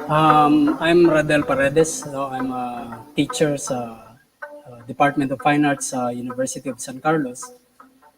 I'm Radel Paredes. So I'm a teacher sa Department of Fine Arts sa University of San Carlos.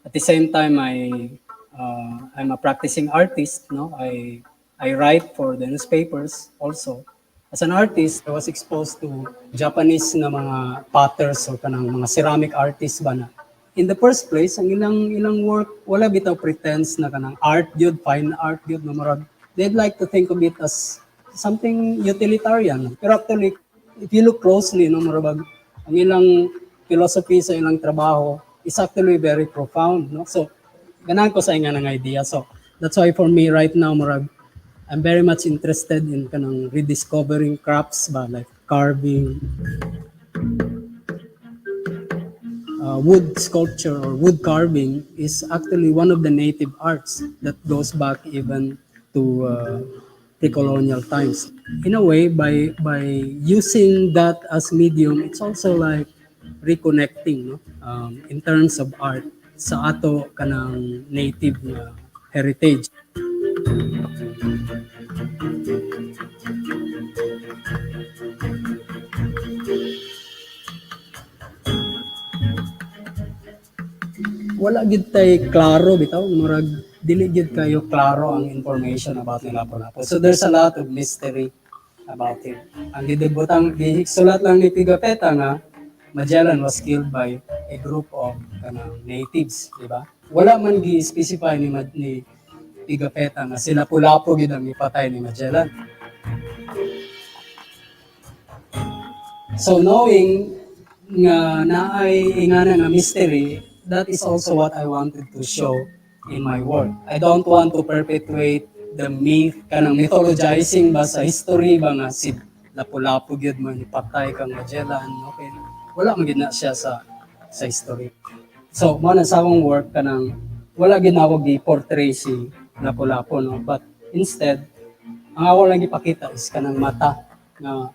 At the same time, I'm a practicing artist. No, I write for the newspapers also. As an artist, I was exposed to Japanese na mga potters o kanang mga ceramic artists ba na. In the first place, ang ilang work wala bitaw pretense na kanang art yun, fine art yun, no marag. They'd like to think of it as something utilitarian. Pero actually, if you look closely, no marabag, ang ilang philosophy sa ilang trabaho is actually very profound, no? So, ganahan ko sa inyo ng idea. So, that's why for me right now, marag, I'm very much interested in kanang rediscovering crafts ba, like carving, wood sculpture or wood carving is actually one of the native arts that goes back even to pre-colonial times. In a way, by using that as medium, it's also like reconnecting, no? In terms of art sa ato kanang native heritage. Wala gid tay klaro bitaw, murag dili gid kayo klaro ang information about ni Lapulapu. So there's a lot of mystery about him. Ang gidebutang gisulat lang ni Pigapetta nga Magellan was killed by a group of natives, di ba? Wala man gi-specify ni Pigapetta nga si Lapulapu gid ang ipatay ni Magellan. So knowing nga naay ingana nga mystery, that is also what I wanted to show in my work. I don't want to perpetuate the myth, kanang mythologizing ba sa history ba nga si Lapulapu gyud man ipatay kang Magellan, okay? Wala man gid na siya sa history. So, mo na sa akong work kanang wala gid na ako gi-portray si Lapulapu, no? But instead, ang ako lang ipakita is kanang mata nga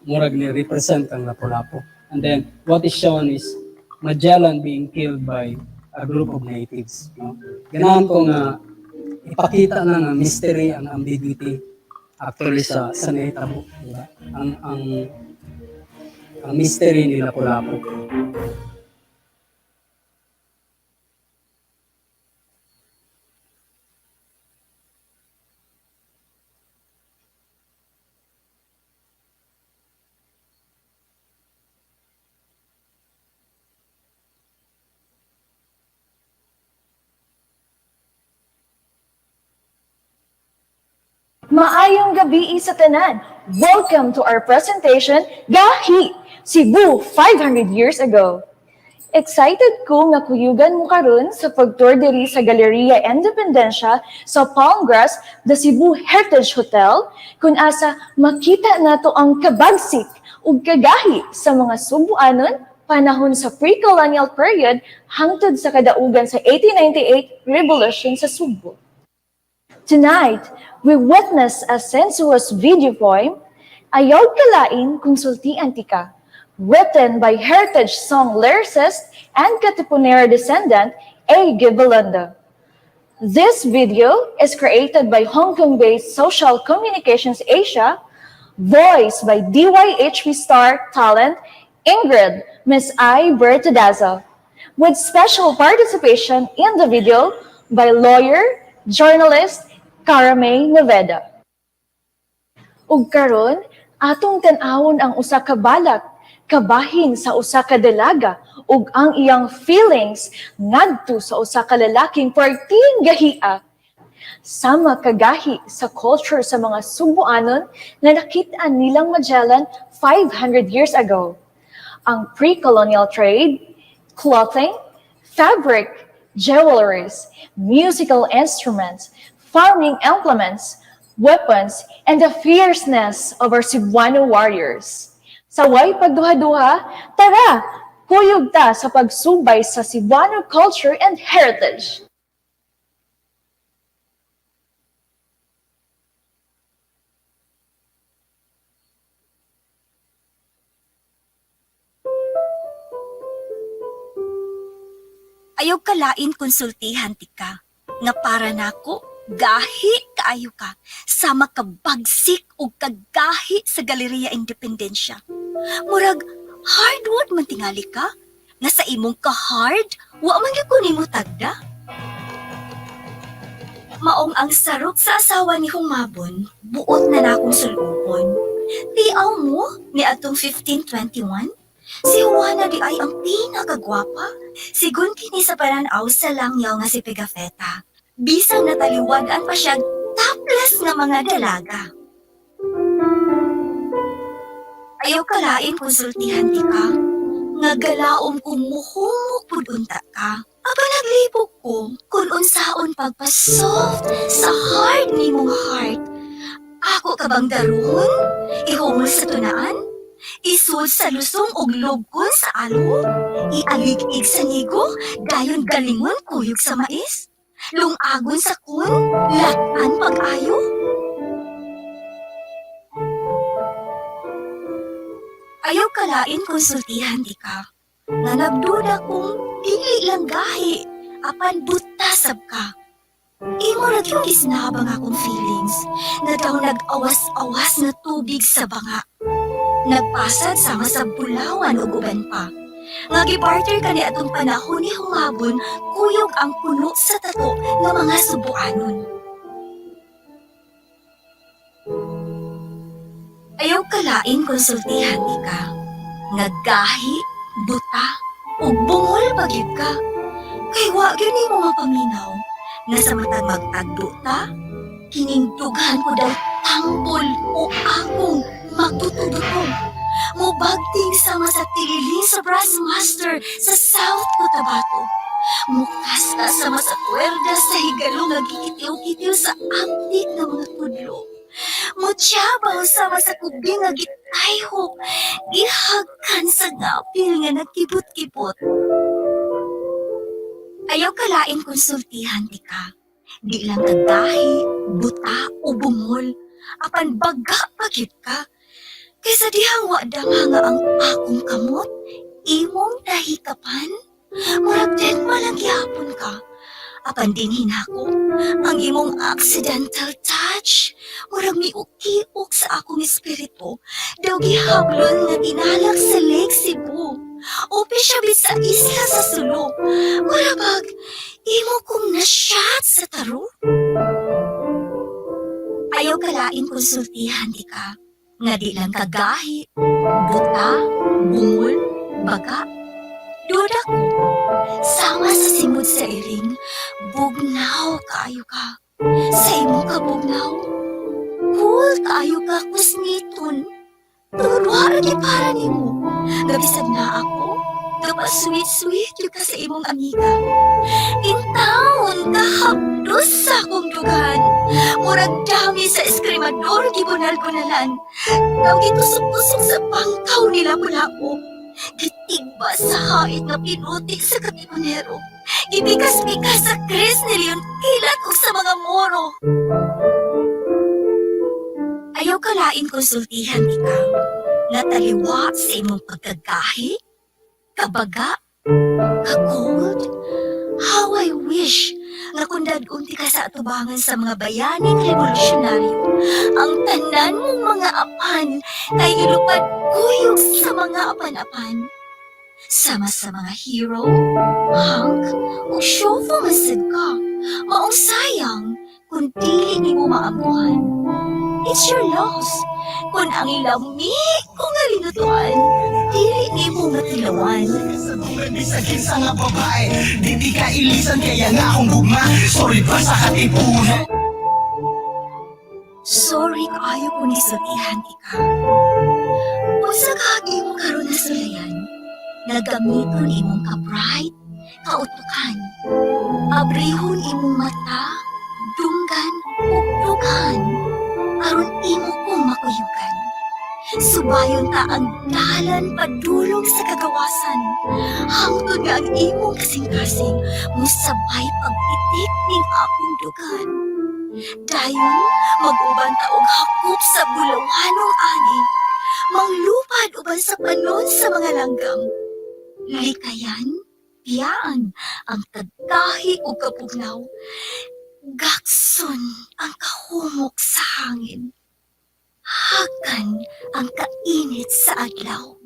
murag ni represent kang Lapulapu. And then what is shown is Magellan being killed by a group of natives, no? Ganahan ko nga ipakita na nga mystery, ang ambiguity actually sa naitabo, diba? Ang mystery ni Lapulapu. Maayong gabi sa tanan. Welcome to our presentation, 𝘿𝙖𝙣𝙤, Cebu 500 years ago. Excited ko nga kuyugan mo karon sa pagtour diri sa Galeria Independencia sa Palmgrass, the Cebu Heritage Hotel, kung asa makita nato ang kabagsik ug kagahi sa mga Cebuanon panahon sa pre-colonial period hangtod sa kadaugan sa 1898 Revolution sa Cebu. Tonight, we witness a sensuous video poem, 𝘿𝙖𝙣𝙤𝙤 Konsultian Tika, written by heritage song lyricist and Katipunera descendant 𝘿𝙖𝙣𝙤𝙤. This video is created by Hong Kong-based Social Communications Asia, voiced by DYHP star talent Ingrid Ms. 𝘖𝙖𝙤𝙤, with special participation in the video by lawyer, journalist Caramay Nevada. Ug karon, atong tan-awon ang usa ka balat, kabahin sa usa ka dalaga, ug ang iyang feelings ngadto sa usa ka lalaking perting gahiya. Sama kagahi sa culture sa mga Cebuanon na nakita nilang Magellan 500 years ago. Ang pre-colonial trade, clothing, fabric, jewelries, musical instruments, farming implements, weapons, and the fierceness of our Cebuano warriors. Sa way pagduha-duha, tara, kuyog ta sa pagsubay sa Cebuano culture and heritage. Ayaw kalain konsultihan tika, nga para nako gahi kaayo ka sa makabagsik o kagahi sa Galeriya Independensya. Murag, hardwood man tingali ka? Nga sa imong ka-hard, wa man gyud kunin mo tagda? Maong ang sarok sa asawa ni Humabon, buot na nakong sulubon. Tiaw mo ni atong 1521? Si Juana di ay ang pinakagwapa. Sigun kini sa pananaw sa langyaw nga si Pigafetta. Bisang nataliwadan pa siya taplas nga mga dalaga. Ayaw kalain konsultihan di ka, nga galaom kung muhumok pud unta ka. Aba naglibog ko kung unsaon pagpasoft sa hard ni mong heart. Ako ka bang daruhon? Ihumol sa tunaan? Isud sa lusong og lobkon sa alo? Ialig-ig sa nigo? Dayon galingon kuyog sa mais? Lungagon sa kun? Latan pag-ayo? Ayaw kalain konsultihan di ka. Nga nagduda kung dili lang gahi, apan butasab ka. Imo na yung isnabang akong feelings, na daw nag-awas-awas na tubig sa banga. Nagpasad sama sa bulawan o guban pa. Nga gibarter ka ni atong panahon ni Humabon, kuyog ang puno sa tato ng mga subuanon. Ayaw kalain konsultihan di ka. Naggahi, buta, o bungol pagid ka. Kay wa gyud nimo mapaminaw na sa matag magtagdo ta, kining dughan ko daw tambol o akong magtutudutong. Mubagting sama sa tililing sa brass master sa South Cotabato. Mukas ka sama sa kwerda sa higalo nga gikitiw-kitiw sa antik na mga tudlo. Mutyabaw sama sa kubing nga gitayhok, gihagkan sa ngapil nga nagkibot-kibot. Ayaw kalain konsultihan di ka. Di lang kagahi, buta o bungol, apan baga pagit ka. Kaysa dihang wadang nga ang akong kamot, imong tahikapan, murag din malang gyapon ka. Apan dinhin ako, ang imong accidental touch, murag miukiok sa akong espiritu, daw gihablon nga dinalak sa Lake Cebu. Opi siya sa isla sa Sulu, murabag, imo kong na-shot sa taro. Ayaw kalain konsultihan di ka, nga di lang kagahi, buta, bungol, baga. Duda ko, sama sa simod sa iring, bugnaw kaayo ka. Sa imong kabugnaw, cool kaayo ka kusniton. Tungod para nimo, gabisag na ako, sweet yung ka sa imong amiga. In town, kahapdos sa akong dugan. Murag dami sa eskrimador, gibunal-bunalan. Daw gitusok-tusok sa pangkaw ni Lapulapu. Gitigba sa hait na pinutik sa katipunero. Gibikas-bikas sa kres ni Leon Kilat o sa mga moro. Ayaw kalain konsultihan di ka. Nataliwa sa imong pagkagahi, kabaga, ka-cold. How I wish nga kung dadunti ka sa atubangan sa mga bayaning revolusyonaryo, ang tanan mong mga apan kay ilupad kuyog sa mga apan-apan. Sama sa mga hero, hunk, o syofo masad ka, maong sayang kung dili ni mo maamuhan. It's your loss. Kung ang ilami kung alinutuan, dili ni mo matilawan. Bisagin sa nga babae, di ka ilisan kaya nga akong gugma. Sorry ba sa katipunan? Sorry kaayo kung isultihan ikaw. Usa kaagi mo karon na sulayan, nagamiton imong ka-bright, kautukan. Abrihon imong mata, dunggan, ug dugan. Aron imo kong makuyugan. Subayon ta ang dalan padulong sa kagawasan. Hangtod nga ang imong kasing-kasing, musabay pagpitik ning akong dugan. Dayon, mag-uban ta og hakop sa bulawanong ani. Manglupad uban sa panon sa mga langgam. Likayan, piyaan, ang kagahi o kapugnaw. Gakson ang kahon adlaw.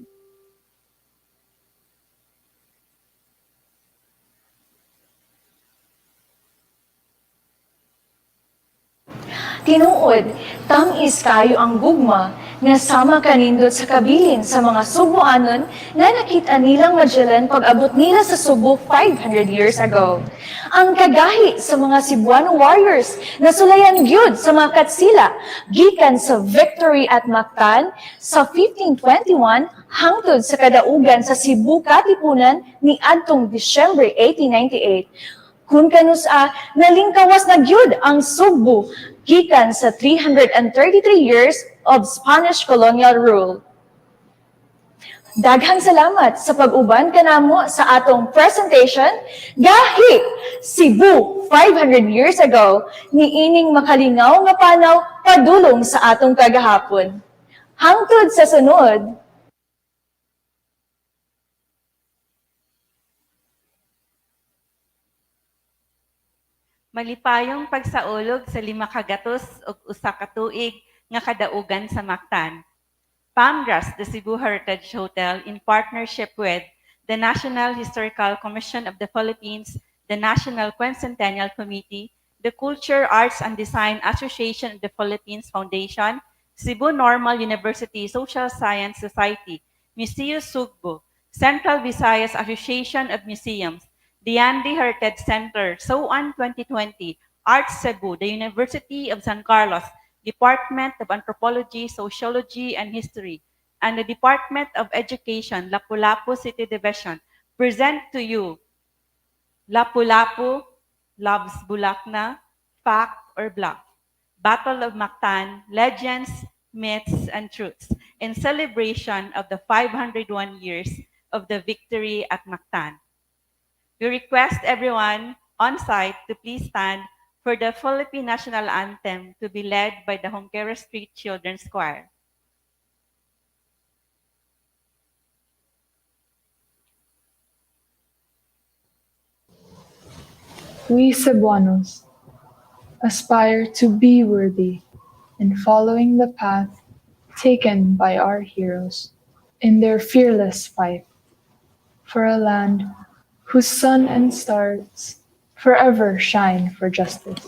Tinuod, tamis kayo ang gugma, nga sama kanindot sa kabilin sa mga Subuanon nga nakita nilang Magellan pag-abot nila sa Cebu 500 years ago. Ang kagahi sa mga Cebuano warriors na sulayan gyud sa mga katsila, gikan sa victory at Mactan sa 1521 hangtod sa kadaugan sa Cebu Katipunan ni adtong Disyembre 1898. Kung kanusa, nalingkawas na gyud ang Cebu gikan sa 333 years of Spanish colonial rule. Daghang salamat sa pag-uban kanamo sa atong presentation, Gahi, Cebu 500 years ago, niining makalingaw nga panaw padulong sa atong kagahapon. Hangtod sa sunod, Malipayong pagsaulog sa 5 kagatos ug 1 ka tuig nga kadaugan sa Mactan. PAMRAS, the Cebu Heritage Hotel, in partnership with the National Historical Commission of the Philippines, the National Quincentennial Committee, the Culture, Arts and Design Association of the Philippines Foundation, Cebu Normal University Social Science Society, Museo Sugbo, Central Visayas Association of Museums, the Andy Heritage Center, SOAN 2020, Arts Cebu, the University of San Carlos, Department of Anthropology, Sociology, and History, and the Department of Education, Lapulapu City Division, present to you Lapulapu loves Bulakna, Fact or Bluff, Battle of Mactan, Legends, Myths, and Truths, in celebration of the 501 years of the victory at Mactan. We request everyone on site to please stand for the Philippine National Anthem to be led by the Honquera Street Children's Choir. We Cebuanos aspire to be worthy in following the path taken by our heroes in their fearless fight for a land whose sun and stars forever shine for justice,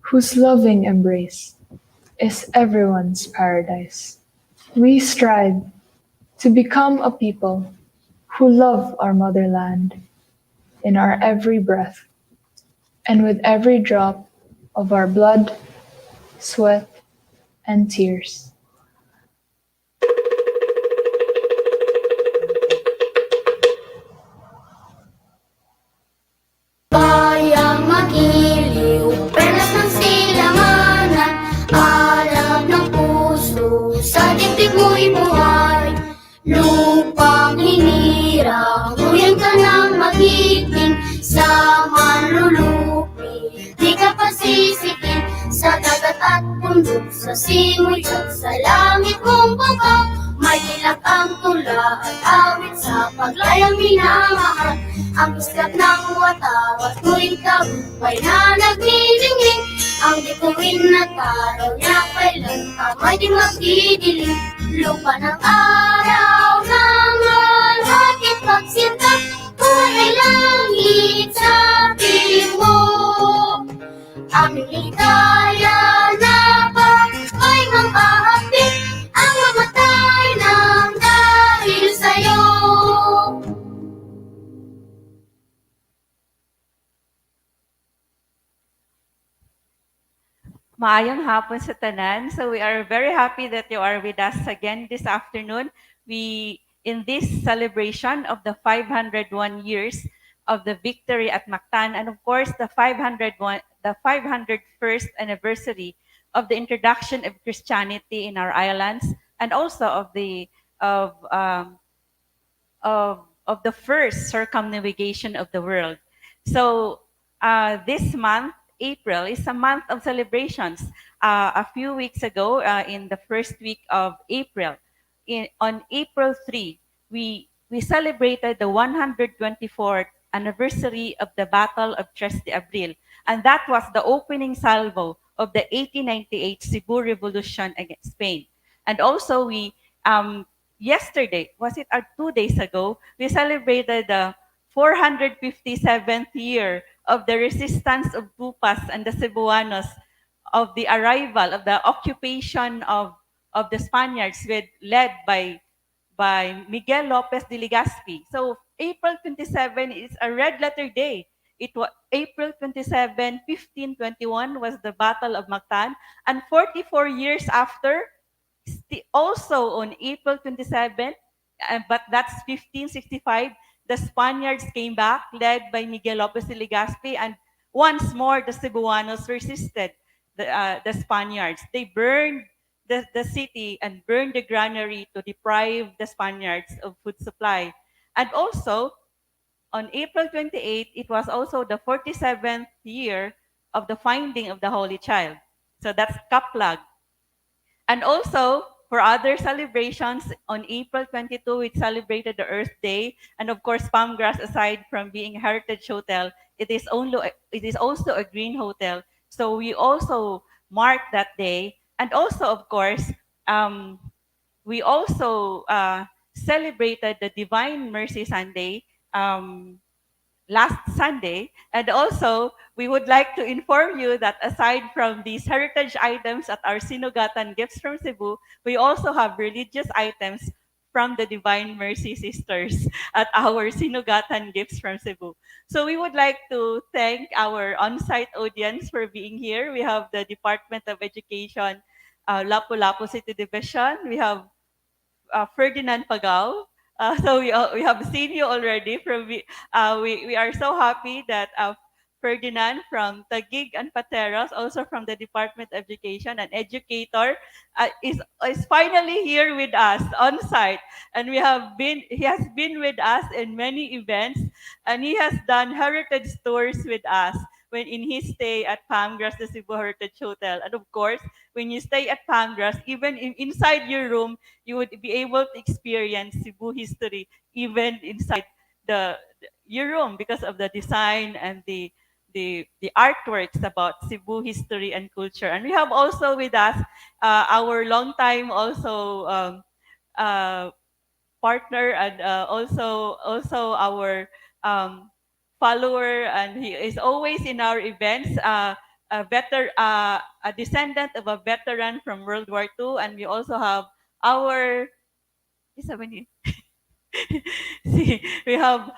whose loving embrace is everyone's paradise. We strive to become a people who love our motherland in our every breath and with every drop of our blood, sweat, and tears. Bayang magiliw, perlas ng silanganan, alab ng puso, sa dibdib mo'y buhay. Lupang hinirang, nguyang ka ng magiging, sa manlulupi, di ka pasisikin, sa dagat at bundok, sa simoy at sa langit mong bangka. May ilag ang tula at awit sa paglayang minamahal. Ang iskat ng watawat tuwing tagumpay na nagnilingling. Ang bituin na taraw niya kailan kamay di magdidilim. Lupa ng araw ng lalakit pagsinta, buhay ay langit sa timog. Aming ligaya na ba ay mangahapit, ang mamatay ng dahil sa'yo. Maayong hapon sa tanan. So we are very happy that you are with us again this afternoon. In this celebration of the 501 years of the victory at Mactan, and of course the 501st anniversary of the introduction of Christianity in our islands, and also of the first circumnavigation of the world. So this month, April, is a month of celebrations. A few weeks ago, in the first week of April, on April 3, we celebrated the 124th anniversary of the Battle of 3 de Abril. And that was the opening salvo of the 1898 Cebu Revolution against Spain. And also, yesterday, was it 2 days ago, we celebrated the 457th year of the resistance of Tupas and the Cebuanos of the arrival of the occupation of the Spaniards led by Miguel Lopez de Legazpi. So April 27 is a red letter day. It was April 27, 1521 was the Battle of Mactan, and 44 years after, also on April 27, but that's 1565, the Spaniards came back, led by Miguel Lopez de Legazpi, and once more the Cebuanos resisted the Spaniards. They burned the city and burned the granary to deprive the Spaniards of food supply. And also, on April 28, it was also the 47th year of the finding of the Holy Child. So that's Kaplag. And also, for other celebrations, on April 22, we celebrated the Earth Day. And of course, Palmgrass, aside from being a heritage hotel, it is also a green hotel. So we also mark that day. And also, of course, we also celebrated the Divine Mercy Sunday last Sunday. And also, we would like to inform you that aside from these heritage items at our Sinugatan Gifts from Cebu, we also have religious items from the Divine Mercy Sisters at our Sinugatan Gifts from Cebu. So we would like to thank our on-site audience for being here. We have the Department of Education, Lapulapu City Division. We have Ferdinand Pagao. So we have seen you already. We are so happy that Ferdinand from Taguig and Pateros, also from the Department of Education, an educator, is finally here with us on site. And he has been with us in many events, and he has done heritage tours with us when in his stay at Palmgrass, the Cebu Heritage Hotel. And of course, when you stay at Palmgrass, even inside your room, you would be able to experience Cebu history even inside your room because of the design and the artworks about Cebu history and culture. And we have also with us our longtime also uh, partner and also our follower, and he is always in our events. A descendant of a veteran from World War II, and we also have our isa ba ni? See, we have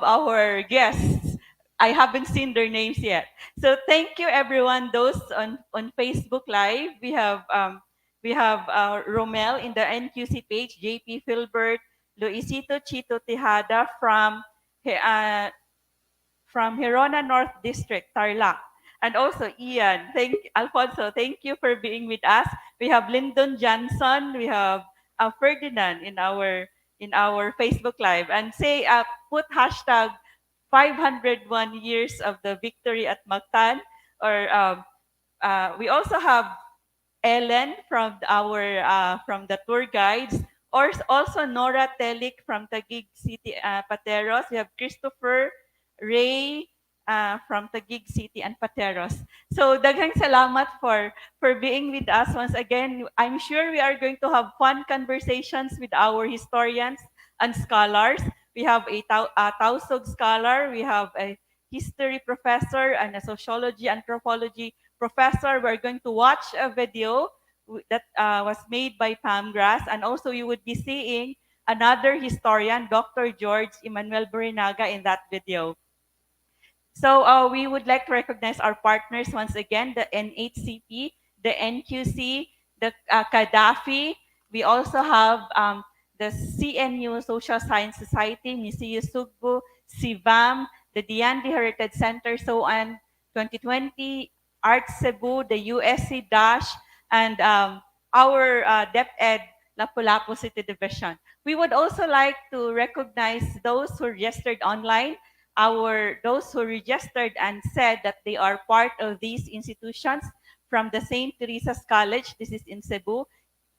our guests. I haven't seen their names yet. So thank you everyone. Those on Facebook Live, we have Romel in the NQC page, JP Filbert, Luisito Chito Tejada from Hirona North District, Tarlac. And also Ian, Alfonso, thank you for being with us. We have Lyndon Johnson, we have Ferdinand in our Facebook Live, and put hashtag 501 years of the victory at Mactan, or we also have Ellen from the tour guides, or also Nora Telik from Taguig City, Pateros. We have Christopher Ray from Taguig City and Pateros. So daghang salamat for being with us once again. I'm sure we are going to have fun conversations with our historians and scholars. We have a Tausug scholar, we have a history professor and a sociology, anthropology professor. We're going to watch a video that was made by Palmgrass, and also you would be seeing another historian, Dr. George Emmanuel Borinaga, in that video. So we would like to recognize our partners once again, the NHCP, the NQC, the Gaddafi. We also have the CNU Social Science Society, Museo Sugbo, CIVAM, the Diandi Heritage Center, so on, 2020, Art Cebu, the USC Dash, and our DepEd Lapulapu City Division. We would also like to recognize those who registered online, those who registered and said that they are part of these institutions from the St. Teresa's College, this is in Cebu,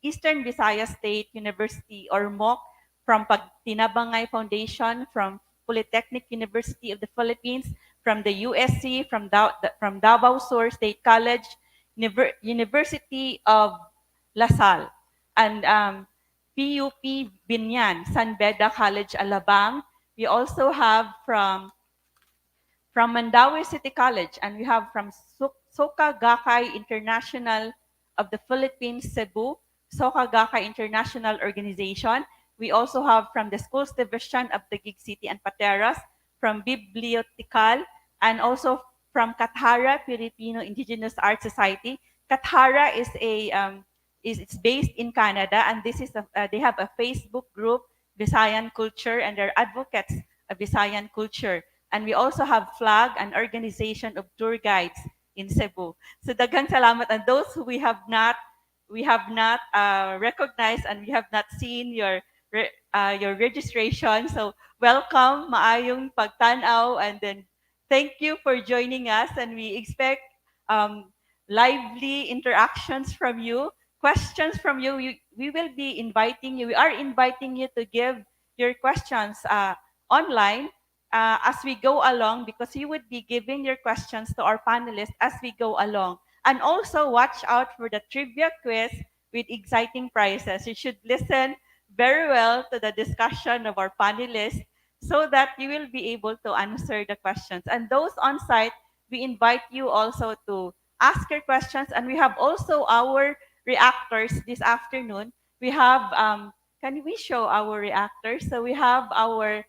Eastern Visayas State University or MOOC, from Pagtinabangay Foundation, from Polytechnic University of the Philippines, from the USC, from Davao Sur State College, University of La Salle, and PUP Binyan, San Beda College, Alabang. We also have from Mandawi City College, and we have from Soka Gakkai International of the Philippines, Cebu, Soka Gakkai International Organization. We also have from the Schools Division of Taguig City and Pateras, from Bibliotecal, and also from Katara Filipino Indigenous Art Society. Katara is it's based in Canada, and this is they have a Facebook group, Visayan Culture, and they're advocates of Visayan culture. And we also have FLAG, an organization of tour guides in Cebu. So daghang salamat, and those who we have not recognized and we have not seen your registration. So welcome, maayong pagtanaw, and then thank you for joining us, and we expect um, lively interactions from you, questions from you. We will be inviting you. We are inviting you to give your questions online as we go along, because you would be giving your questions to our panelists as we go along. And also watch out for the trivia quiz with exciting prizes. You should listen very well to the discussion of our panelists so that you will be able to answer the questions. And those on site, we invite you also to ask your questions. And we have also our reactors this afternoon. We have, can we show our reactors? So we have our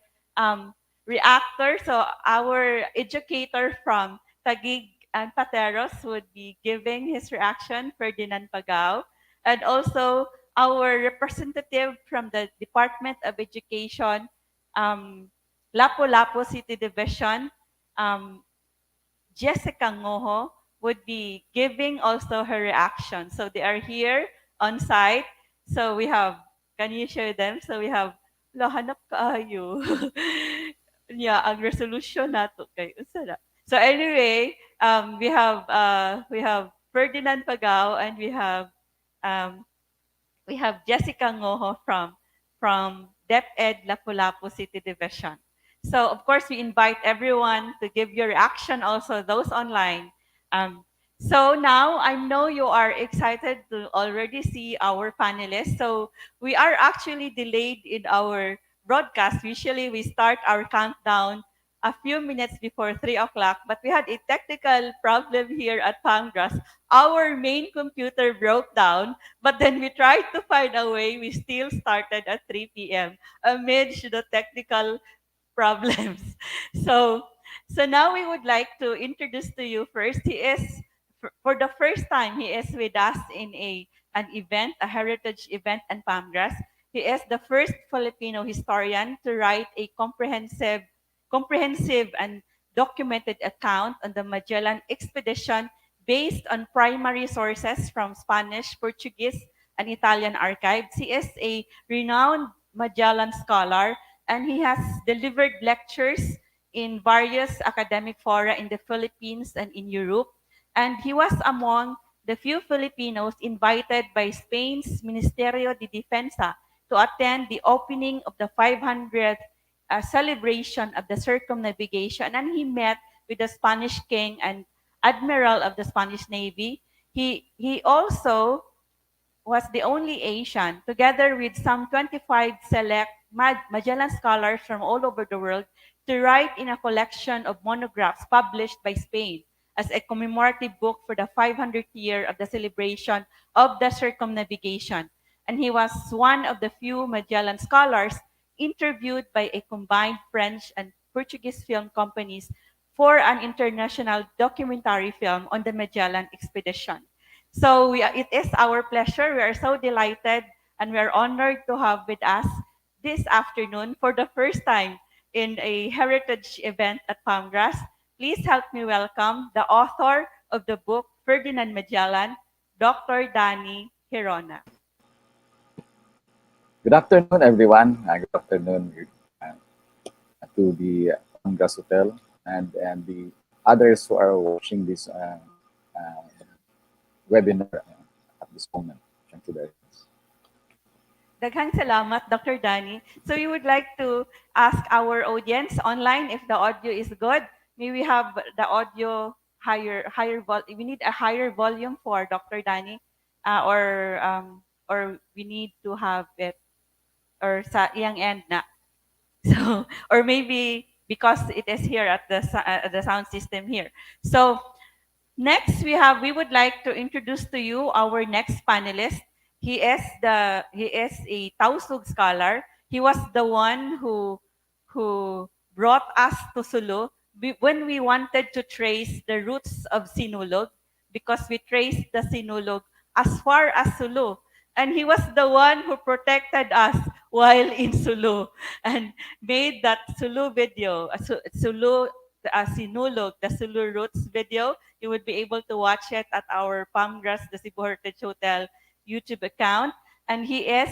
reactor. So our educator from Taguig and Pateros would be giving his reaction, Ferdinand Pagao, and also our representative from the Department of Education, Lapulapu City Division, um, Jessica Ngoho, would be giving also her reaction. So they are here on site. So we have, can you show them? So we have, lahanap kaayo. Yeah, ang resolution nato kay unsa na. So anyway, we have Ferdinand Pagao, and um, we have Jessica Ngoho from DepEd Lapu-Lapu City Division. So of course, we invite everyone to give your reaction, also those online. Um, so now I know you are excited to already see our panelists. So we are actually delayed in our broadcast. Usually we start our countdown a few minutes before 3 o'clock, but we had a technical problem here at Pangras. Our main computer broke down, but then we tried to find a way. We still started at 3 p.m. amidst the technical problems. So, so now we would like to introduce to you first. He is, for the first time, he is with us in an event, a heritage event in Pamgras. He is the first Filipino historian to write a comprehensive and documented account on the Magellan expedition based on primary sources from Spanish, Portuguese, and Italian archives. He is a renowned Magellan scholar, and he has delivered lectures in various academic fora in the Philippines and in Europe. And he was among the few Filipinos invited by Spain's Ministerio de Defensa to attend the opening of the 500th celebration of the circumnavigation. And he met with the Spanish king and admiral of the Spanish Navy. He also was the only Asian, together with some 25 select Magellan scholars from all over the world, to write in a collection of monographs published by Spain as a commemorative book for the 500th year of the celebration of the circumnavigation. And he was one of the few Magellan scholars interviewed by a combined French and Portuguese film companies for an international documentary film on the Magellan expedition. So it is our pleasure. We are so delighted and we are honored to have with us this afternoon for the first time in a heritage event at Pamgras. Please help me welcome the author of the book Ferdinand Magellan, Dr. Danny Hirona. Good afternoon, everyone. Good afternoon uh, to the Panggas Hotel and the others who are watching this webinar at this moment. Thank you very much. Daghang salamat, Dr. Danny. So we would like to ask our audience online if the audio is good. May we have the audio we need a higher volume for Dr. Danny, or we need to have it or sa iyang end na. So, or maybe because it is here at the sound system here. So, next we would like to introduce to you our next panelist. He is a Tausug scholar. He was the one who brought us to Sulu when we wanted to trace the roots of Sinulog, because we traced the Sinulog as far as Sulu. And he was the one who protected us while in Sulu and made that Sulu video, Sinulog, the Sulu Roots video. You would be able to watch it at our Palmgrass, the Cebu Heritage Hotel YouTube account. And he is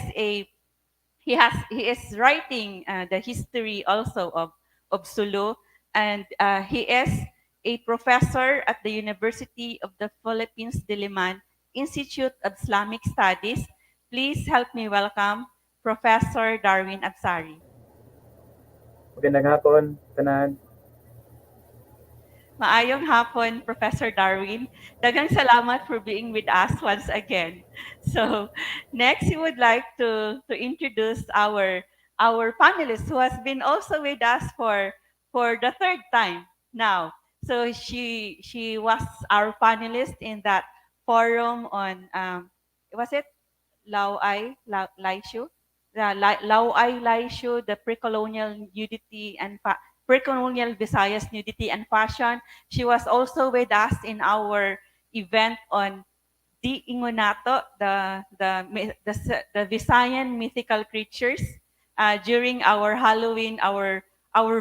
writing the history also of Sulu, and he is a professor at the University of the Philippines-Diliman Institute of Islamic Studies. Please help me welcome Professor Darwin Absari. Magandang hapon, tanan. Maayong hapon, Professor Darwin. Daghang salamat for being with us once again. So, next, we would like to introduce our panelist who has been also with us for the third time now. So, she was our panelist in that forum on, was it 𝘿𝙖𝙧𝙤𝙤? 𝘿𝙖𝙧𝙤𝙬, the pre-colonial nudity and pre-colonial Visayas nudity and fashion. She was also with us in our event on 𝘕𝙖𝙣𝙤𝙤𝙧𝙤, the Visayan mythical creatures, during our Halloween, our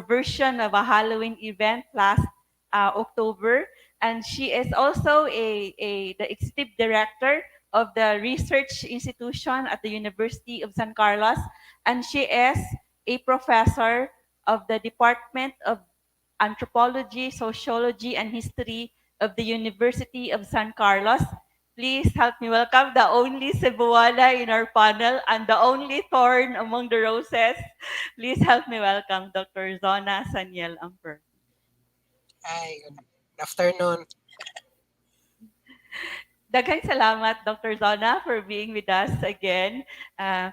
version of a Halloween event last October. And she is also the executive director of the research institution at the University of San Carlos, and she is a professor of the Department of Anthropology, Sociology, and History of the University of San Carlos. Please help me welcome the only Cebuana in our panel and the only thorn among the roses. Please help me welcome Dr. Zona Saniel Amper. Hi, good afternoon. Daghang salamat, Dr. Zona, for being with us again. I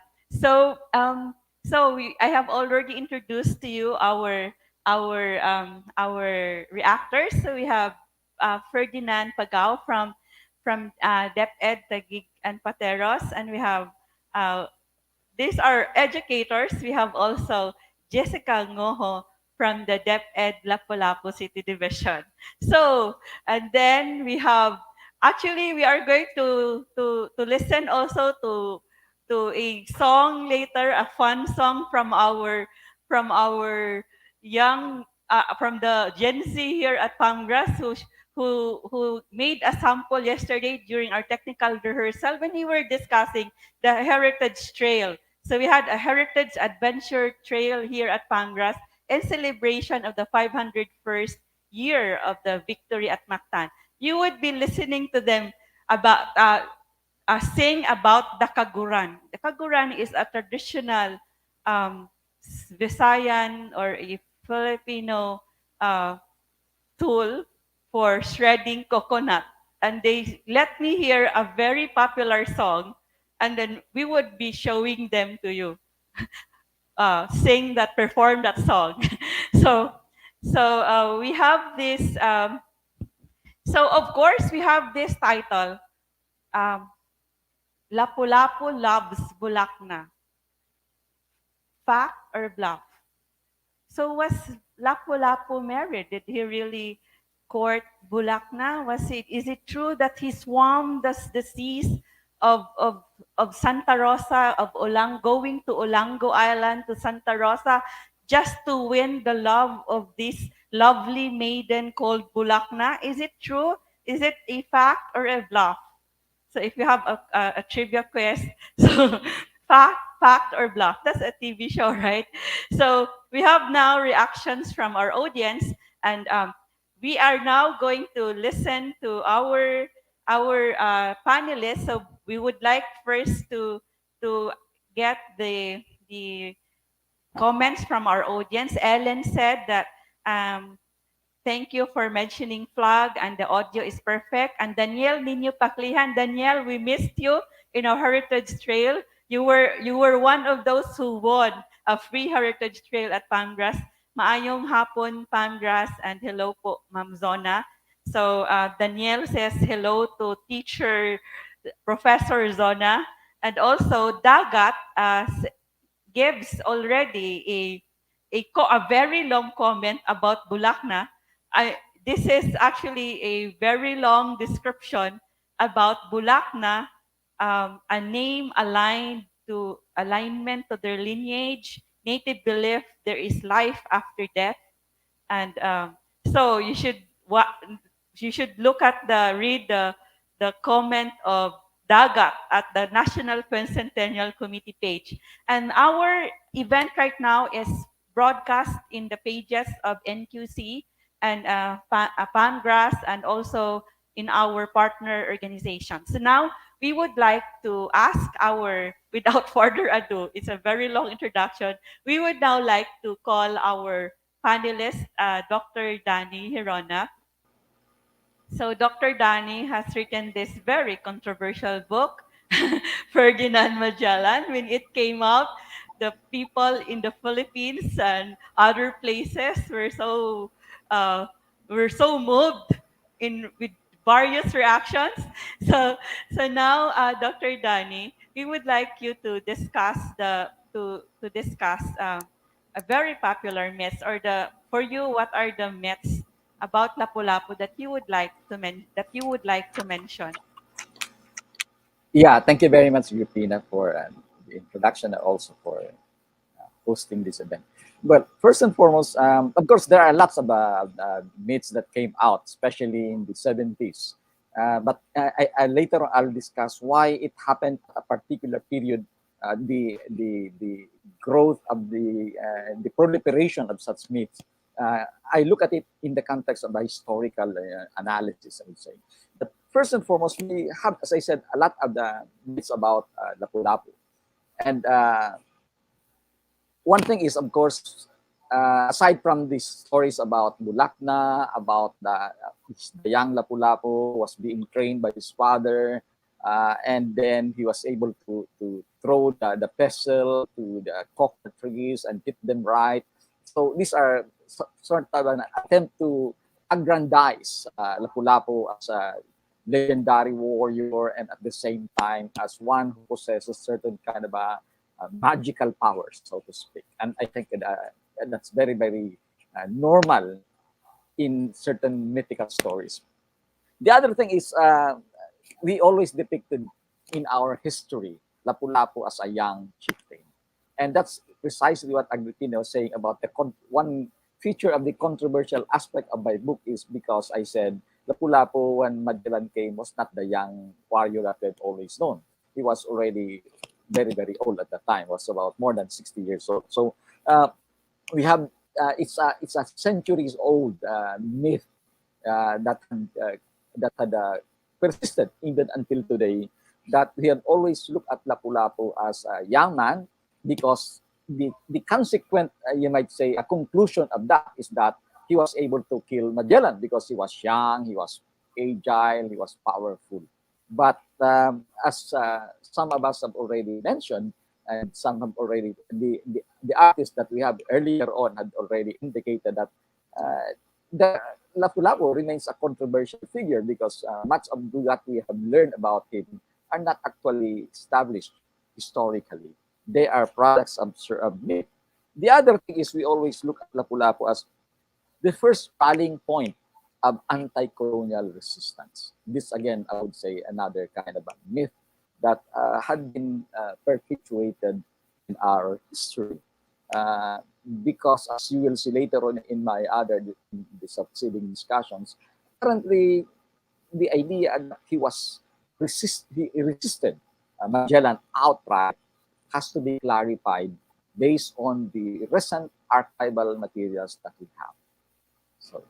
have already introduced to you our reactors. So we have Ferdinand Pagao from DepEd Taguig and Pateros, and we have these are educators. We have also Jessica Ngoho from the DepEd Lapulapu City Division. So, and then we have, actually, we are going to listen also to a song later, a fun song from our young from the Gen Z here at Palmgrass, who made a sample yesterday during our technical rehearsal when we were discussing the heritage trail. So we had a heritage adventure trail here at Palmgrass in celebration of the 501st year of the victory at Mactan. You would be listening to them about sing about the kaguran. The kaguran is a traditional Visayan or a Filipino tool for shredding coconut. And they let me hear a very popular song, and then we would be showing them to you. Perform that song. So we have this. So of course we have this title. Lapulapu loves Bulakna. Fact or bluff? So was Lapulapu married? Did he really court Bulakna? Is it true that he swarmed the seas of Santa Rosa, going to Olango Island to Santa Rosa just to win the love of this lovely maiden called Bulakna? Is it true? Is it a fact or a bluff? So if you have a trivia quiz, so fact or bluff? That's a TV show, right? So we have now reactions from our audience, and we are now going to listen to our panelists. So we would like first to get the comments from our audience. Ellen said that thank you for mentioning flag and the audio is perfect. And Danielle Nino Paclihan, Danielle, we missed you in our heritage trail. You were one of those who won a free heritage trail at Palmgrass. Maayong hapon, Palmgrass, and hello po, Ma'am Zona. So Danielle says hello to teacher Professor Zona, and also Dagat gives already a very long comment about Bulakna. This is actually a very long description about Bulakna, a name alignment to their lineage, native belief there is life after death, and so you should look at the comment of Dagat at the National Quincentennial Committee page. And our event right now is broadcast in the pages of NQC and Pangrass, and also in our partner organizations. So now we would like to ask without further ado, it's a very long introduction. We would now like to call our panelist, Dr. Danny Hirona. So Dr. Danny has written this very controversial book, Ferdinand Magellan. When it came out, the people in the Philippines and other places uh, were so moved with various reactions. So so now, Dr. Danny, we would like you to discuss to discuss a very popular myths, or for you, what are the myths about Lapu-Lapu that you would like to mention? Yeah, thank you very much, Rupina, for the introduction and also for hosting this event. But first and foremost, of course, there are lots of myths that came out, especially in the 70s. But later on, I'll discuss why it happened at a particular period, the growth of the proliferation of such myths. I look at it in the context of a historical analysis, I would say. But first and foremost, we have, as I said, a lot of the myths about Lapu-Lapu. And one thing is, of course, aside from these stories about Bulakna, about the young Lapu-Lapu was being trained by his father, and then he was able to throw the pestle to the coconut trees and hit them right. So these are sort of an attempt to aggrandize Lapu-Lapu as a legendary warrior, and at the same time as one who possesses certain kind of magical powers, so to speak. And I think that's very, very normal in certain mythical stories. The other thing is we always depicted in our history Lapu-Lapu as a young chieftain. And that's precisely what Agripino was saying about one feature of the controversial aspect of my book is because I said Lapu-Lapu, when Magellan came, was not the young warrior that we had always known. He was already very, very old at the time, was about more than 60 years old. So we have, it's a centuries old myth that had persisted even until today, that we have always looked at Lapu-Lapu as a young man, because the consequent, you might say, a conclusion of that is that he was able to kill Magellan because he was young, he was agile, he was powerful. But as some of us have already mentioned, and some have already, the artists that we have earlier on had already indicated that the Lapu-Lapu remains a controversial figure because much of what we have learned about him are not actually established historically. They are products of myth. The other thing is we always look at Lapu-Lapu as the first rallying point of anti-colonial resistance. This, again, I would say another kind of a myth that had been perpetuated in our history. Because, as you will see later on in my the succeeding discussions, currently the idea that he resisted Magellan outright has to be clarified based on the recent archival materials that we have. So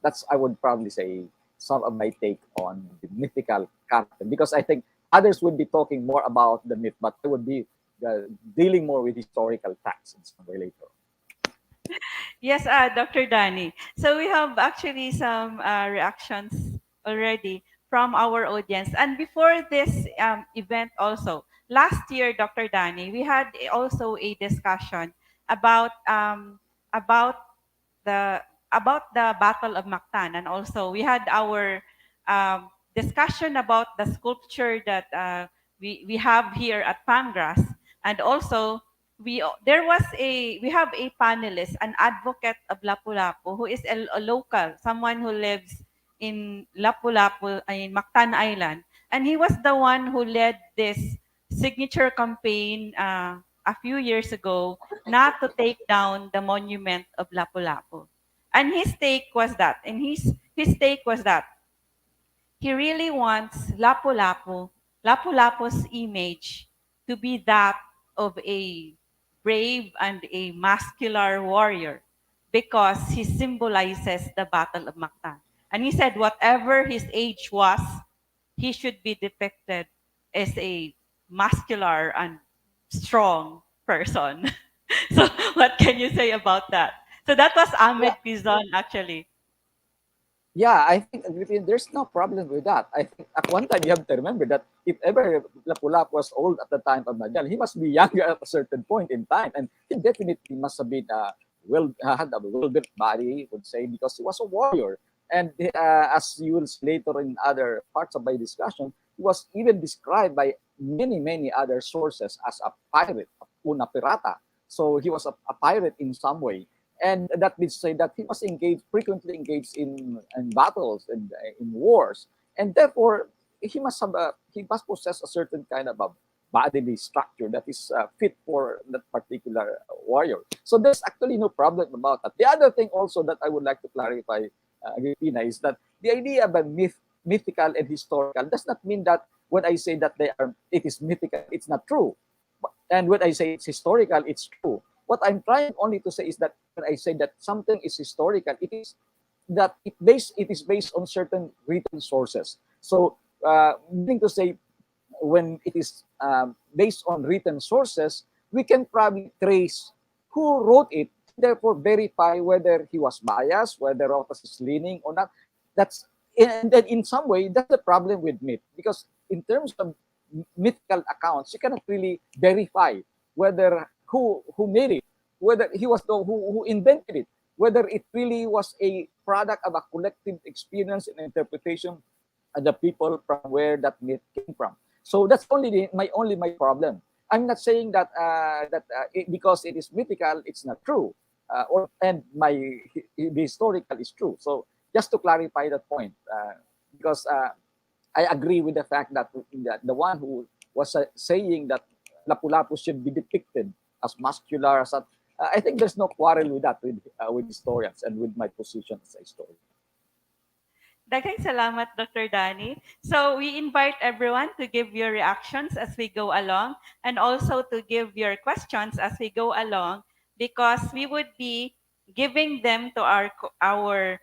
that's, I would probably say, some of my take on the mythical character, because I think others would be talking more about the myth, but I would be dealing more with historical facts in some way later. Yes, Dr. Danny. So we have actually some reactions already from our audience. And before this event also, last year, Dr. Danny, we had also a discussion about about the the Battle of Mactan, and also we had our discussion about the sculpture that we have here at Pangras, and also we have a panelist, an advocate of Lapulapu, who is a local, someone who lives in Lapulapu, in Mactan Island, and he was the one who led this signature campaign a few years ago not to take down the monument of Lapu-Lapu. And his take was that he really wants Lapu-Lapu's image to be that of a brave and a muscular warrior because he symbolizes the Battle of Mactan. And he said whatever his age was, he should be depicted as a muscular and strong person. So what can you say about that? So that was Ahmed Quizon actually. Yeah, I think there's no problem with that. I think at one time you have to remember that if ever Lapulap was old at the time of Magellan, he must be younger at a certain point in time, and he definitely must have been had a well-built body, would say, because he was a warrior. And as you will see later in other parts of my discussion, he was even described by many other sources as a pirate, una pirata. So he was a pirate in some way. And that means to say that he was frequently engaged in battles and in wars, and therefore he must possess a certain kind of a bodily structure that is fit for that particular warrior. So there's actually no problem about that. The other thing also that I would like to clarify, Agripina, is that the idea of a mythical and historical does not mean that when I say that it is mythical, it's not true, and when I say it's historical, it's true. What I'm trying only to say is that when I say that something is historical, it is that it is based on certain written sources. So, meaning to say, when it is based on written sources, we can probably trace who wrote it, therefore verify whether he was biased, whether Rotas is leaning or not. And then in some way, that's the problem with myth, because in terms of mythical accounts, you cannot really verify whether who made it, whether he was the who invented it, whether it really was a product of a collective experience and interpretation of the people from where that myth came from. So that's my problem. I'm not saying that because it is mythical, it's not true, and the historical is true. So just to clarify that point, because I agree with the fact that the one who was saying that Lapu-Lapu should be depicted as muscular, I think there's no quarrel with that with historians and with my position as a historian. Daghang salamat, Dr. Danny. So we invite everyone to give your reactions as we go along, and also to give your questions as we go along, because we would be giving them to our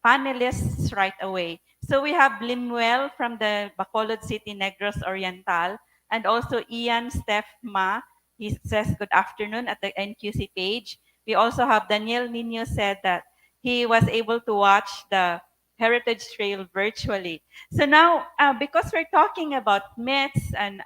panelists right away. So we have Limuel from the Bacolod City Negros Oriental, and also Ian Steph Ma. He says good afternoon at the NQC page. We also have Daniel Nino said that he was able to watch the Heritage Trail virtually. So now, because we're talking about myths and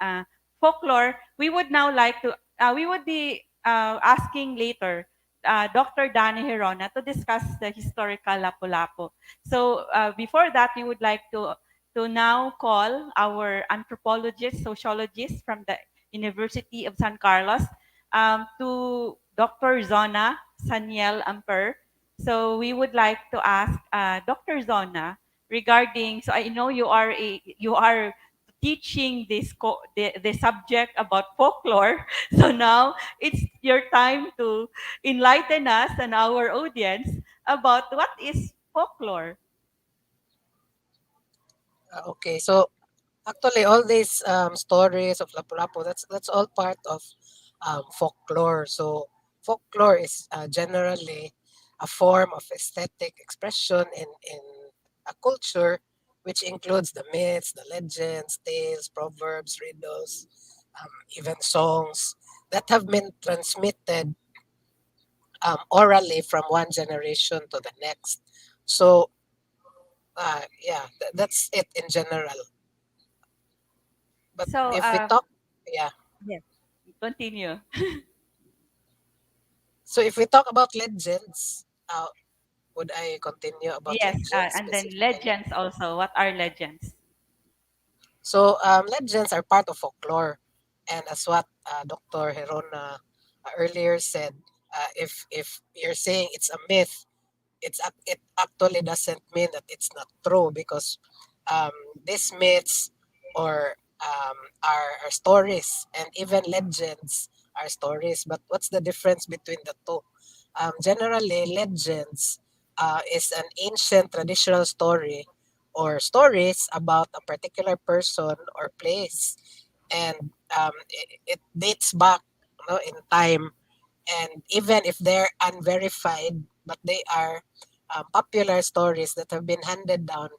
folklore, we would now like to, we would be asking later Dr. Danny Hirona to discuss the historical Lapu-Lapu. So before that, we would like to now call our anthropologist, sociologist from the University of San Carlos, to Dr. Zona Saniel Amper. So we would like to ask Dr. Zona regarding. So I know you are teaching the subject about folklore. So now it's your time to enlighten us and our audience about what is folklore. Okay, so actually all these stories of Lapu-Lapu, that's all part of folklore. So folklore is generally a form of aesthetic expression in a culture, which includes the myths, the legends, tales, proverbs, riddles, even songs that have been transmitted orally from one generation to the next. So yeah, that's it in general. But So, if we talk, yeah. yes, continue. So if we talk about legends, would I continue about Yes, legends and then specifically? legends also. What are legends? So legends are part of folklore, and as what Dr. Herona earlier said, if you're saying it's a myth, it actually doesn't mean that it's not true because um, these myths or are stories, and even legends are stories. But what's the difference between the two? Generally, legends is an ancient traditional story or stories about a particular person or place, and it dates back, in time, and even if they're unverified, but they are popular stories that have been handed down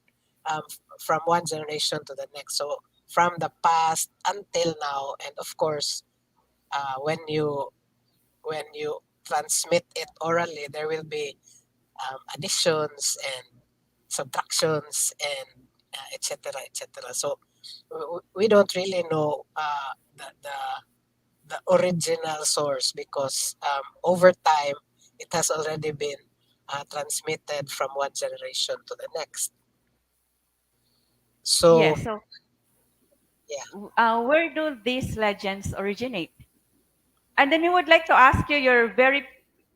from one generation to the next. So from the past until now, and of course, when you transmit it orally, there will be additions and subtractions and etc. etc. So we don't really know the original source because over time it has already been transmitted from one generation to the next. So Yes. So, yeah. where do these legends originate? And then we would like to ask you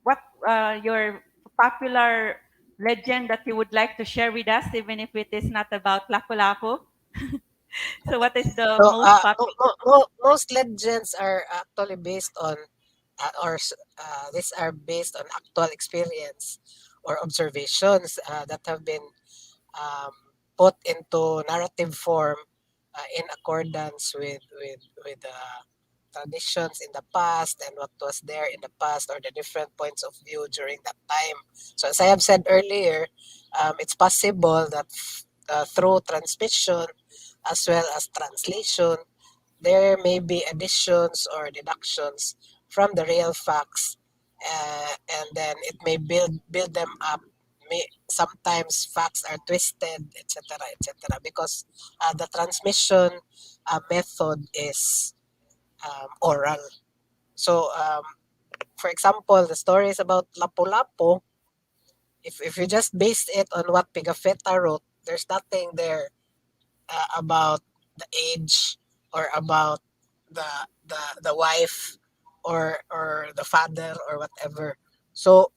what your popular legend that you would like to share with us, even if it is not about Lapu-Lapu. So, what is the So most popular? most legends are actually based on these are based on actual experience or observations that have been um, put into narrative form in accordance with traditions in the past and what was there in the past or the different points of view during that time. So as I have said earlier, it's possible that through transmission as well as translation, there may be additions or deductions from the real facts, and then it may build them up. Sometimes facts are twisted, etc., etc., because the transmission method is oral. So, for example, the stories about Lapu-Lapu, if you just base it on what Pigafetta wrote, there's nothing there about the age or about the the wife or the father or whatever. So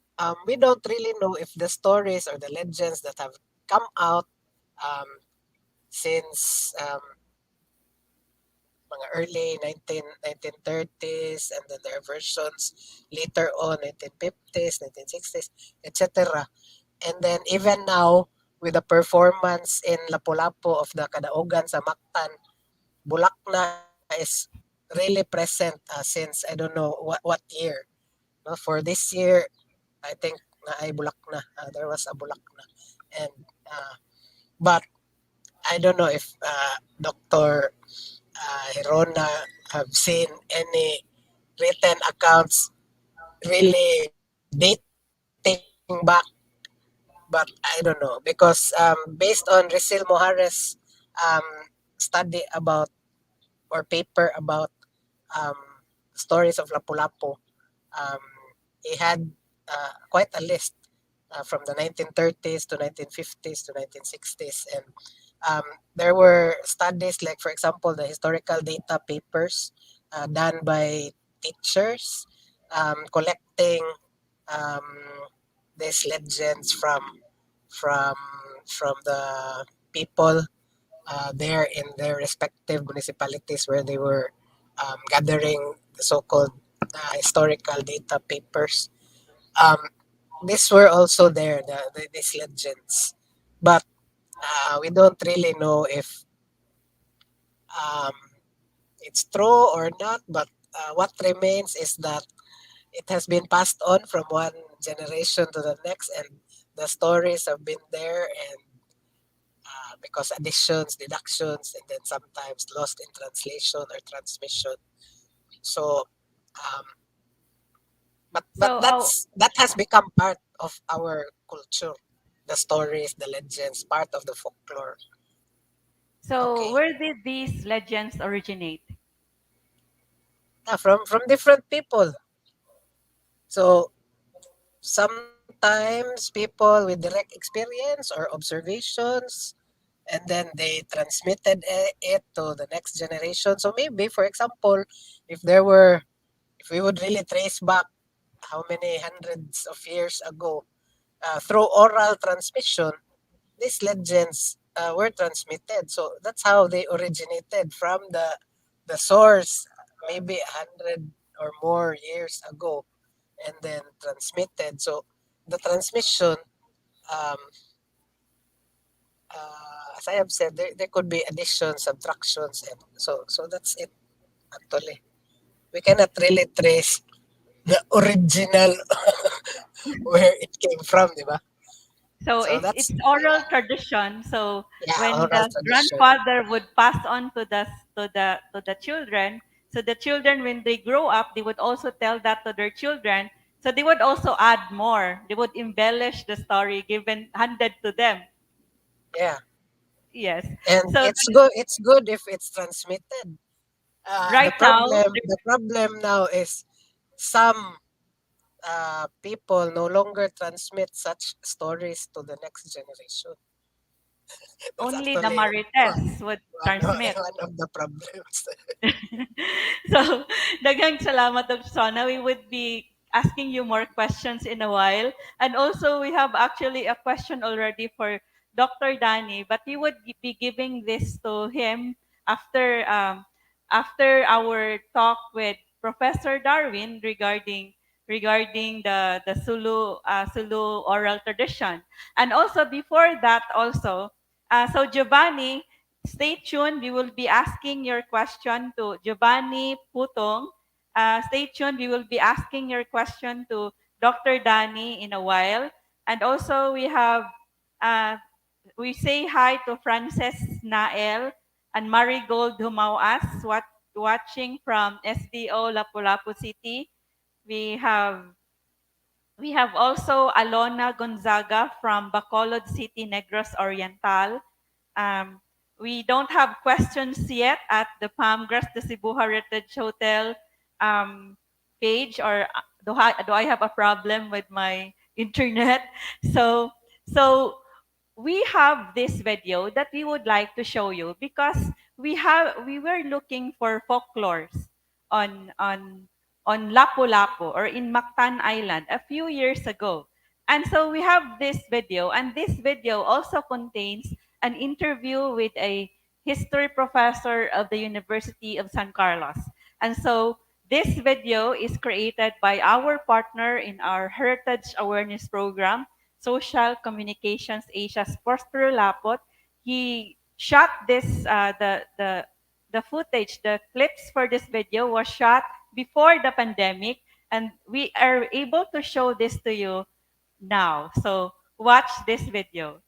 we don't really know if the stories or the legends that have come out um, since mga early 1930s, and then there are versions later on 1950s, 1960s, etc. And then even now with the performance in Lapu-Lapu of the Kadaogan sa Mactan, Bulakna is really present since I don't know what year. No, for this year, I think na ay Bulakna. There was a Bulakna, and but I don't know if Dr. Hirona have seen any written accounts really dating back, but I don't know because based on Risil Mohares' um, study about or paper about um, stories of Lapu-Lapu, um, he had quite a list from the 1930s to 1950s to 1960s, and um, there were studies like, for example, the historical data papers done by teachers collecting um, these legends from from the people there in their respective municipalities where they were gathering the so-called historical data papers. Um, these were also there, these legends, but we don't really know if um, it's true or not. But what remains is that it has been passed on from one generation to the next, and the stories have been there, and because additions, deductions, and then sometimes lost in translation or transmission. So, um, but So, that has become part of our culture. the stories, the legends, part of the folklore. So Okay. where did these legends originate? From different people. So sometimes people with direct experience or observations, and then they transmitted it to the next generation. So maybe, for example, if we would really trace back how many hundreds of years ago, through oral transmission, these legends were transmitted. So that's how they originated from the source, maybe 100 or more years ago, and then transmitted. So the transmission, um, as I have said, there could be additions, subtractions, and so that's it. Actually, we cannot really trace the original where it came from, di ba? So So it's that's oral tradition. So when oral the tradition. grandfather would pass on to the children, so the children when they grow up, they would also tell that to their children. So they would also add more. They would embellish the story given handed to them. Yeah, Yes. and So it's good if it's transmitted. right now, The problem now is some people no longer transmit such stories to the next generation. That's only the actually marites would transmit. one of the problems. So, daghang salamat, Dr. Sona. We would be asking you more questions in a while. And also, we have actually a question already for Dr. Danny, but we would be giving this to him after after our talk with Professor Darwin regarding the Sulu oral tradition. And also before that also, so Giovanni, stay tuned. We will be asking your question to Giovanni Putong. Stay tuned. We will be asking your question to Dr. Danny in a while. And also uh, we say hi to Frances Nael and Marigold Humauas watching from SDO Lapulapu City. We have we have also Alona Gonzaga from Bacolod City, Negros Oriental. Um, we don't have questions yet at the Palmgrass, the Cebu Heritage Hotel page, or do I have a problem with my internet? So, so we have this video that we would like to show you because we were looking for folklores on on on Lapu-Lapu or in Mactan Island a few years ago. And so we have this video, and this video also contains an interview with a history professor of the University of San Carlos. And so this video is created by our partner in our Heritage Awareness Program, Social Communications Asia's Prospero Lapot. He shot this, the footage, the clips for this video was shot before the pandemic, and we are able to show this to you now. So watch this video.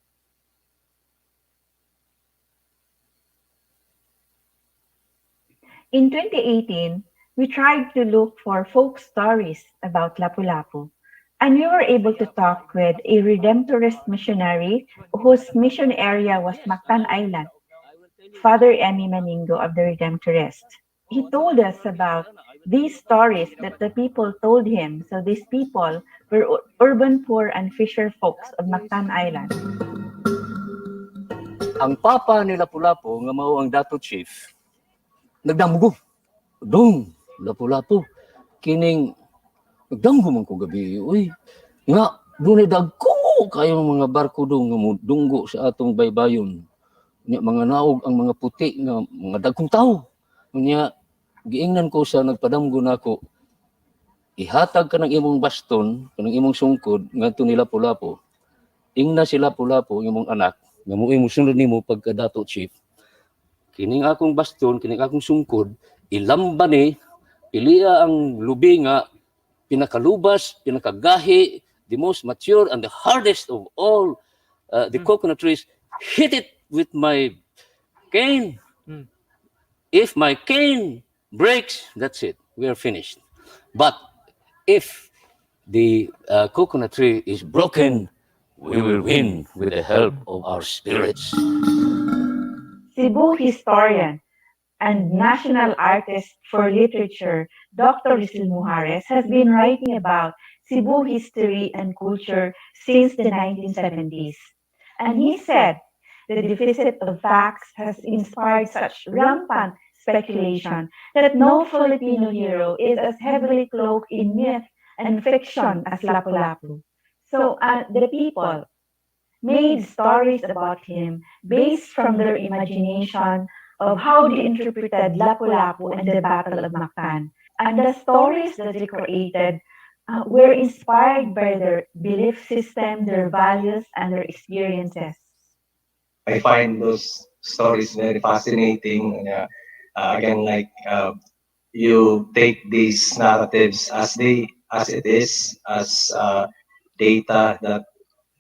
In 2018, we tried to look for folk stories about Lapu-Lapu, and we were able to talk with a Redemptorist missionary whose mission area was Mactan Island, Father Emmy Maningo of the Redemptorist. He told us about these stories that the people told him. So these people were urban poor and fisher folks of Mactan Island. Ang papa ni Lapu-Lapu nga mao ang dato chief nagdamgo dong Lapu-Lapu kining nagdamgo man ko gabi uy nga dunay dagko kayong mga barko dong nga mudunggo sa atong baybayon nya mga naog ang mga puti nga mga dagkong tao nya giingnan ko sa nagpadamgo nako ihatag ka ng imong baston kanang imong sungkod ngadto ni Lapu-Lapu ingna si Lapu-Lapu imong anak nga mo'y musunod nimo pagka dato chief kining akong baston kining akong sungkod ilamba ni pilia ang lubi nga pinakalubas pinakagahi the most mature and the hardest of all the coconut trees hit it with my cane. If my cane breaks, that's it, we are finished. But if the coconut tree is broken, we will win with the help of our spirits. Cebu historian and national artist for literature, Dr. 𝘿𝙖𝙣𝙖𝙤 has been writing about Cebu history and culture since the 1970s. And he said the deficit of facts has inspired such rampant speculation that no Filipino hero is as heavily cloaked in myth and fiction as Lapu-Lapu. So the people made stories about him based from their imagination of how they interpreted Lapu-Lapu and the Battle of Mactan. And the stories that they created were inspired by their belief system, their values, and their experiences. I find those stories very fascinating. Again, you take these narratives as it is, as data that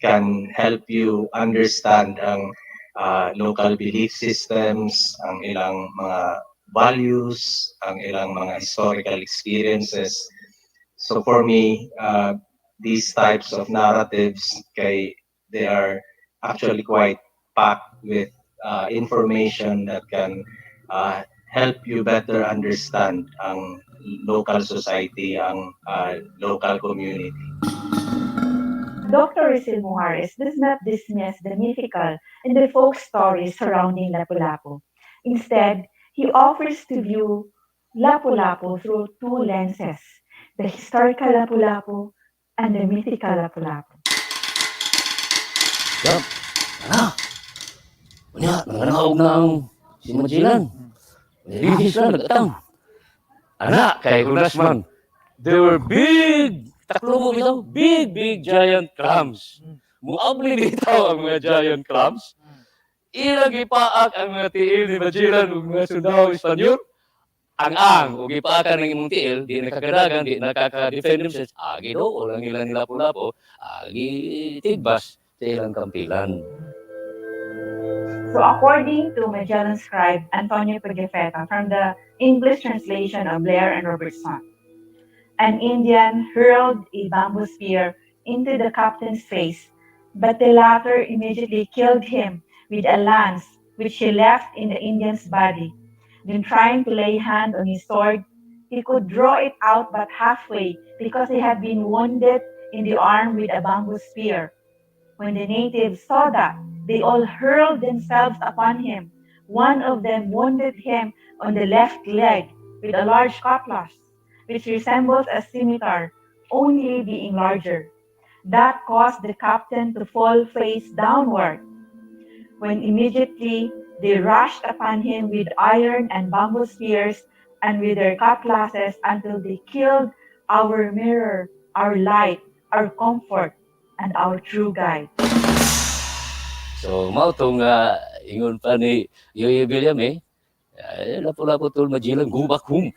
can help you understand ang local belief systems, ang ilang mga values, ang ilang mga historical experiences. So for me, these types of narratives, they are actually quite packed with information that can help you better understand ang local society, ang local community. Dr. 𝘿𝙖𝙣𝙖𝙗 does not dismiss the mythical and the folk stories surrounding Lapu-Lapu. Instead, he offers to view Lapu-Lapu through two lenses, the historical Lapu-Lapu and the mythical Lapu-Lapu. Yup. Nangangaog na ang si Magellan. Nalihis na, nagatang. Kay Congressman, there were big, taklubo bitaw, big giant clams. Muabli bitaw ang mga giant clams. Ilang ipaak ang mga tiil ni Magellan ug mga sundao Espanyol. Ug ipaakan ng imong tiil, di nakakadagan, di nakaka-defend themselves. Agi do, walang ilang Lapu-Lapu, agi tigbas sa ilang kampilan. So according to Magellan's scribe Antonio Pigafetta from the English translation of Blair and Robertson, an Indian hurled a bamboo spear into the captain's face, but the latter immediately killed him with a lance which he left in the Indian's body. Then trying to lay hand on his sword, he could draw it out but halfway because he had been wounded in the arm with a bamboo spear. When the natives saw that, they all hurled themselves upon him. One of them wounded him on the left leg with a large cutlass, which resembles a scimitar, only being larger. That caused the captain to fall face downward, when immediately they rushed upon him with iron and bamboo spears and with their cutlasses until they killed our mirror, our light, our comfort, and our true guide. So, mao tong ingon pa ni 𝘿𝙖𝙣𝙖𝙗𝙗 Lapu-Lapu tol Magellan go back home.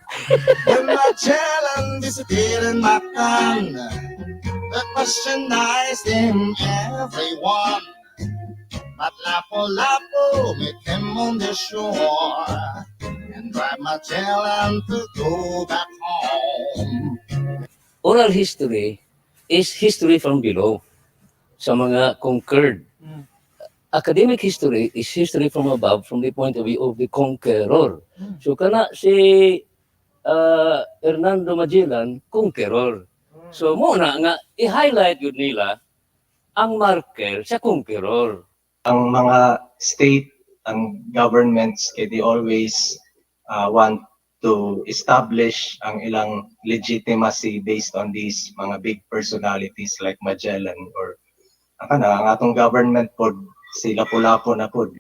When Magellan disappeared in Mactan, the questionized him everyone. But Lapu-Lapu met him on the shore and drive Magellan to go back home. Oral history is history from below sa mga conquered. Academic history is history from above from the point of view of the conqueror. So kana si Ferdinand Magellan, conqueror. So muna nga i-highlight yun nila ang marker sa conqueror. Ang mga state, ang governments, they always want to establish ang ilang legitimacy based on these mga big personalities like Magellan or ang atong government pod si Lapu-Lapu na pod.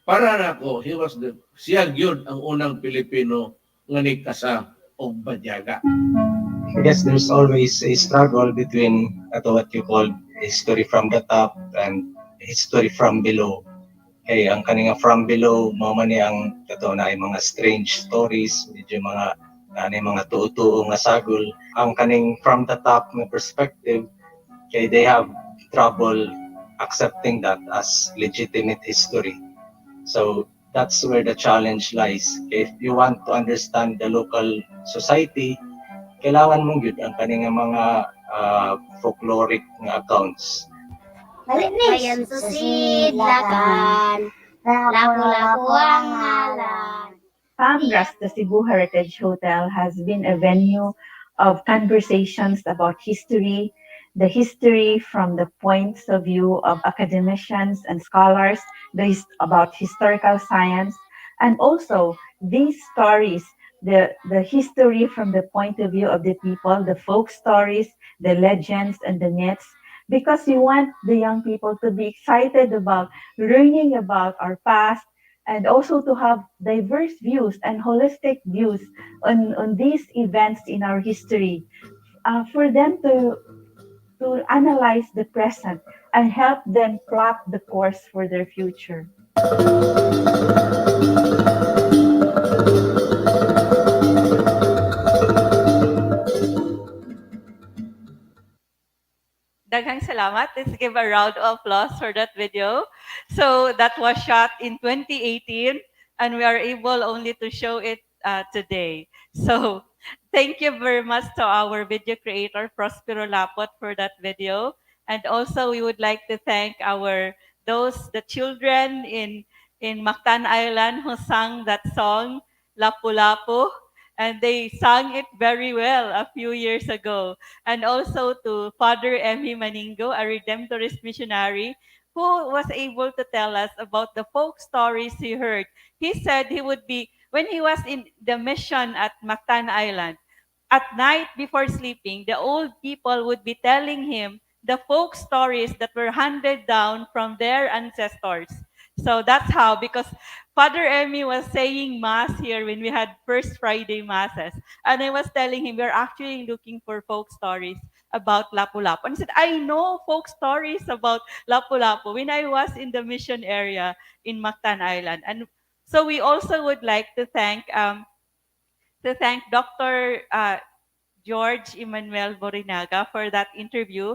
Para nako, siya gyud ang unang Pilipino nga nikasa og badyaga. I guess there's always a struggle between what you call history from the top and history from below. Okay, ang kaninga from below, mao man ni ang na ay mga strange stories, medyo mga tuo-tuo nga sagol. Ang kaning from the top na perspective, okay, they have trouble accepting that as legitimate history. So that's where the challenge lies. If you want to understand the local society, kailangan mong yun ang kaninga mga folkloric accounts. Bayan Susidlakan, Lapu-Lapu ang ngalan. Palmgrass, the Cebu Heritage Hotel, has been a venue of conversations about history, the history from the points of view of academicians and scholars, about historical science, and also these stories, the history from the point of view of the people, the folk stories, the legends, and the myths, because we want the young people to be excited about learning about our past, and also to have diverse views and holistic views on these events in our history, for them to analyze the present and help them plot the course for their future. Daghang salamat. Let's give a round of applause for that video. So that was shot in 2018 and we are able only to show it today. So thank you very much to our video creator, Prospero Lapot, for that video. And also we would like to thank the children in Mactan Island who sang that song, Lapulapu. And they sang it very well a few years ago. And also to Father 𝘿𝙖𝙣𝙞𝙤 Maningo, a Redemptorist missionary, who was able to tell us about the folk stories he heard. He said he would be, when he was in the mission at Mactan Island, at night before sleeping, the old people would be telling him the folk stories that were handed down from their ancestors. So that's how, because Father 𝘿𝙗𝙣 was saying Mass here when we had First Friday Masses. And I was telling him, we're actually looking for folk stories about Lapu-Lapu. And he said, I know folk stories about Lapu-Lapu when I was in the mission area in Mactan Island. And so we also would like to thank Dr. George Emmanuel Borinaga for that interview,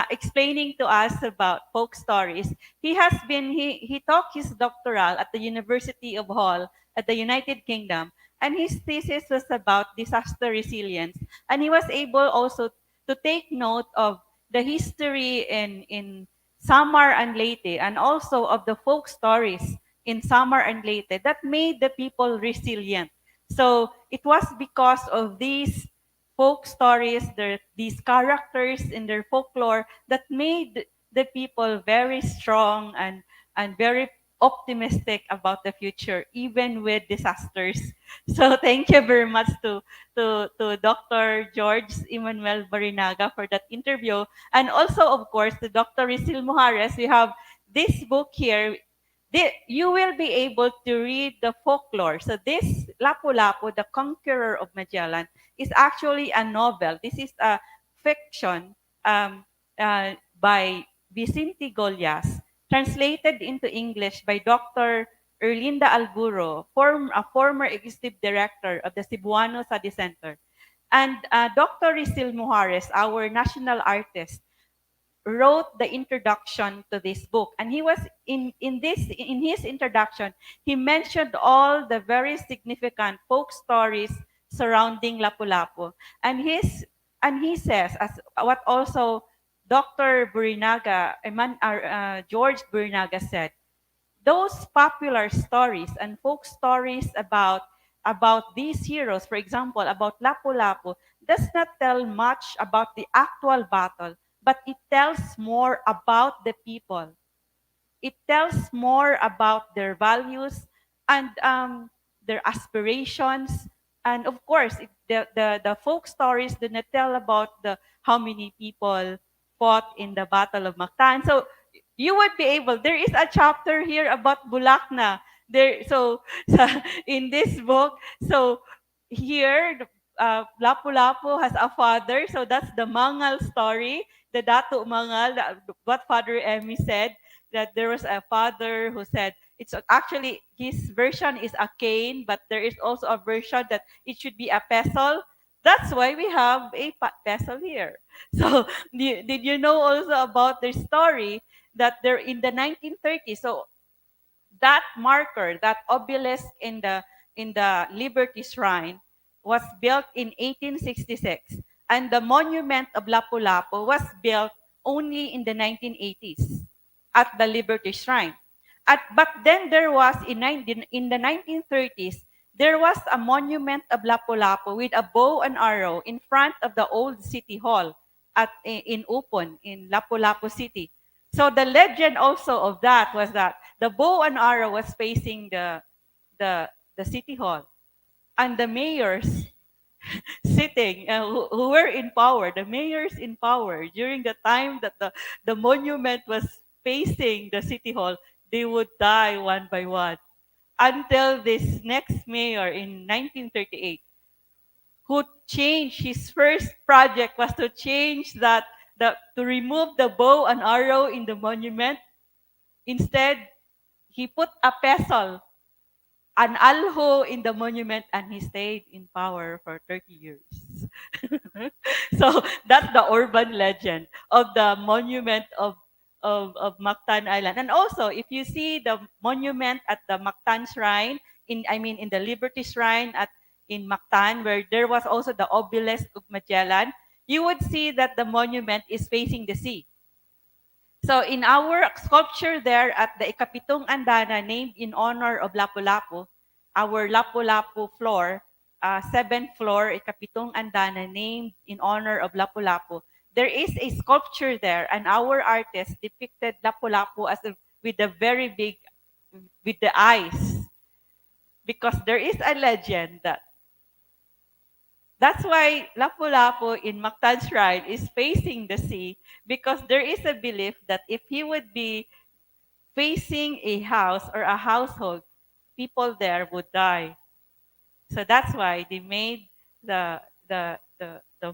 explaining to us about folk stories. He taught his doctoral at the University of Hull at the United Kingdom, and his thesis was about disaster resilience. And he was able also to take note of the history in Samar and Leyte, and also of the folk stories in Samar and Leyte that made the people resilient. So it was because of these folk stories, these characters in their folklore that made the people very strong and very optimistic about the future, even with disasters. So thank you very much to Dr. George Emmanuel Barinaga for that interview. And also, of course, to Dr. Risil Mujares. We have this book here. You will be able to read the folklore. So this Lapu-Lapu, the Conqueror of Magellan, is actually a novel. This is a fiction by Vicente Gollas, translated into English by Dr. Erlinda Alburo, a former executive director of the Cebuano Study Center. And Dr. Risil Mujares, our national artist, wrote the introduction to this book. And he was in his introduction, he mentioned all the very significant folk stories surrounding Lapu-Lapu. And he says, as what also Dr. Burinaga, George Burinaga said, those popular stories and folk stories about these heroes, for example, about Lapu-Lapu, does not tell much about the actual battle, but it tells more about the people. It tells more about their values and their aspirations. And of course, the folk stories do not tell about how many people fought in the Battle of Mactan. So you would be able, there is a chapter here about Bulakna. So in this book, so here, Lapu-Lapu has a father, so that's the Mangal story, the Dato Mangal, what Father 𝘿𝙗𝙗 said, that there was a father who said, it's actually, his version is a cane, but there is also a version that it should be a pestle. That's why we have a pestle here. So did you know also about their story that they're in the 1930s? So that marker, that obelisk in the Liberty Shrine was built in 1866, and the monument of Lapu-Lapu was built only in the 1980s. at the Liberty Shrine. But then there was, in the 1930s, there was a monument of Lapu-Lapu with a bow and arrow in front of the old city hall in Upon, in Lapu-Lapu City. So the legend also of that was that the bow and arrow was facing the city hall, and the mayors sitting who were in power, the mayors in power during the time that the monument was facing the city hall, they would die one by one until this next mayor in 1938, who changed his first project was to change to remove the bow and arrow in the monument. Instead, he put a pestle, an alho in the monument, and he stayed in power for 30 years. So that's the urban legend of the monument of Mactan Island. And also, if you see the monument at the Mactan Shrine, in the Liberty Shrine in Mactan, where there was also the obelisk of Magellan, you would see that the monument is facing the sea. So in our sculpture there at the Ikapitong Andana, named in honor of Lapu-Lapu, our Lapu-Lapu floor, 7th floor, Ikapitong Andana, named in honor of Lapu-Lapu, there is a sculpture there, and our artist depicted Lapu-Lapu with the very big, with the eyes, because there is a legend that's why Lapu-Lapu in Mactan Shrine is facing the sea, because there is a belief that if he would be facing a house or a household, people there would die. So that's why they made the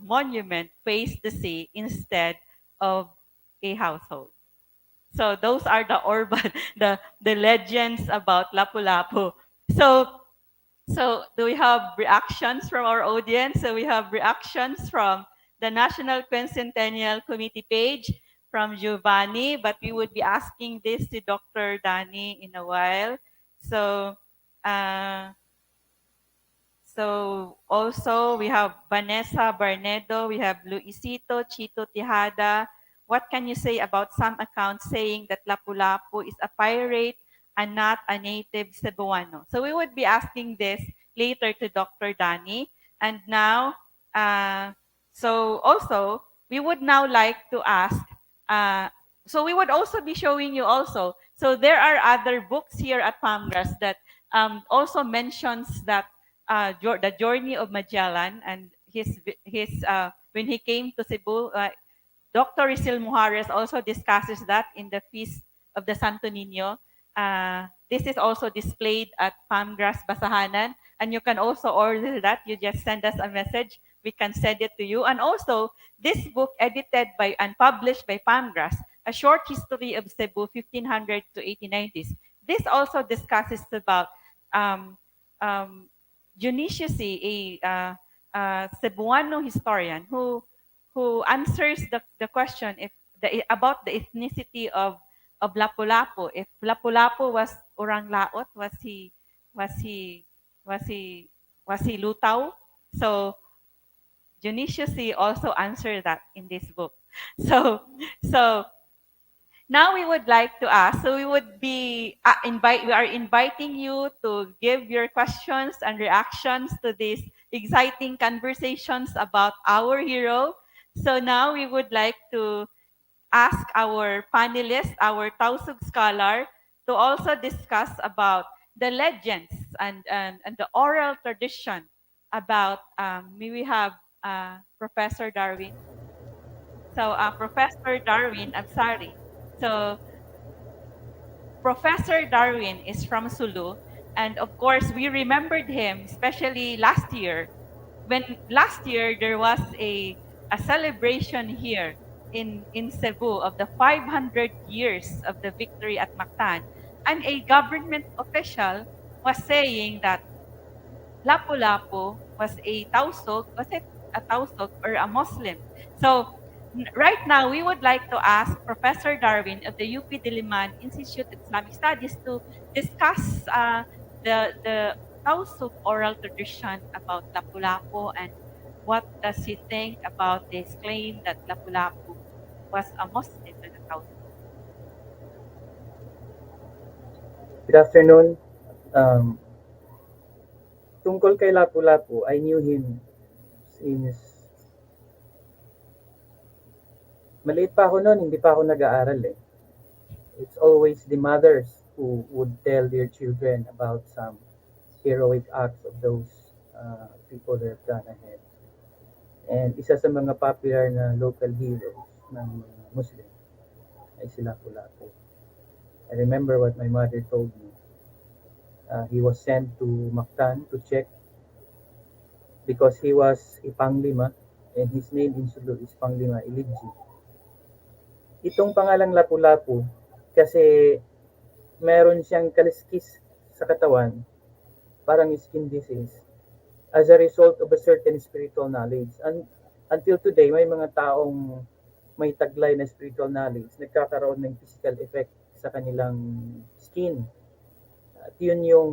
monument face the sea instead of a household. So those are the urban, the legends about Lapu-Lapu. So do we have reactions from our audience? So we have reactions from the National Quincentennial Committee page from Giovanni, but we would be asking this to Dr. Dani in a while. So, so also we have Vanessa Barnedo, we have Luisito Chito Tejada. What can you say about some accounts saying that Lapu-Lapu is a pirate and not a native Cebuano? So we would be asking this later to Dr. Dani. And now, so also, we would now like to ask, so we would also be showing you also, so there are other books here at Palmgras that also mentions that the journey of Magellan and his when he came to Cebu, Dr. Rizal Mujares also discusses that in the Feast of the Santo Niño. This is also displayed at Palmgras Basahanan, and you can also order that. You just send us a message. We can send it to you. And also, this book edited by and published by Palmgras, A Short History of Cebu, 1500 to 1890s. This also discusses about 𝘎𝙖𝙣𝙖, a Cebuano historian who answers the question about the ethnicity of Lapu-Lapu. If Lapu-Lapu was Orang Laot, was he Lutaw? So 𝘎𝙖𝙣𝙖 also answered that in this book. So now we would like to ask, so we would be we are inviting you to give your questions and reactions to these exciting conversations about our hero. So now we would like to ask our panelists, our Tausug scholar, to also discuss about the legends and the oral tradition about, may we have Professor Darwin? So Professor Darwin Absari. So Professor Darwin is from Sulu, and of course we remembered him, especially last year. When last year there was a celebration here in Cebu of the 500 years of the victory at Mactan, and a government official was saying that Lapu-Lapu was a Tausug, was it a Tausug or a Muslim? So right now, we would like to ask Professor Darwin of the UP Diliman Institute of Islamic Studies to discuss the Tausug oral tradition about Lapu-Lapu, and what does he think about this claim that Lapu-Lapu was a Muslim and a Tausug. Good afternoon. Tungkol kay Lapu-Lapu, I knew him since maliit pa ako noon, hindi pa ako nag-aaral eh. It's always the mothers who would tell their children about some heroic acts of those people that have gone ahead. And isa sa mga popular na local heroes ng mga Muslim ay si Lapu-Lapu. I remember what my mother told me. He was sent to Mactan to check because he was a Panglima and his name in Sulu is Panglima 𝘿𝙖𝙣𝙤𝙤. Itong pangalang Lapu-Lapu kasi meron siyang kaliskis sa katawan, parang skin disease, as a result of a certain spiritual knowledge. And until today, may mga taong may taglay na spiritual knowledge, nagkakaroon ng physical effect sa kanilang skin. At yun yung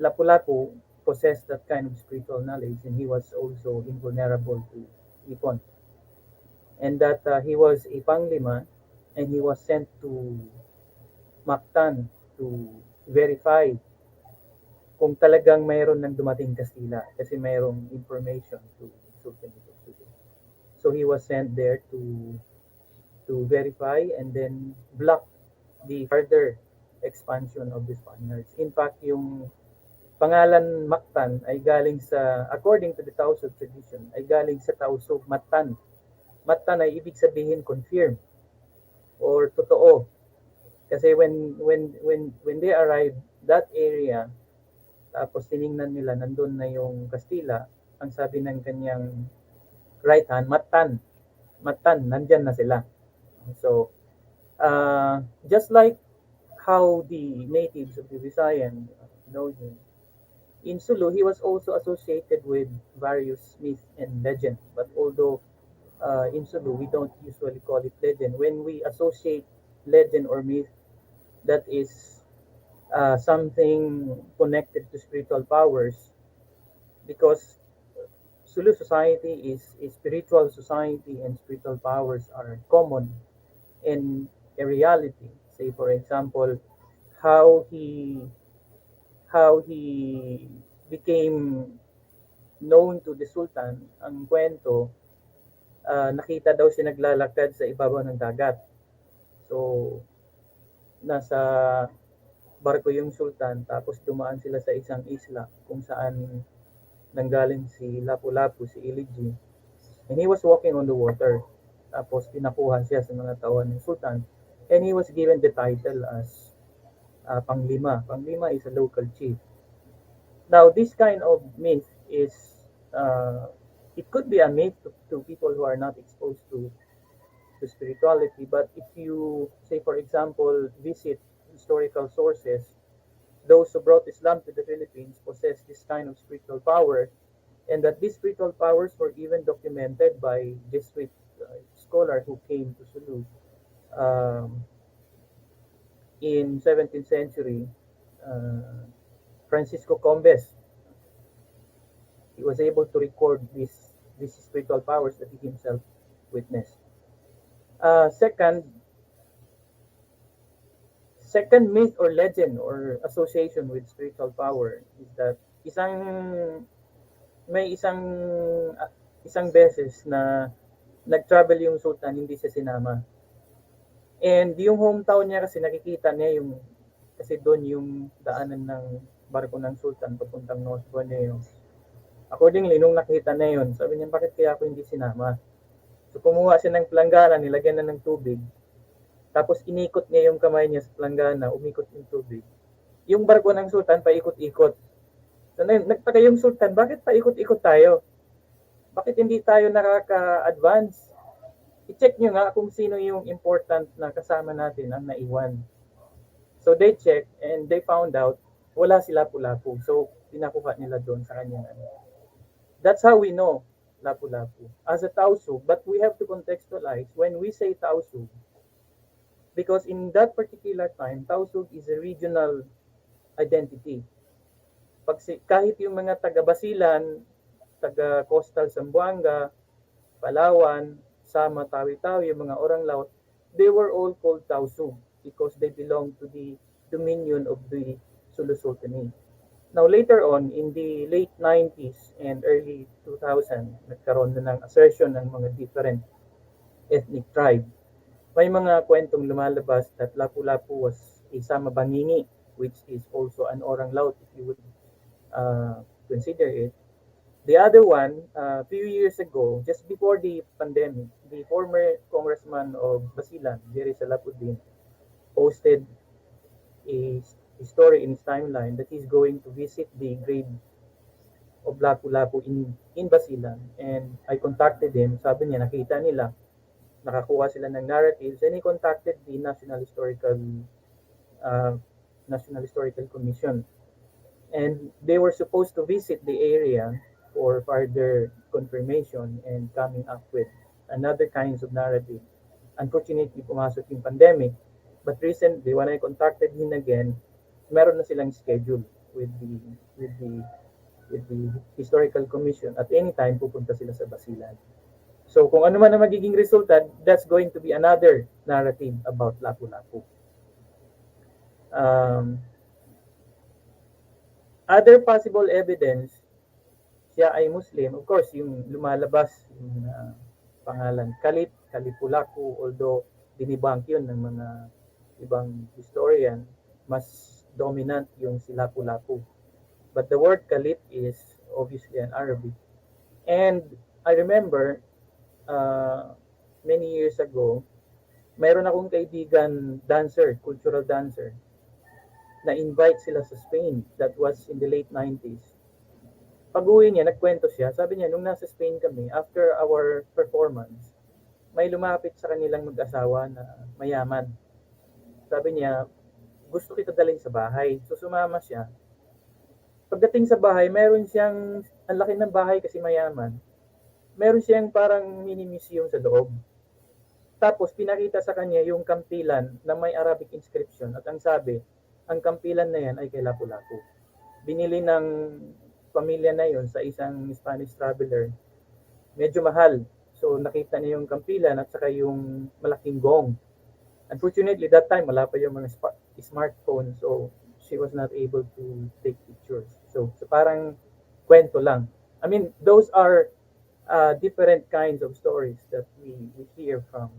Lapu-Lapu possessed that kind of spiritual knowledge, and he was also invulnerable to ipon. And that he was a Panglima, and he was sent to Mactan to verify kung talagang mayroon ng dumating Kastila kasi mayroong information to Sultan Ibrahim. So he was sent there to verify and then block the further expansion of the Spaniards. In fact, yung pangalan Mactan ay galing sa, according to the Tausug tradition, ay galing sa Tausug Matan. Matan ay ibig sabihin confirm or totoo. Kasi when they arrived that area, tapos tiningnan nila nandun na yung Kastila, ang sabi ng kanyang right hand, Matan, nandyan na sila. So, just like how the natives of the Visayan know him, in Sulu, he was also associated with various myths and legends. But although in Sulu, we don't usually call it legend. When we associate legend or myth, that is something connected to spiritual powers, because Sulu society is a spiritual society and spiritual powers are common in a reality. Say for example, how he became known to the Sultan, ang kwento, nakita daw siya naglalakad sa ibabaw ng dagat. So, nasa barko yung Sultan, tapos dumaan sila sa isang isla kung saan nanggaling si Lapu-Lapu, si 𝘿𝙖𝙣𝙤𝙤. And he was walking on the water. Tapos pinakuha siya sa mga tawan ng Sultan. And he was given the title as Panglima. Panglima is a local chief. Now, this kind of myth is, it could be a myth to people who are not exposed to spirituality, but if you, say for example, visit historical sources, those who brought Islam to the Philippines possess this kind of spiritual power, and that these spiritual powers were even documented by Jesuit scholar who came to Sulu in 17th century, Francisco Combes. He was able to record these spiritual powers that he himself witnessed. Second myth or legend or association with spiritual power is that may isang beses na nag-travel yung Sultan, hindi siya sinama. And yung hometown niya kasi nakikita niya yung, kasi doon yung daanan ng barko ng Sultan papuntang North Borneo. Accordingly, nung nakita na yun, sabi niya, bakit kaya ako hindi sinama? So kumuha siya ng planggana, nilagyan na ng tubig. Tapos inikot niya yung kamay niya sa planggana, umikot yung tubig. Yung barko ng Sultan, paikot-ikot. So nagtaka yung Sultan, bakit paikot-ikot tayo? Bakit hindi tayo nakaka-advance? I-check nyo nga kung sino yung important na kasama natin ang naiwan. So they checked and they found out wala si Lapu-Lapu. So pinakuha nila doon sa kanya. That's how we know Lapu-Lapu as a Tausug. But we have to contextualize when we say Tausug, because in that particular time, Tausug is a regional identity. Kahit yung mga taga-Basilan, taga-Coastal Zamboanga, Palawan, Sama, Tawi-Tawi, yung mga Orang Laut, they were all called Tausug because they belong to the dominion of the Sulu Sultanate. Now later on, in the late 90s and early 2000, nagkaroon na ng assertion ng mga different ethnic tribe. May mga kwentong lumalabas that Lapu-Lapu was a Sama-Bangingi, which is also an orang laut if you would consider it. The other one, a few years ago, just before the pandemic, the former congressman of Basilan, Jerry Salapuddin, posted a story in his timeline that he's going to visit the grave of Lapu-Lapu in Basilan. And I contacted him. Sabi niya, nakita nila, nakakuha sila ng narratives, and he contacted the uh, National Historical Commission. And they were supposed to visit the area for further confirmation and coming up with another kinds of narrative. Unfortunately, pumasok yung pandemic. But recently, when I contacted him again, meron na silang schedule with the Historical Commission. At any time, pupunta sila sa Basilan. So kung ano man ang magiging resulta, that's going to be another narrative about Lapu-Lapu. Other possible evidence, siya ay Muslim. Of course, yung lumalabas, yung pangalan Kalipulaku, although dinibunk yun ng mga ibang historian, mas dominant yung si Lapu-Lapu. But the word Kalip is obviously an Arabic. And I remember, many years ago, mayroon akong kaibigan dancer, cultural dancer, na-invite sila sa Spain. That was in the late 90s. Pag-uwi niya, nagkwento siya. Sabi niya, nung nasa Spain kami, after our performance, may lumapit sa kanilang mag-asawa na mayaman. Sabi niya, gusto kita dalhin sa bahay. So sumama siya. Pagdating sa bahay, meron siyang, ang laki ng bahay kasi mayaman, meron siyang parang mini-museum sa loob. Tapos pinakita sa kanya yung kampilan na may Arabic inscription. At ang sabi, ang kampilan na yan ay kay Lapu-Lapu. Binili ng pamilya na yon sa isang Spanish traveler. Medyo mahal. So nakita niya yung kampilan at saka yung malaking gong. Unfortunately, that time, wala pa yung mga smartphone. So she was not able to take pictures. So parang kwento lang. I mean, those are different kinds of stories that we hear from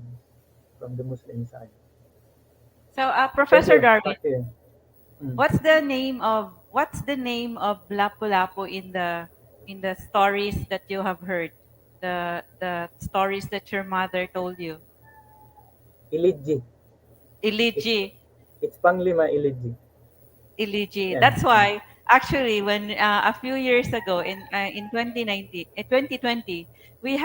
the Muslim side. So, Professor Darwin, What's the name of Lapu-Lapu in the stories that you have heard? The stories that your mother told you. 𝘿𝙖𝙧𝙤. 𝘿𝙖𝙧𝙤. It's panglima 𝘿𝙖𝙧𝙤. 𝘿𝙖𝙧𝙤. Yeah. That's why actually when a few years ago in 2020, we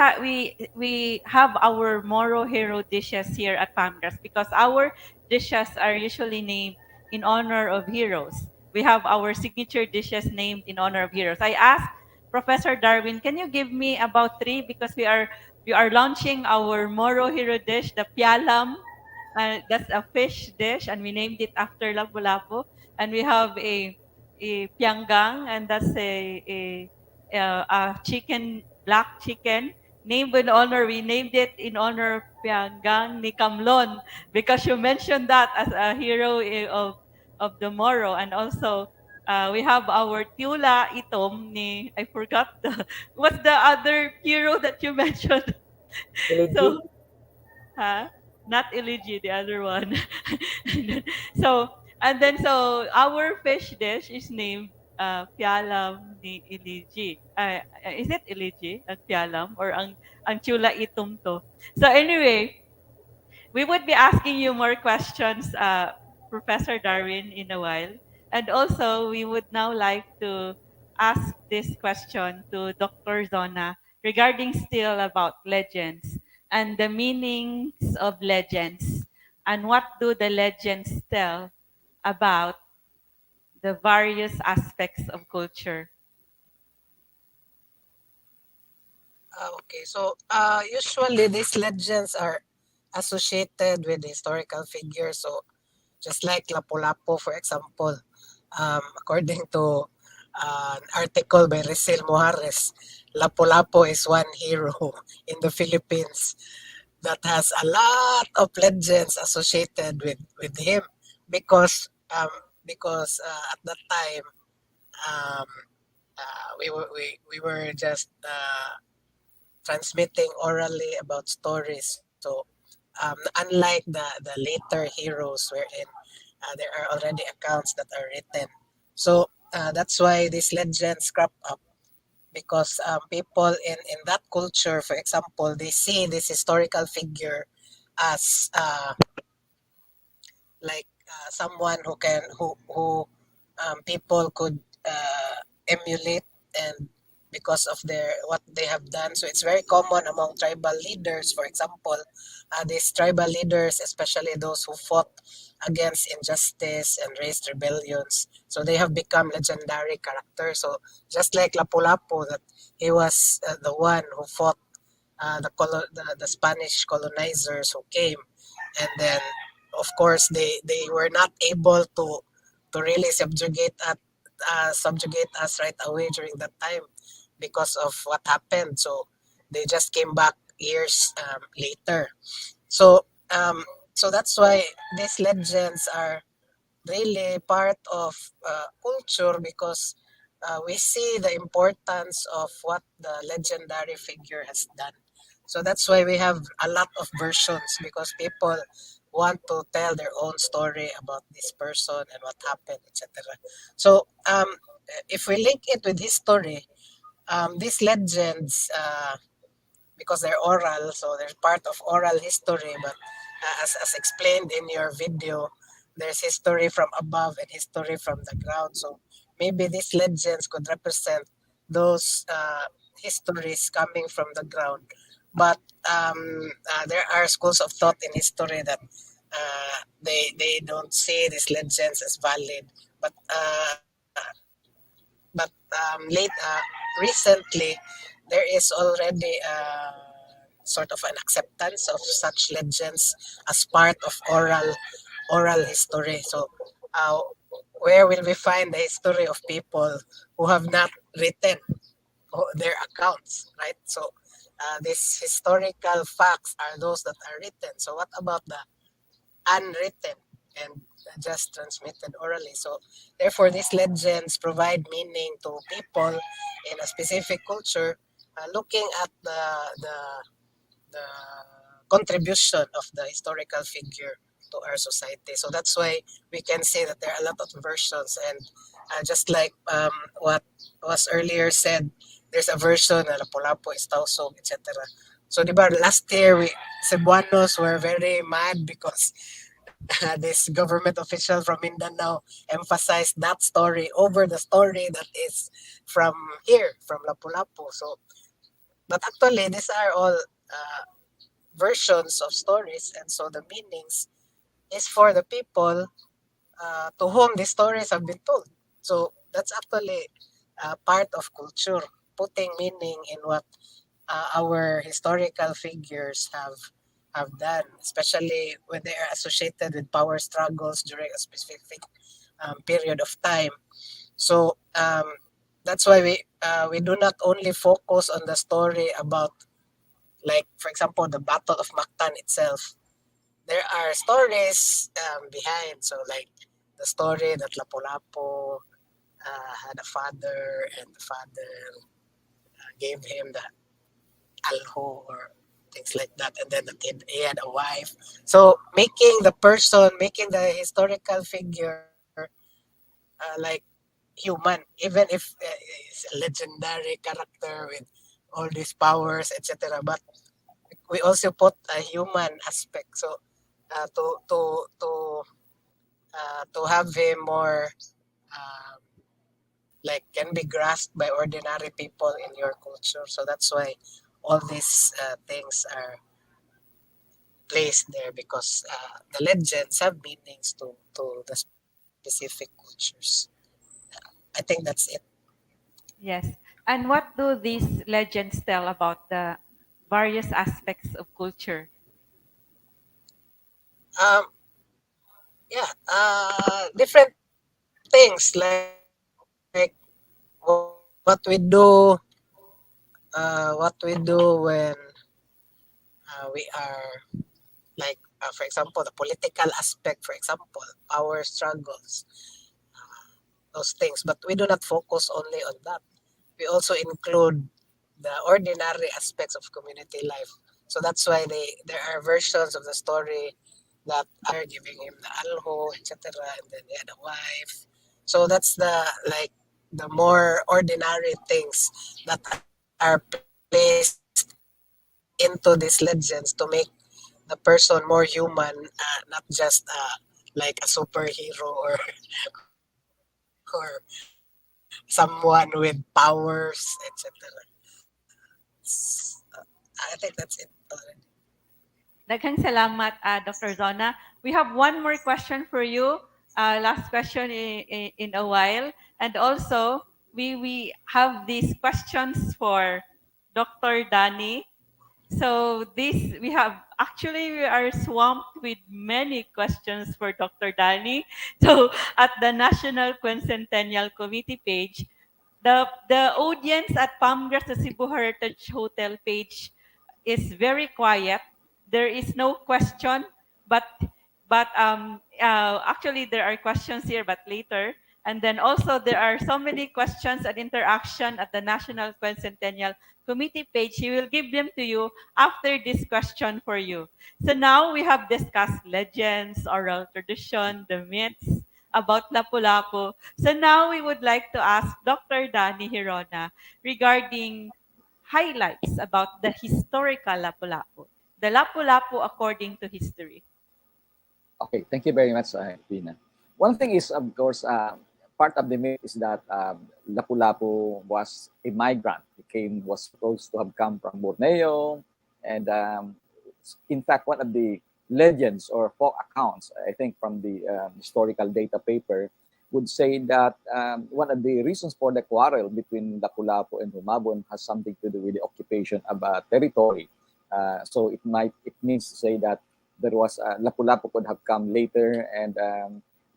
have our Moro hero dishes here at Pamgras because our dishes are usually named in honor of heroes. We have our signature dishes named in honor of heroes. I asked Professor Darwin, can you give me about 3 because we are launching our Moro hero dish, the pialam. That's a fish dish, and we named it after Lapu-Lapu. And we have a pianggang, and that's a chicken, black chicken, named in honor. We named it in honor of Pianggang ni Kamlon because you mentioned that as a hero of the Moro, and also we have our 𝘿𝙖𝙣𝙤𝙤 ni, I forgot what's the other hero that you mentioned. So, not 𝘿𝙖𝙧𝙤, the other one. So our fish dish is named pialam ni 𝘿𝙖𝙧𝙤. Is it 𝘿𝙖𝙧𝙤 ang pialam or ang 𝘿𝙖𝙣𝙤𝙤 to? So anyway, we would be asking you more questions, Professor Darwin, in a while. And also, we would now like to ask this question to Dr. Zona regarding still about legends and the meanings of legends and what do the legends tell about the various aspects of culture. Okay, so usually these legends are associated with historical figures. So just like Lapu-Lapu, for example, according to an article by Rizal Mojares, Lapu-Lapu is one hero in the Philippines that has a lot of legends associated with him because because at that time um, we were just transmitting orally about stories. So unlike the later heroes wherein there are already accounts that are written. So that's why these legends crop up because people in that culture, for example, they see this historical figure as like someone who people could emulate and because of their what they have done. So it's very common among tribal leaders, for example, these tribal leaders, especially those who fought against injustice and raised rebellions. So they have become legendary characters. So just like Lapu-Lapu, that he was the one who fought the Spanish colonizers who came, and then of course they were not able to really subjugate us right away during that time because of what happened. So they just came back years later. So um, so that's why these legends are really part of culture because we see the importance of what the legendary figure has done. So that's why we have a lot of versions because people want to tell their own story about this person and what happened, etc. So if we link it with history, these legends because they're oral, so they're part of oral history. But as explained in your video, there's history from above and history from the ground. So maybe these legends could represent those histories coming from the ground. But there are schools of thought in history that they don't see these legends as valid. But recently there is already sort of an acceptance of such legends as part of oral history. So uh, where will we find the history of people who have not written their accounts, right? So these historical facts are those that are written. So what about the unwritten and just transmitted orally? So therefore these legends provide meaning to people in a specific culture, looking at the contribution of the historical figure to our society. So that's why we can say that there are a lot of versions, and just like what was earlier said, there's a version na Lapulapu is Tausog, etc. So diba, last year Cebuanos were very mad because this government official from Mindanao emphasized that story over the story that is from here, from Lapu-Lapu. So, but actually, these are all versions of stories, and so the meanings is for the people to whom these stories have been told. So that's actually part of culture, putting meaning in what our historical figures have done, especially when they are associated with power struggles during a specific period of time. So that's why we do not only focus on the story about, like for example, the Battle of Mactan itself. There are stories behind. So like the story that Lapu-Lapu had a father, and the father gave him the 𝘿𝙖𝙣𝙤 or things like that, and then the kid, he had a wife. So making the historical figure like human, even if he's a legendary character with all these powers, etc. But we also put a human aspect. So to have him more um, like can be grasped by ordinary people in your culture. So that's why all these things are placed there because the legends have meanings to the specific cultures. I think that's it. Yes. And what do these legends tell about the various aspects of culture? Um, yeah, different things like what we do when we are like for example, the political aspect, for example, power struggles, those things. But we do not focus only on that. We also include the ordinary aspects of community life. So that's why there are versions of the story that are giving him the 𝙿𝙖𝙣𝙤𝙤, etc. And then he had a wife. So that's the more ordinary things that are placed into these legends to make the person more human, not just like a superhero or someone with powers, etc. I think that's it. Daghang salamat, Dr. Zona. We have one more question for you. Last question in a while. And also, we have these questions for Dr. Danny. So we are swamped with many questions for Dr. Danny. So at the National Quincentennial Committee page, the audience at Palmgrass the Cebu Heritage Hotel page is very quiet. There is no question, but actually there are questions here, but later. And then also there are so many questions and interaction at the National Quincentennial Committee page. He will give them to you after this question for you. So now we have discussed legends, oral tradition, the myths about Lapu-Lapu. So now we would like to ask Dr. Danny Hirona regarding highlights about the historical Lapu-Lapu, the Lapu-Lapu according to history. Okay, thank you very much, Pina. One thing is, of course, part of the myth is that Lapu-Lapu was a migrant. Was supposed to have come from Borneo, and in fact, one of the legends or folk accounts, I think, from the historical data paper, would say that one of the reasons for the quarrel between Lapu-Lapu and 𝘍𝙗 has something to do with the occupation of a territory. So it means to say that there was Lapu-Lapu could have come later, and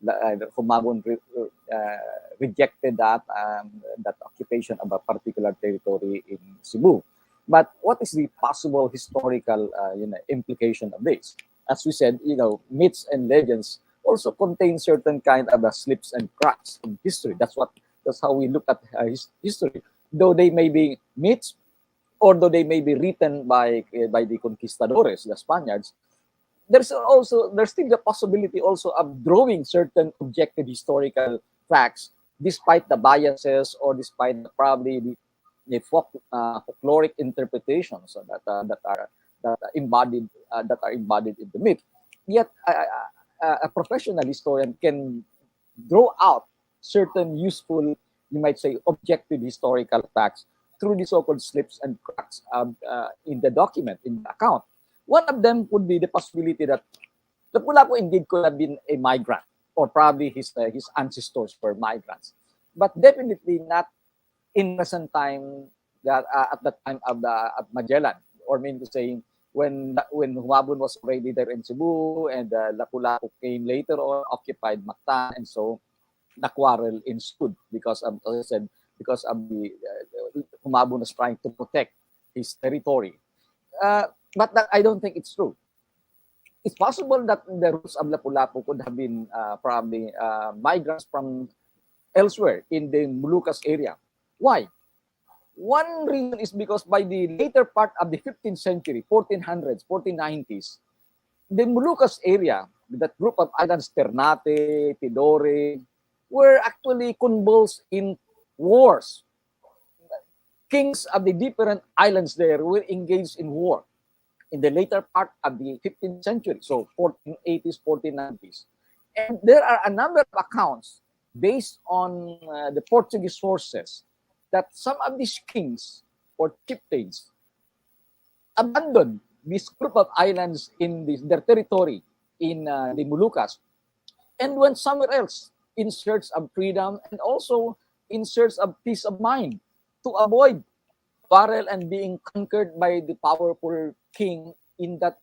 𝘍𝙗 rejected that occupation of a particular territory in Cebu. But what is the possible historical implication of this? As we said, myths and legends also contain certain kind of slips and cracks in history. That's how we look at history. Though they may be myths, or though they may be written by the conquistadores, the Spaniards, there's still the possibility also of drawing certain objective historical facts, despite the biases or despite probably the folkloric interpretations that are embodied in the myth. Yet a professional historian can draw out certain useful, you might say, objective historical facts through the so-called slips and cracks in the document, in the account. One of them would be the possibility that Lapu-Lapu indeed could have been a migrant, or probably his ancestors were migrants, but definitely not in present time, that at the time of Magellan, or mean to say when 𝘍𝙗 was already there in Cebu, and Lapu-Lapu came later on, occupied Mactan, and so the quarrel ensued because of, as I said, because of the 𝘍𝙗 was trying to protect his territory. But I don't think it's true. It's possible that the roots of Lapu-Lapu could have been probably migrants from elsewhere in the Moluccas area. Why? One reason is because by the later part of the 15th century, 1400s, 1490s, the Moluccas area, that group of islands, Ternate, Tidore, were actually convulsed in wars. Kings of the different islands there were engaged in war in the later part of the 15th century, so 1480s, 1490s. And there are a number of accounts based on the Portuguese sources that some of these kings or chieftains abandoned this group of islands in their territory in the Moluccas and went somewhere else in search of freedom and also in search of peace of mind to avoid quarrel and being conquered by the powerful king in that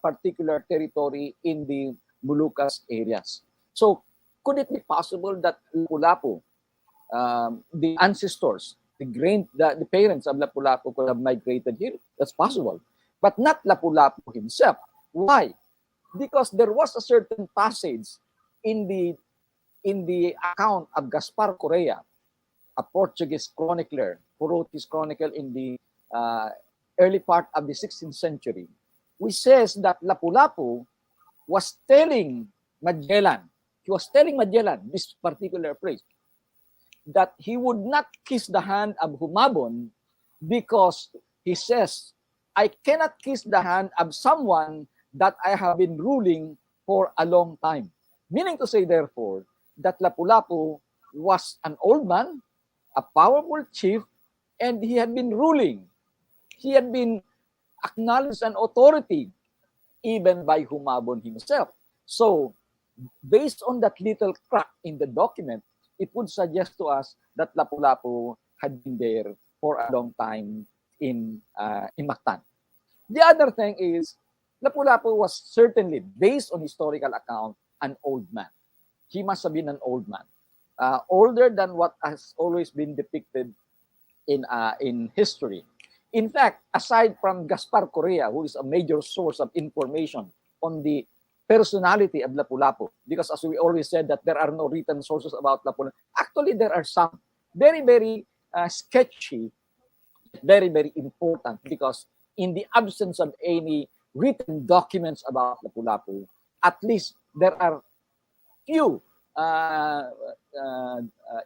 particular territory in the Moluccas areas. So could it be possible that Lapu-Lapu, the ancestors, the parents of Lapu-Lapu could have migrated here? That's possible. But not Lapu-Lapu himself. Why? because there was a certain passage in the account of Gaspar Correa, a Portuguese chronicler who wrote his chronicle in the early part of the 16th century, which says that Lapulapu was telling Magellan, this particular phrase, that he would not kiss the hand of Humabon because he says, I cannot kiss the hand of someone that I have been ruling for a long time. Meaning to say, therefore, that Lapulapu was an old man, a powerful chief, and he had been ruling. He had been acknowledged an authority even by Humabon himself. So, based on that little crack in the document, it would suggest to us that Lapulapu had been there for a long time in Mactan. The other thing is, Lapulapu was certainly, based on historical account, an old man. He must have been an old man, older than what has always been depicted in history. In fact, aside from Gaspar Correa, who is a major source of information on the personality of Lapulapu, because as we always said that there are no written sources about Lapulapu. Actually, there are some very, very sketchy, very, very important, because in the absence of any written documents about Lapulapu, at least there are few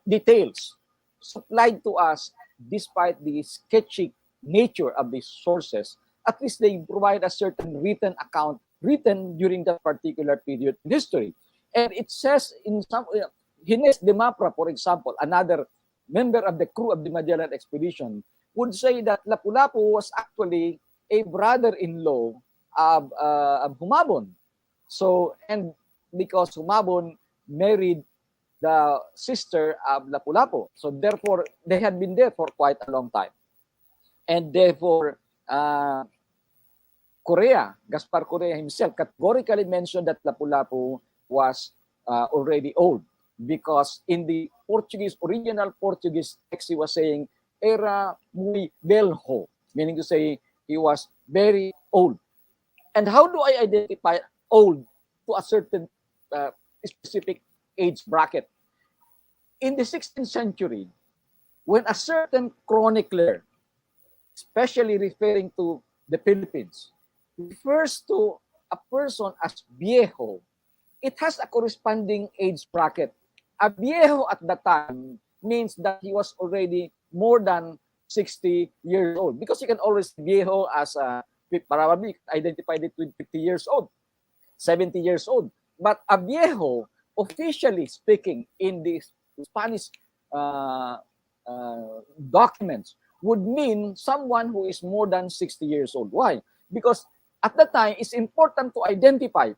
details supplied to us despite the sketchy nature of these sources. At least they provide a certain written account written during that particular period in history. And it says in some, Ginés de Mapra, for example, another member of the crew of the Magellan expedition, would say that Lapulapu was actually a brother-in-law of Humabon. So, and because Humabon married the sister of Lapulapu, so therefore they had been there for quite a long time. And therefore, Gaspar Correa himself categorically mentioned that Lapulapu was already old, because in the original Portuguese text, he was saying, era muy velho, meaning to say he was very old. And how do I identify old to a certain specific age bracket? In the 16th century, when a certain chronicler, especially referring to the Philippines, refers to a person as viejo, it has a corresponding age bracket. A viejo at the time means that he was already more than 60 years old, because you can always viejo as probably identified it with 50 years old, 70 years old. But a viejo, officially speaking, in the Spanish documents, would mean someone who is more than 60 years old. Why? Because at that time, it's important to identify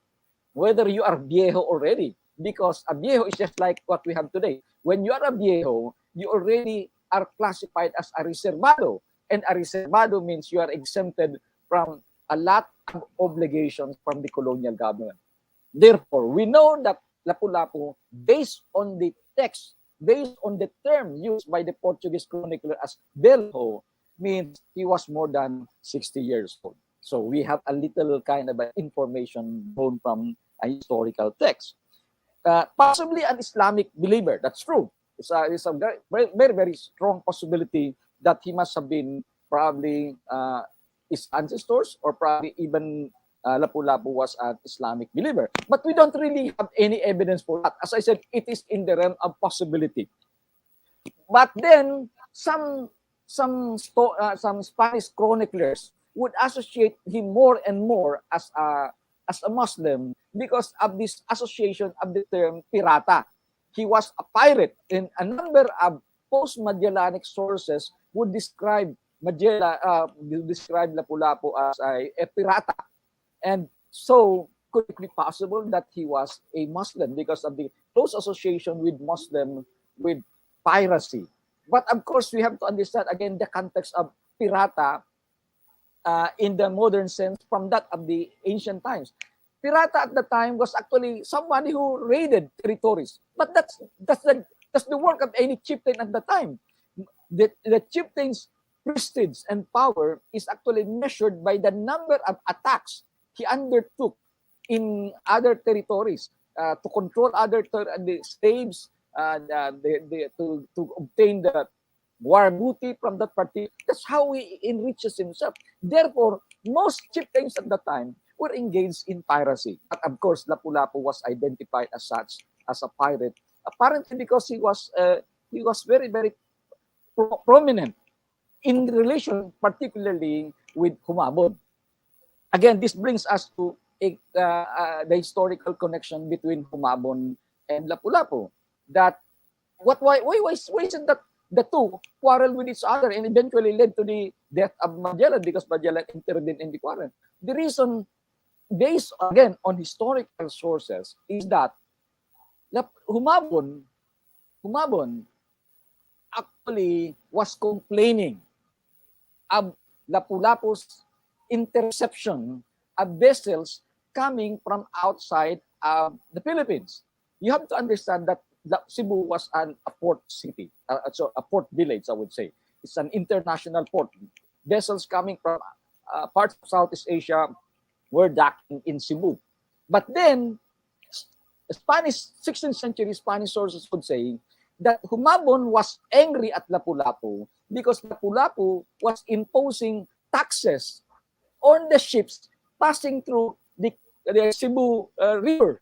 whether you are viejo already, because a viejo is just like what we have today. When you are a viejo, you already are classified as a reservado, and a reservado means you are exempted from a lot of obligations from the colonial government. Therefore, we know that Lapulapu, based on the text, based on the term used by the Portuguese chronicler as velho, means he was more than 60 years old. So we have a little kind of information known from a historical text. Possibly an Islamic believer, that's true. It's a very, very, very strong possibility that he must have been probably his ancestors, or probably even Lapulapu was an Islamic believer. But we don't really have any evidence for that. As I said, it is in the realm of possibility. But then some Spanish chroniclers would associate him more and more as a Muslim because of this association of the term pirata. He was a pirate, and a number of post-Magellanic sources would describe Lapulapu as a pirata. And so, could it be possible that he was a Muslim because of the close association with Muslim with piracy? But of course, we have to understand again the context of pirata in the modern sense from that of the ancient times. Pirata at the time was actually somebody who raided territories. But that's the work of any chieftain at the time. The chieftain's prestige and power is actually measured by the number of attacks he undertook in other territories to control other the slaves, to obtain the war booty from that party. That's how he enriches himself. Therefore, most chieftains at the time were engaged in piracy. But of course, Lapu-Lapu was identified as such, as a pirate, apparently because he was very, very prominent in relation, particularly with Humabon. Again, this brings us to the historical connection between Humabon and Lapu-Lapu. That why is it that the two quarrel with each other and eventually led to the death of Magellan because Magellan intervened in the quarrel? The reason, based again on historical sources, is that Humabon actually was complaining of Lapu-Lapu's interception of vessels coming from outside the Philippines. You have to understand that Cebu was a port city, so a port village, I would say. It's an international port. Vessels coming from parts of Southeast Asia were docking in Cebu. But then, 16th century Spanish sources would say that Humabon was angry at Lapu-Lapu because Lapu-Lapu was imposing taxes on the ships passing through the Cebu River.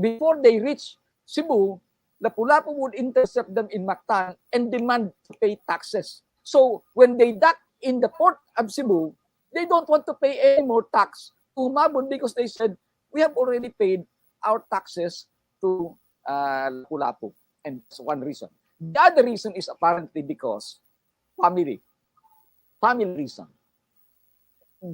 Before they reach Cebu, Lapu-Lapu would intercept them in Mactan and demand to pay taxes. So when they dock in the port of Cebu, they don't want to pay any more tax to Humabon because they said, we have already paid our taxes to Lapu-Lapu. And that's one reason. The other reason is apparently because family reason.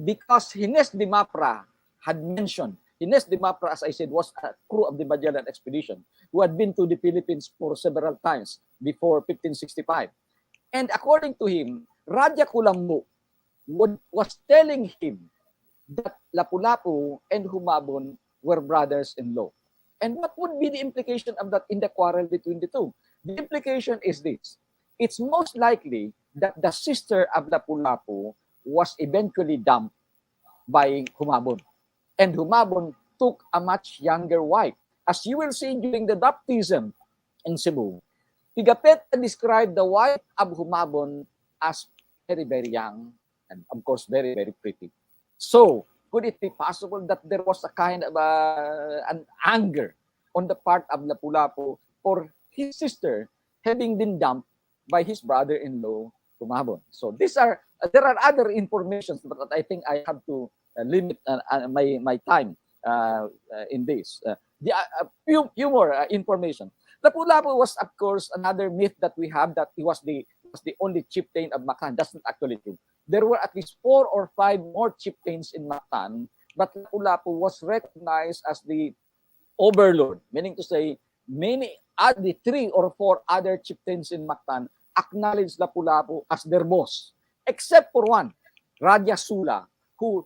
Because Ginés de Mapra had mentioned, Ginés de Mapra, as I said, was a crew of the Magellan expedition who had been to the Philippines for several times before 1565. And according to him, Raja Kulambo was telling him that Lapu-Lapu and Humabon were brothers-in-law. And what would be the implication of that in the quarrel between the two? The implication is this. It's most likely that the sister of Lapu-Lapu was eventually dumped by Humabon. And Humabon took a much younger wife. As you will see during the baptism in Cebu, Pigapetta described the wife of Humabon as very, very young and, of course, very, very pretty. So, could it be possible that there was a kind of an anger on the part of Lapu-Lapu for his sister having been dumped by his brother-in-law, Humabon? So there are other informations, but I think I have to limit my time in this. Few more information. Lapu-Lapu was, of course, another myth that we have, that he was the only chieftain of Mactan. That's not actually true. There were at least 4 or 5 more chieftains in Mactan, but Lapu-Lapu was recognized as the overlord, meaning to say many the 3 or 4 other chieftains in Mactan acknowledged Lapu-Lapu as their boss, except for one, Raja Sula, who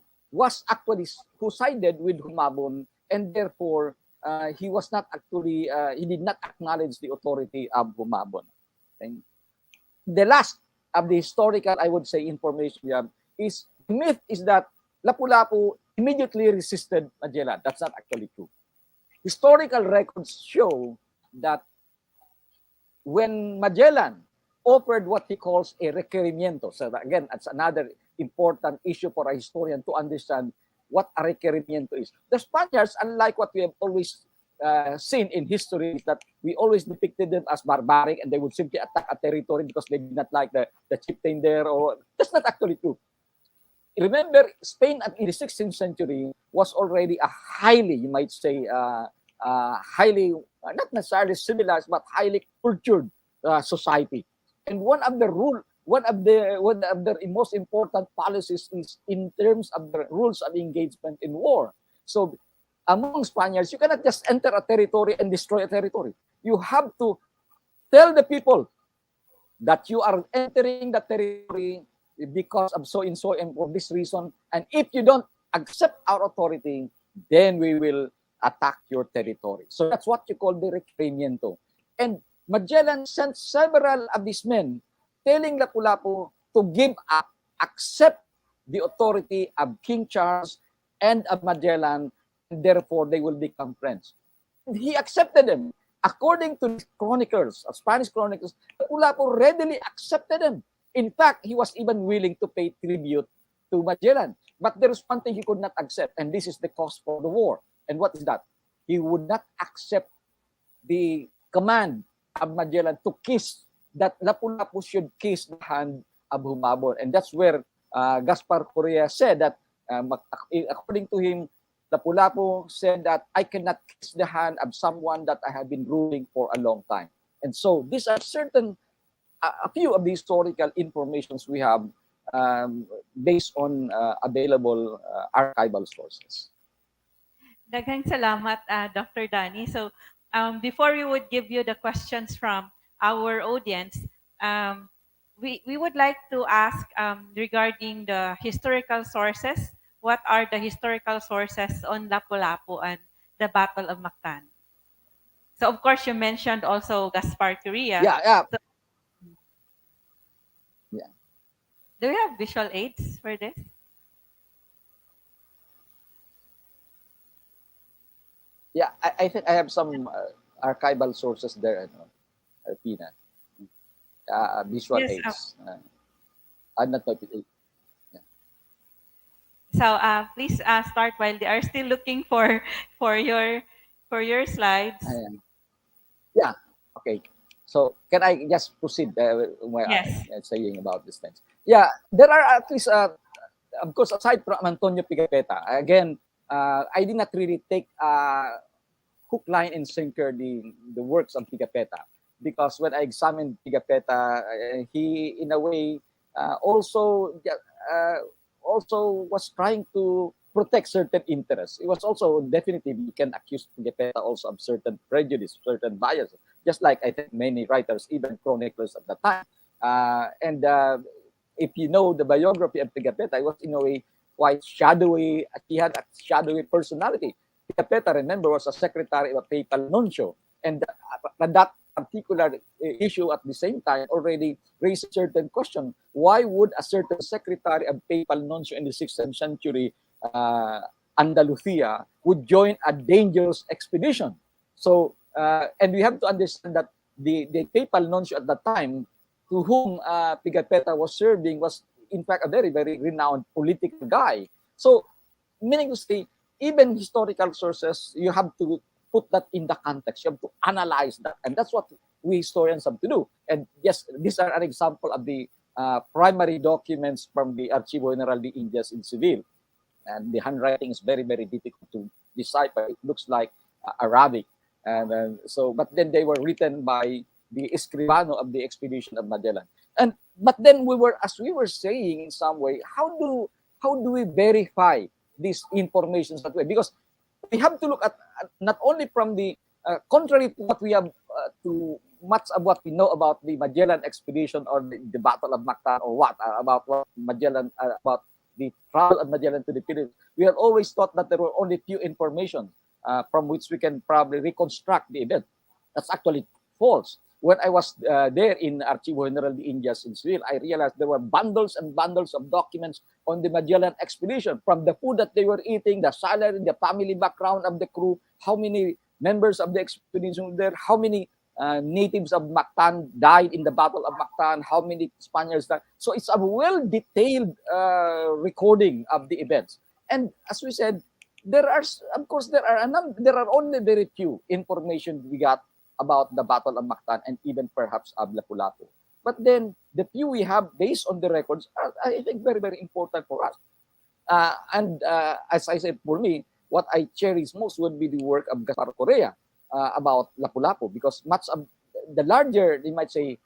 sided with Humabon, and therefore he did not acknowledge the authority of Humabon. And the last of the historical, I would say, information we have is, the myth is that Lapu-Lapu immediately resisted Magellan. That's not actually true. Historical records show that when Magellan offered what he calls a requerimiento, so again, that's another important issue for a historian to understand what a requerimiento is. The Spaniards, unlike what we have always seen in history, is that we always depicted them as barbaric and they would simply attack a territory because they did not like the chieftain there. Or that's not actually true. Remember, Spain in the 16th century was already a highly, you might say, highly, not necessarily civilized, but highly cultured society. And one of the most important policies is in terms of the rules of engagement in war. So among Spaniards, you cannot just enter a territory and destroy a territory. You have to tell the people that you are entering the territory because of so and so and for this reason. And if you don't accept our authority, then we will attack your territory. So that's what you call the requerimiento. And Magellan sent several of these men telling Lapu-Lapu to give up, accept the authority of King Charles and of Magellan, and therefore they will become friends. And he accepted them. According to chroniclers, Spanish chroniclers, Lapu-Lapu readily accepted them. In fact, he was even willing to pay tribute to Magellan. But there is one thing he could not accept, and this is the cause for the war. And what is that? He would not accept the command of Magellan to kiss, that Lapu-Lapu should kiss the hand of Humabon. And that's where Gaspar Correa said that, according to him, Lapu-Lapu said that I cannot kiss the hand of someone that I have been ruling for a long time. And so these are a few of the historical informations we have based on available archival sources. Daghang salamat, Dr. Danny. So before we would give you the questions from our audience, we would like to ask regarding the historical sources. What are the historical sources on Lapu-Lapu and the Battle of Mactan? So of course you mentioned also Gaspar Correa. Yeah. So, yeah. Do you have visual aids for this? Yeah, I think I have some archival sources there, Pina. Visual Yes, aids. I'm not typing it. So please start while they are still looking for your slides. Yeah. Okay. So can I just proceed with Yes. saying about these things? Yeah, there are at least, of course, aside from Antonio Pigafetta, again, I did not really take hook, line, and sinker the works of Pigafetta, because when I examined Pigafetta, he in a way also was trying to protect certain interests. It was also definitely, you can accuse Pigafetta also of certain prejudice, certain bias, just like I think many writers, even chroniclers at the time. And if you know the biography of Pigafetta, it was in a way quite shadowy. He had a shadowy personality. Pigafetta, remember, was a secretary of a papal nuncio, and that particular issue at the same time already raised a certain question. Why would a certain secretary of papal nuncio in the 16th century Andalusia would join a dangerous expedition? So, and we have to understand that the papal nuncio at that time, to whom Pigafetta was serving, was in fact a very, very renowned political guy. So, meaning to say, even historical sources, you have to put that in the context. You have to analyze that. And that's what we historians have to do. And yes, these are an example of the primary documents from the Archivo General de Indias in Seville. And the handwriting is very, very difficult to decipher. It looks like Arabic. And but then they were written by the escribano of the expedition of Magellan. But then as we were saying in some way, how do we verify these informations that way? Because we have to look at not only from the contrary to what we have to much of what we know about the Magellan expedition or the Battle of Mactan, or about what Magellan about the travel of Magellan to the Philippines. We have always thought that there were only few information from which we can probably reconstruct the event. That's actually false. When I was there in Archivo General de Indias in Seville, I realized there were bundles and bundles of documents on the Magellan expedition, from the food that they were eating, the salary, the family background of the crew, how many members of the expedition were there, how many natives of Mactan died in the Battle of Mactan, how many Spaniards died. So it's a well-detailed recording of the events. And as we said, there are only very few information we got about the Battle of Mactan and even perhaps of Lapu-Lapu. But then the few we have based on the records are, I think, very, very important for us. As I said, for me, what I cherish most would be the work of Gaspar Correa about Lapu-Lapu, because much of the larger, you might say,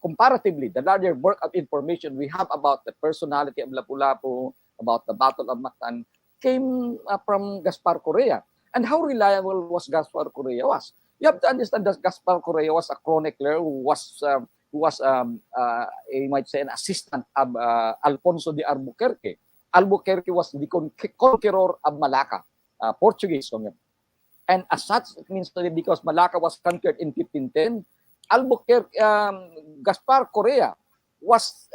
comparatively, the larger work of information we have about the personality of Lapu-Lapu, about the Battle of Mactan, came from Gaspar Correa. And how reliable was Gaspar Correa was? You have to understand that Gaspar Correa was a chronicler who was you might say, an assistant of Alfonso de Albuquerque. Albuquerque was the conqueror of Malacca, Portuguese. And as such, it means that because Malacca was conquered in 1510, Gaspar Correa was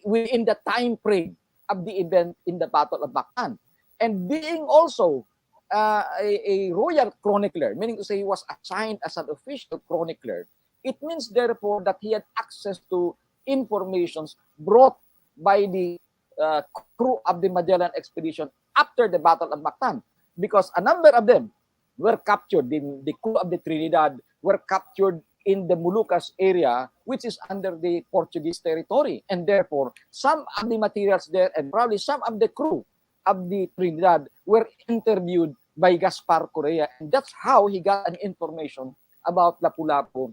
within the time frame of the event in the Battle of Mactan. And being also a royal chronicler, meaning to say he was assigned as an official chronicler, it means therefore that he had access to informations brought by the crew of the Magellan expedition after the Battle of Mactan, because a number of them were captured. The crew of the Trinidad were captured in the Moluccas area, which is under the Portuguese territory, and therefore some of the materials there and probably some of the crew of the Trinidad were interviewed by Gaspar Correa, and that's how he got an information about Lapu-Lapu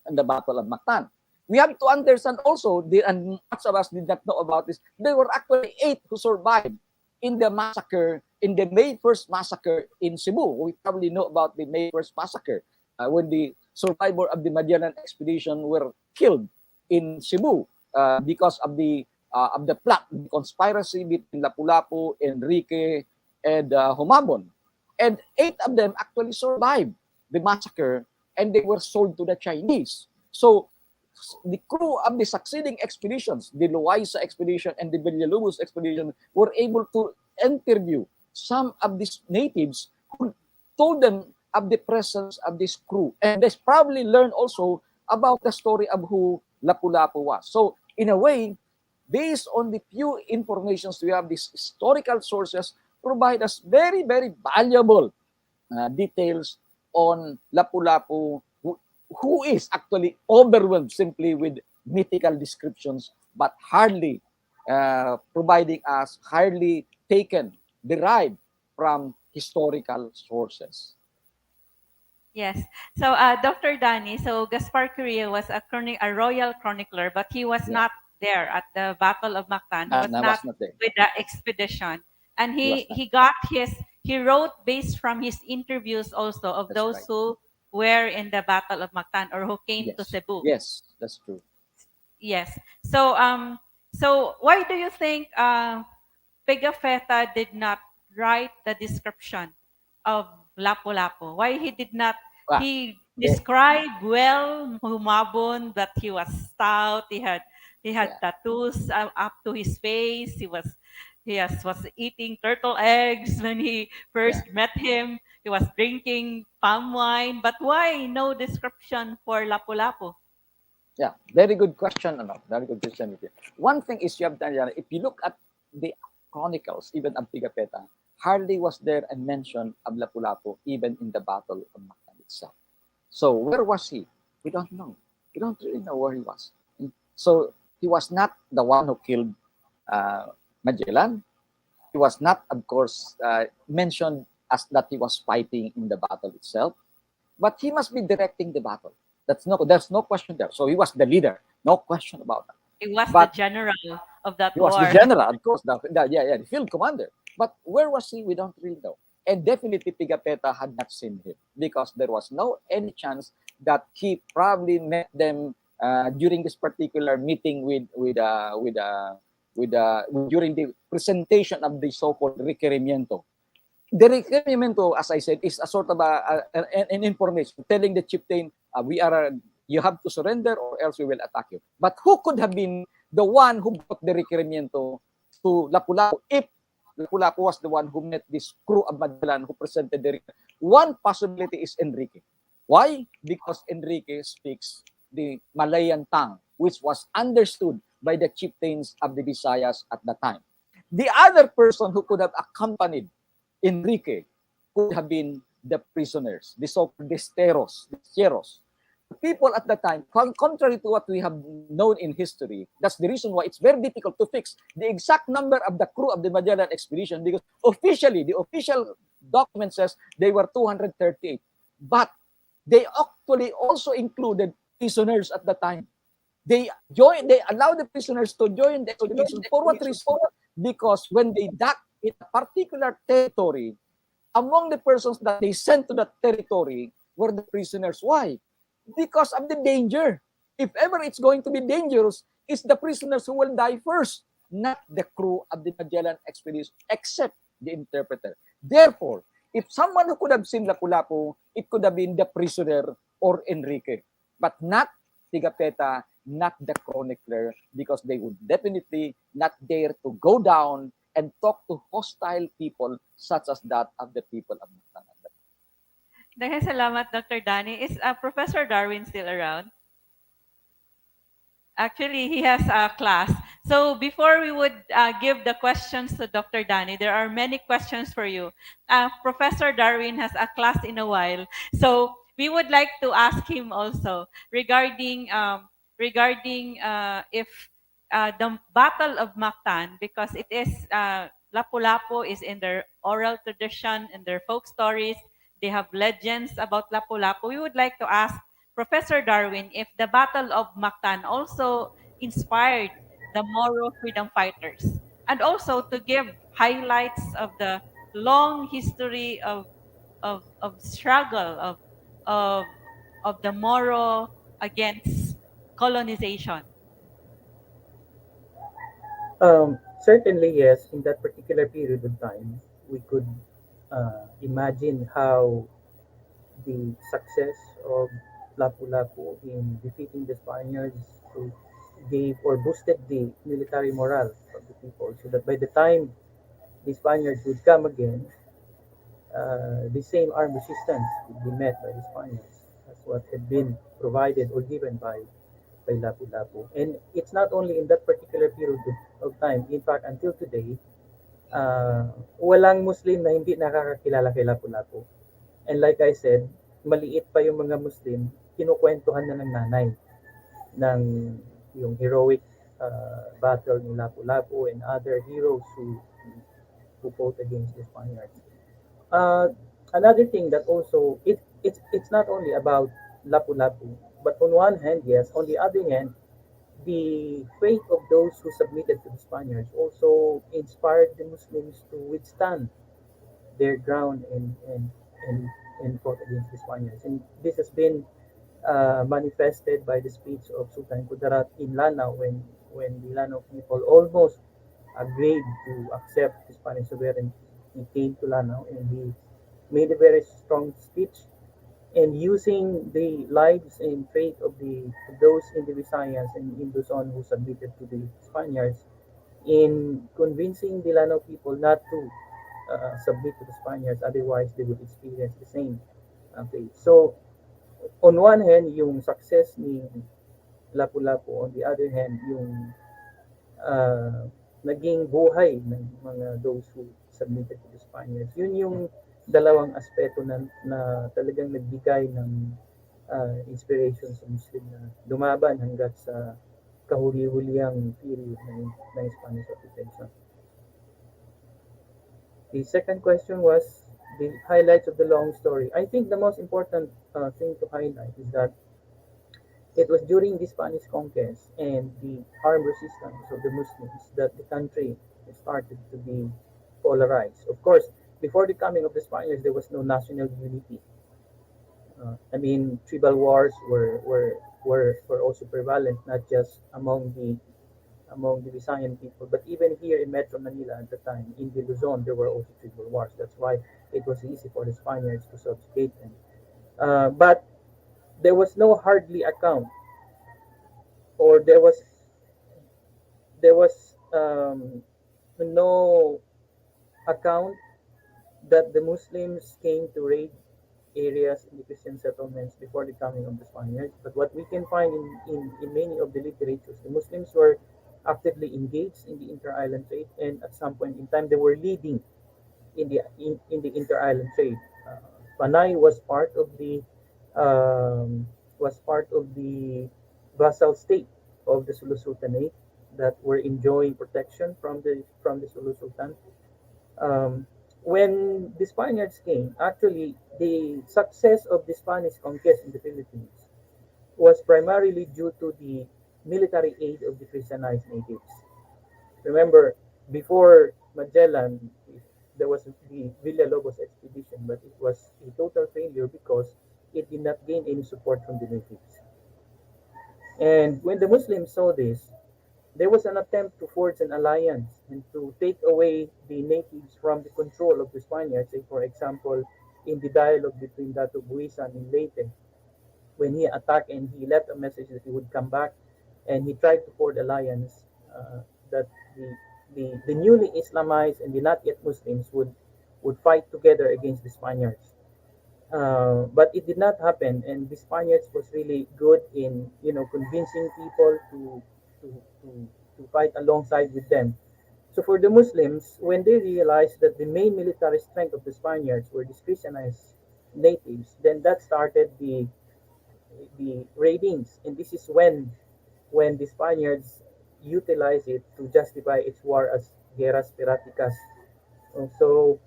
and the Battle of Mactan. We have to understand also, and much of us did not know about this, there were actually 8 who survived in the massacre, in the May 1st massacre in Cebu. We probably know about the May 1st massacre, when the survivor of the Magellan expedition were killed in Cebu because of the plot, the conspiracy between Lapu-Lapu, Enrique, and Humabon. And 8 of them actually survived the massacre, and they were sold to the Chinese. So the crew of the succeeding expeditions, the 𝘿𝙖𝙣𝙤 expedition and the Villalobos expedition, were able to interview some of these natives who told them of the presence of this crew. And they probably learned also about the story of who Lapu-Lapu was. So in a way, based on the few informations we have, these historical sources provide us very, very valuable details on Lapu-Lapu, who is actually overwhelmed simply with mythical descriptions, but hardly providing us, hardly derived from historical sources. Yes. So, Dr. Danny, so Gaspar Correa was a royal chronicler, but he was not there at the Battle of Mactan. He was not with the expedition. And he wrote based from his interviews also of those who were in the Battle of Mactan or who came to Cebu. Yes, that's true. Yes. So, so why do you think Pigafetta did not write the description of Lapu-Lapu? Why he did not? He described well Humabon, that he was stout. He had tattoos up to his face. He was eating turtle eggs when he first met him. He was drinking palm wine. But why no description for Lapu-Lapu? Yeah, very good question. Very good question. One thing is, you have done, if you look at the chronicles, even of Pigafetta, hardly was there a mention of Lapu-Lapu even in the Battle of Mactan itself. So where was he? We don't know. We don't really know where he was. So he was not the one who killed Magellan. He was not, of course, mentioned as that he was fighting in the battle itself, but he must be directing the battle. There's no question there. So he was the leader, no question about that. He was the general of that war. He was the general, of course, the field commander. But where was he? We don't really know. And definitely Pigafetta had not seen him, because there was no any chance that he probably met them during this particular meeting during the presentation of the so-called requerimiento. The requerimiento, as I said, is a sort of an information telling the chieftain, you have to surrender or else we will attack you. But who could have been the one who brought the requerimiento to Lapu-Lapu if Lapu-Lapu was the one who met this crew of Magellan who presented the requerimiento? One possibility is Enrique. Why? Because Enrique speaks the Malayan tongue, which was understood by the chieftains of the Visayas at the time. The other person who could have accompanied Enrique could have been the prisoners, the so-called desteros. The people at the time, contrary to what we have known in history, that's the reason why it's very difficult to fix the exact number of the crew of the Magellan expedition, because officially, the official document says they were 238. But they actually also included prisoners at the time. They allowed the prisoners to join the expedition. For what reason? Because when they docked in a particular territory, among the persons that they sent to that territory were the prisoners. Why? Because of the danger. If ever it's going to be dangerous, it's the prisoners who will die first, not the crew of the Magellan expedition, except the interpreter. Therefore, if someone who could have seen Lapu-Lapu, it could have been the prisoner or Enrique, but not Pigafetta, not the chronicler, because they would definitely not dare to go down and talk to hostile people such as that of the people of Mactan. Daghang salamat, Dr. Danny. Is Professor Darwin still around? Actually, he has a class. So before we would give the questions to Dr. Danny, there are many questions for you. Professor Darwin has a class in a while. So we would like to ask him also regarding if the Battle of Mactan, because it is Lapu-Lapu is in their oral tradition, in their folk stories. They have legends about Lapu-Lapu. We would like to ask Professor Darwin if the Battle of Mactan also inspired the Moro freedom fighters, and also to give highlights of the long history of struggle of of the Moro against colonization. Certainly, yes. In that particular period of time, we could imagine how the success of Lapu-Lapu in defeating the Spaniards gave or boosted the military morale of the people, so that by the time the Spaniards would come again, the same armed resistance would be met by the Spaniards. That's what had been provided or given by Lapu-Lapu. And it's not only in that particular period of time. In fact, until today, walang Muslim na hindi nakakakilala kay Lapu-Lapu. And like I said, maliit pa yung mga Muslim, kinukwentuhan na ng nanay ng yung heroic battle ni Lapu-Lapu and other heroes who fought against the Spaniards. Another thing that also, it's not only about Lapu-Lapu, but on one hand, yes, on the other hand, the fate of those who submitted to the Spaniards also inspired the Muslims to withstand their ground and fought against the Spaniards. And this has been manifested by the speech of Sultan Kudarat in Lanao when the Lanao people almost agreed to accept the Spanish sovereignty. He came to Lanao and he made a very strong speech, and using the lives and fate of those in the Visayas and in Luzon who submitted to the Spaniards in convincing the Lanao people not to submit to the Spaniards, otherwise they would experience the same fate. So, on one hand, yung success ni Lapu-Lapu, on the other hand, yung naging buhay ng mga those who submitted to the Spaniards. Yun yung dalawang aspeto na talagang nagbigay ng inspiration sa Muslim na lumaban hanggat sa kahuli-huliang period ng Spanish occupation. The second question was the highlights of the long story. I think the most important thing to highlight is that it was during the Spanish conquest and the armed resistance of the Muslims that the country started to be polarized. Of course, before the coming of the Spaniards, there was no national unity. Tribal wars were also prevalent, not just among the Visayan people, but even here in Metro Manila at the time, in the Luzon, there were also tribal wars. That's why it was easy for the Spaniards to subjugate them. But there was no hardly account, or there was no account that the Muslims came to raid areas in the Christian settlements before the coming of the Spaniards. But what we can find in many of the literatures, the Muslims were actively engaged in the inter-island trade, and at some point in time they were leading in the inter-island trade. Panay was part of the vassal state of the Sulu Sultanate that were enjoying protection from the Sulu Sultan. When the Spaniards came, actually the success of the Spanish conquest in the Philippines was primarily due to the military aid of the Christianized natives. Remember, before Magellan, there was the Villalobos expedition, but it was a total failure because it did not gain any support from the natives. And when the Muslims saw this, there was an attempt to forge an alliance and to take away the natives from the control of the Spaniards. Say, for example, in the dialogue between Dato Buisan and Leyte, when he attacked and he left a message that he would come back, and he tried to forge alliance, that the newly Islamized and the not yet Muslims would fight together against the Spaniards. But it did not happen, and the Spaniards was really good in convincing people to to, to fight alongside with them. So for the Muslims, when they realized that the main military strength of the Spaniards were these Christianized natives, then that started the raidings, and this is when the Spaniards utilized it to justify its war as guerras piraticas. So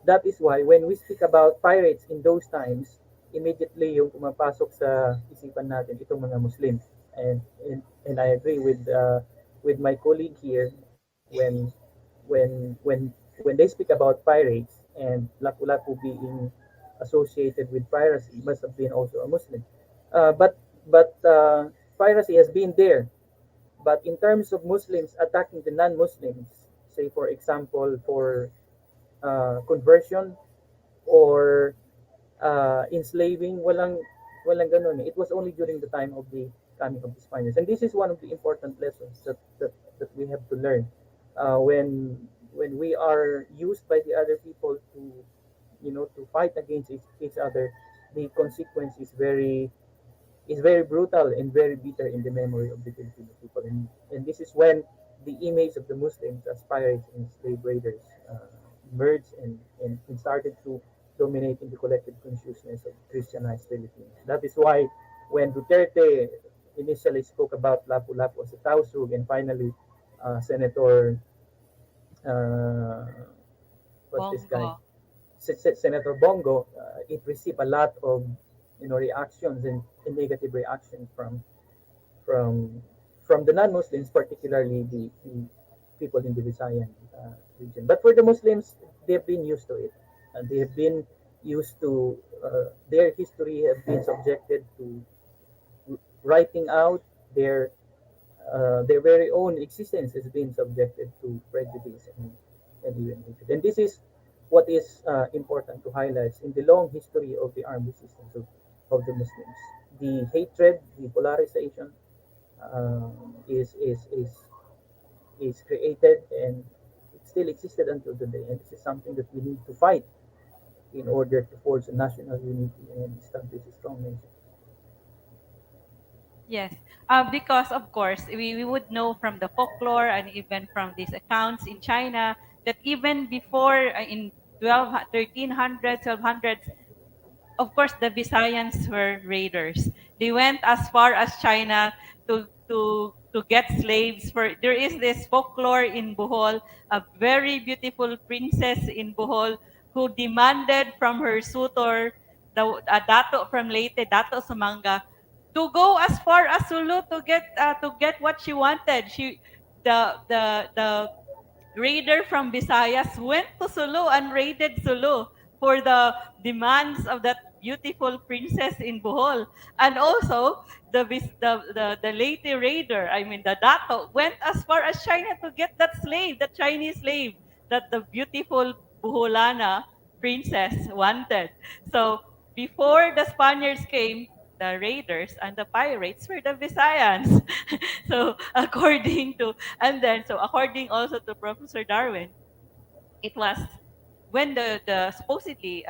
that is why when we speak about pirates in those times, immediately yung pumapasok sa isipan natin itong mga Muslim. And I agree with my colleague here when they speak about pirates and Lapu-Lapu being associated with piracy must have been also a Muslim. But piracy has been there. But in terms of Muslims attacking the non-Muslims, say for example for conversion or enslaving, walang ganun. It was only during the time of the coming of the Spaniards. And this is one of the important lessons that we have to learn when we are used by the other people to fight against each other. The consequence is very brutal and very bitter in the memory of the Filipino people. And this is when the image of the Muslims as pirates and slave raiders merged and started to dominate in the collective consciousness of Christianized Filipinos. That is why when Duterte initially spoke about Lapu-Lapu as a 𝘕𝙬𝙤, and finally Senator, uh, what's this guy? Bongo. Senator Bongo, it received a lot of reactions and negative reactions from from the non-Muslims, particularly the people in the Visayan region. But for the Muslims, they've been used to it. They have been used to their history have been subjected to writing out their very own existence has been subjected to prejudice and even hatred. And this is what is important to highlight in the long history of the armed resistance of the Muslims. The hatred, the polarization is created and it still existed until today. And this is something that we need to fight in order to forge a national unity and establish a strong nation. Yes, because of course we would know from the folklore and even from these accounts in China that even before in 1300s, 1200s, of course, the Visayans were raiders. They went as far as China to get slaves. For there is this folklore in Bohol, a very beautiful princess in Bohol who demanded from her suitor, the dato from Leyte, Dato Sumanga, to go as far as Sulu to get what she wanted. The raider from Visayas went to Sulu and raided Sulu for the demands of that beautiful princess in Bohol. And also, the Leyte raider, I mean the Dato, went as far as China to get that slave, that Chinese slave that the beautiful Buholana princess wanted. So before the Spaniards came, the raiders and the pirates were the Visayans. So according also to Professor Darwin, it was when the supposedly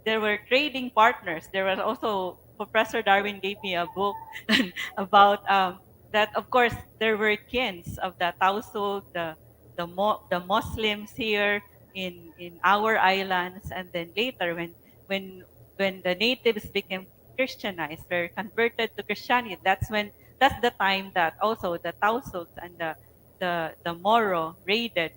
there were trading partners. There was also Professor Darwin gave me a book about that. Of course, there were kins of the Tausug, the Muslims here in our islands, and then later when when the natives became Christianized, were converted to Christianity. That's the time that also the Tausugs and the Moro raided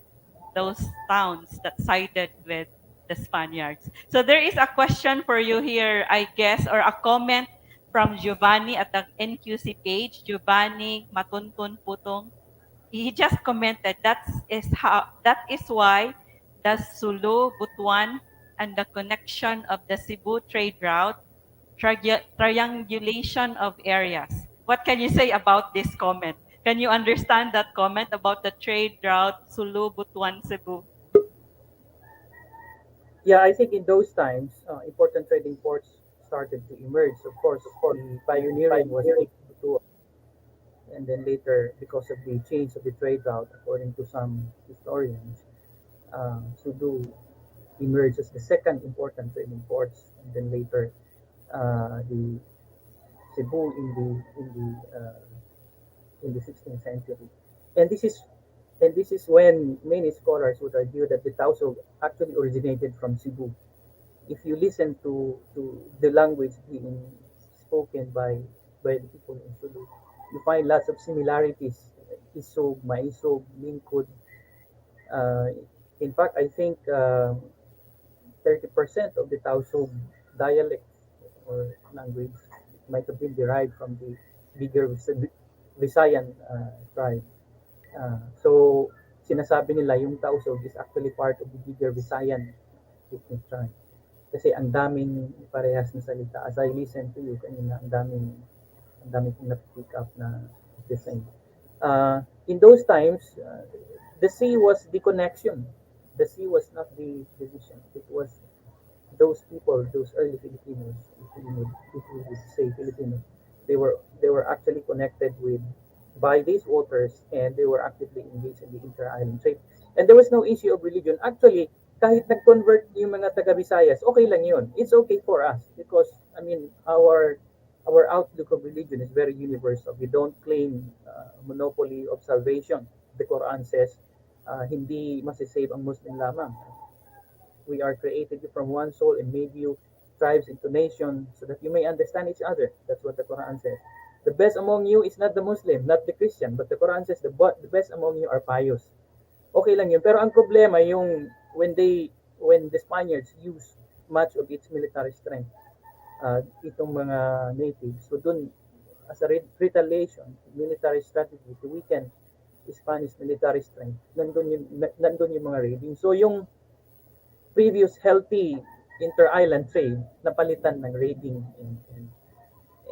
those towns that sided with the Spaniards. So there is a question for you here, I guess, or a comment from Giovanni at the NQC page. Giovanni Matuntun Putong. He just commented that is why the Sulu, Butuan, and the connection of the Cebu trade route, triangulation of areas. What can you say about this comment? Can you understand that comment about the trade route Sulu, Butuan, Cebu? Yeah, I think in those times, important trading ports started to emerge. Of course, the pioneering was and then later, because of the change of the trade route, according to some historians, Cebu emerged as the second important trading ports, and then later the Cebu in the 16th century. And this is when many scholars would argue that the Tausug actually originated from Cebu. If you listen to the language being spoken by the people in Cebu, you find lots of similarities. Isog, Maisog, Lingkod. Uh, in fact, I think 30% of the Tausug dialect or language might have been derived from the bigger Visayan tribe. So, sinasabi nila yung Tausug is actually part of the bigger Visayan ethnic tribe. Kasi ang daming parehas na salita. As I listen to you kanina, ang daming kong napipick up na the same. In those times, the sea was the connection. The sea was not the division. It was those people, those early Filipinos, if we would say Filipino, they were actually connected with by these waters, and they were actively engaged in the inter-island trade. And there was no issue of religion. Actually, kahit nag-convert yung mga taga-Visayas, okay lang yun. It's okay for us because, I mean, our outlook of religion is very universal. We don't claim monopoly of salvation. The Quran says, hindi masisave ang Muslim lamang. We are created from one soul and made you tribes into nations so that you may understand each other. That's what the Quran says. The best among you is not the Muslim, not the Christian, but the Quran says the best among you are pious. Okay lang yun. Pero ang problema yung when the Spaniards use much of its military strength, itong mga natives, so dun as a retaliation, military strategy to weaken Spanish military strength, nandun yung mga raiding. So yung previous healthy inter-island trade napalitan ng raiding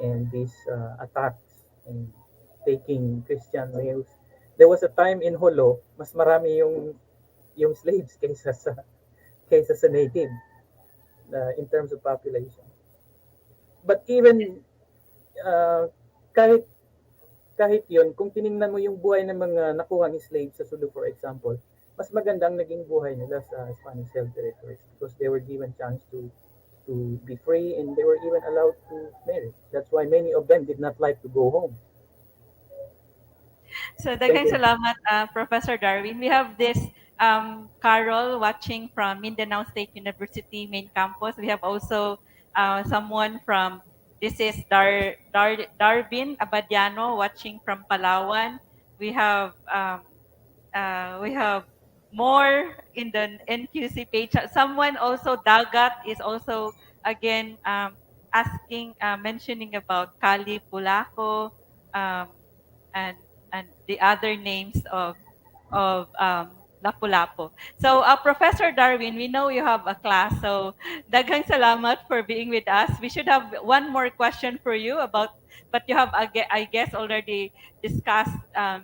and these attacks and taking Christian males. There was a time in Holo, mas marami yung slaves kaysa sa native in terms of population. But even kahit yun, kung tiningnan mo yung buhay ng mga nakuhang slaves sa Sulu, for example, mas maganda ang naging buhay nila sa Spanish held territories because they were given chance to be free and they were even allowed to marry. That's why many of them did not like to go home. So, daghang salamat, Professor Darwin. We have this Carol watching from Mindanao State University main campus. We have also someone from, this is Darwin Abadiano watching from Palawan. We have more in the NQC page. Someone also, Dagat, is also again asking, mentioning about Kali Pulaco, and the other names of Lapulapu. So, Professor Darwin, we know you have a class, so daghang salamat for being with us. We should have one more question for you about, but you have, I guess, already discussed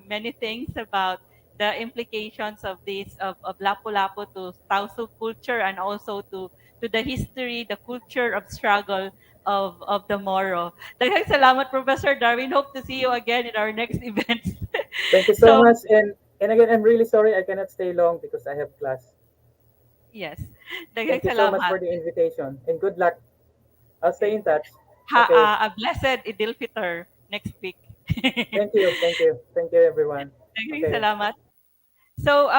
many things about the implications of this of Lapu-Lapu to Tausug culture and also to the history, the culture of struggle of the Moro. Daghang salamat, Professor Darwin. Hope to see you again in our next events. Thank you so much. And again, I'm really sorry I cannot stay long because I have class. Yes. Thank you so much for the invitation and good luck. I'll stay in touch. Okay. A blessed Idil-Fitr next week. Thank you. Thank you, everyone. Daghang salamat. So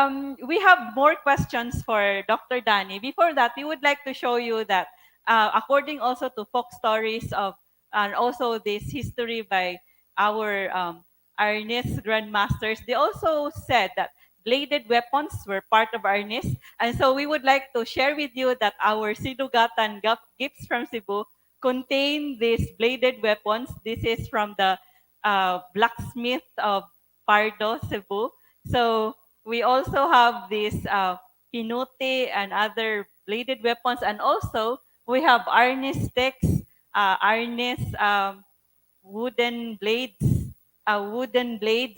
we have more questions for Dr. Danny. Before that, we would like to show you that according also to folk stories of, and also this history by our Arnis grandmasters, they also said that bladed weapons were part of Arnis. And so we would like to share with you that our Sinugatan gifts from Cebu contain these bladed weapons. This is from the blacksmith of Pardo, Cebu. So we also have this pinute and other bladed weapons, and also we have arnis sticks, arnis wooden blades,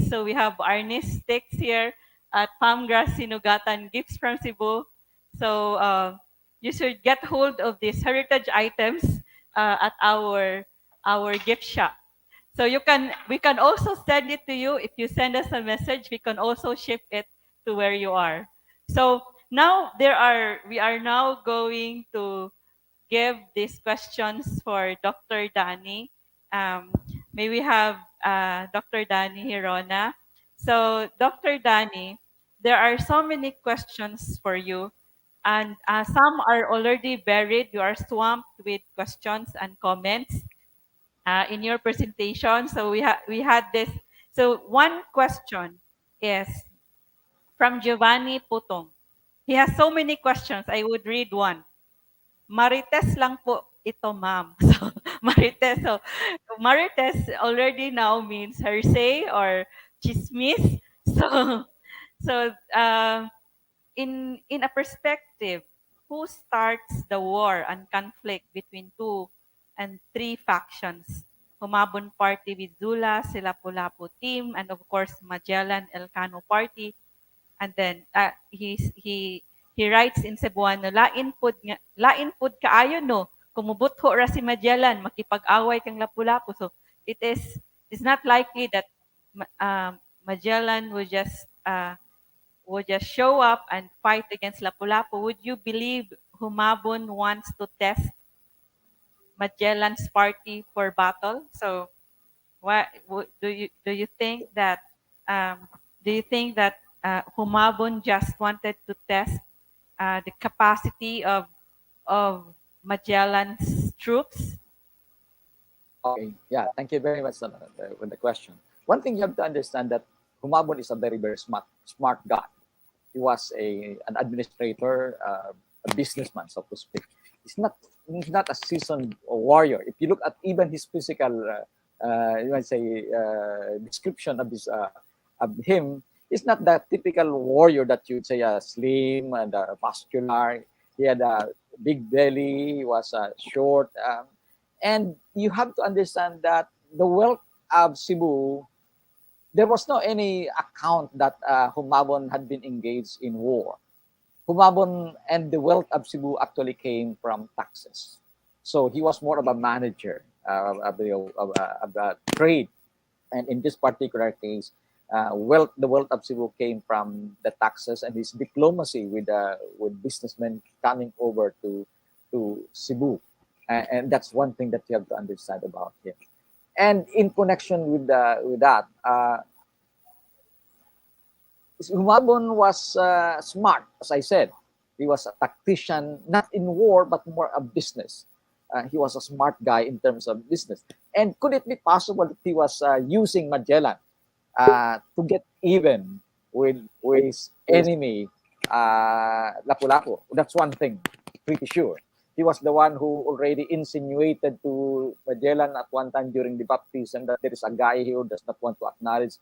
So we have arnis sticks here at Palmgrass Sinugatan Gifts from Cebu. So you should get hold of these heritage items at our gift shop. So we can also send it to you. If you send us a message, we can also ship it to where you are. So now we are now going to give these questions for Dr. Danny. May we have Dr. Danny Hirona. So Dr. Danny, there are so many questions for you, and some are already buried. You are swamped with questions and comments in your presentation. So we had this. So one question is from Giovanni Putong. He has so many questions. I would read one. Marites lang po ito, ma'am. So, Marites. So, Marites already now means hearsay or chismis. So, so in a perspective, who starts the war and conflict between two and three factions? Humabon Party with Zula, Lapulapu team, and of course Magellan Elcano Party. And then he writes in Cebuano, lain pud kaayo no, kumubutho ra si Magellan, makipag-away kang Lapu-Lapu. So it's not likely that Magellan would just show up and fight against Lapu-Lapu. Would you believe Humabon wants to test Magellan's party for battle? So do you think that Humabon just wanted to test the capacity of Magellan's troops? Okay, yeah, thank you very much for the question. One thing you have to understand that Humabon is a very, very smart guy. He was an administrator, a businessman, so to speak. He's not a seasoned warrior. If you look at even his physical, you might say, description of him, he's not that typical warrior that you'd say slim and muscular. He had a big belly. He was short, and you have to understand that the wealth of Cebu, there was no any account that Humabon had been engaged in war. Humabon and the wealth of Cebu actually came from taxes. So he was more of a manager of the trade. And in this particular case, the wealth of Cebu came from the taxes and his diplomacy with businessmen coming over to Cebu. And that's one thing that you have to understand about him. And in connection with that, Humabon was smart, as I said. He was a tactician, not in war, but more of business. He was a smart guy in terms of business. And could it be possible that he was using Magellan to get even with his enemy, Lapu-Lapu? That's one thing, pretty sure. He was the one who already insinuated to Magellan at one time during the baptism that there is a guy here who does not want to acknowledge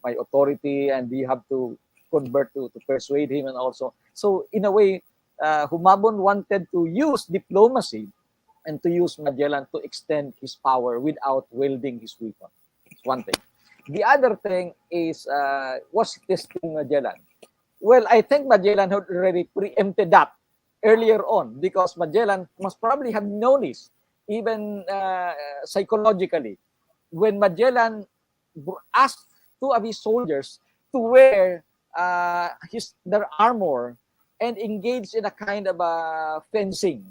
my authority, and we have to convert to persuade him. And also, so in a way, Humabon wanted to use diplomacy and to use Magellan to extend his power without wielding his weapon. It's one thing. The other thing is, was testing Magellan. Well, I think Magellan had already preempted that earlier on, because Magellan must probably have known this, even psychologically. When Magellan asked two of his soldiers to wear their armor and engage in a kind of a fencing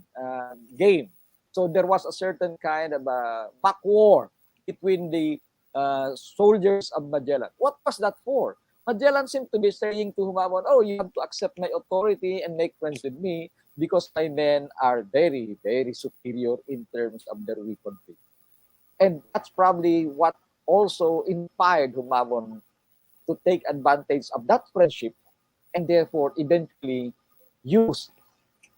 game. So there was a certain kind of a back war between the soldiers of Magellan. What was that for? Magellan seemed to be saying to Humabon, oh, you have to accept my authority and make friends with me because my men are very, very superior in terms of their weaponry. And that's probably what also inspired Humabon to take advantage of that friendship and therefore eventually use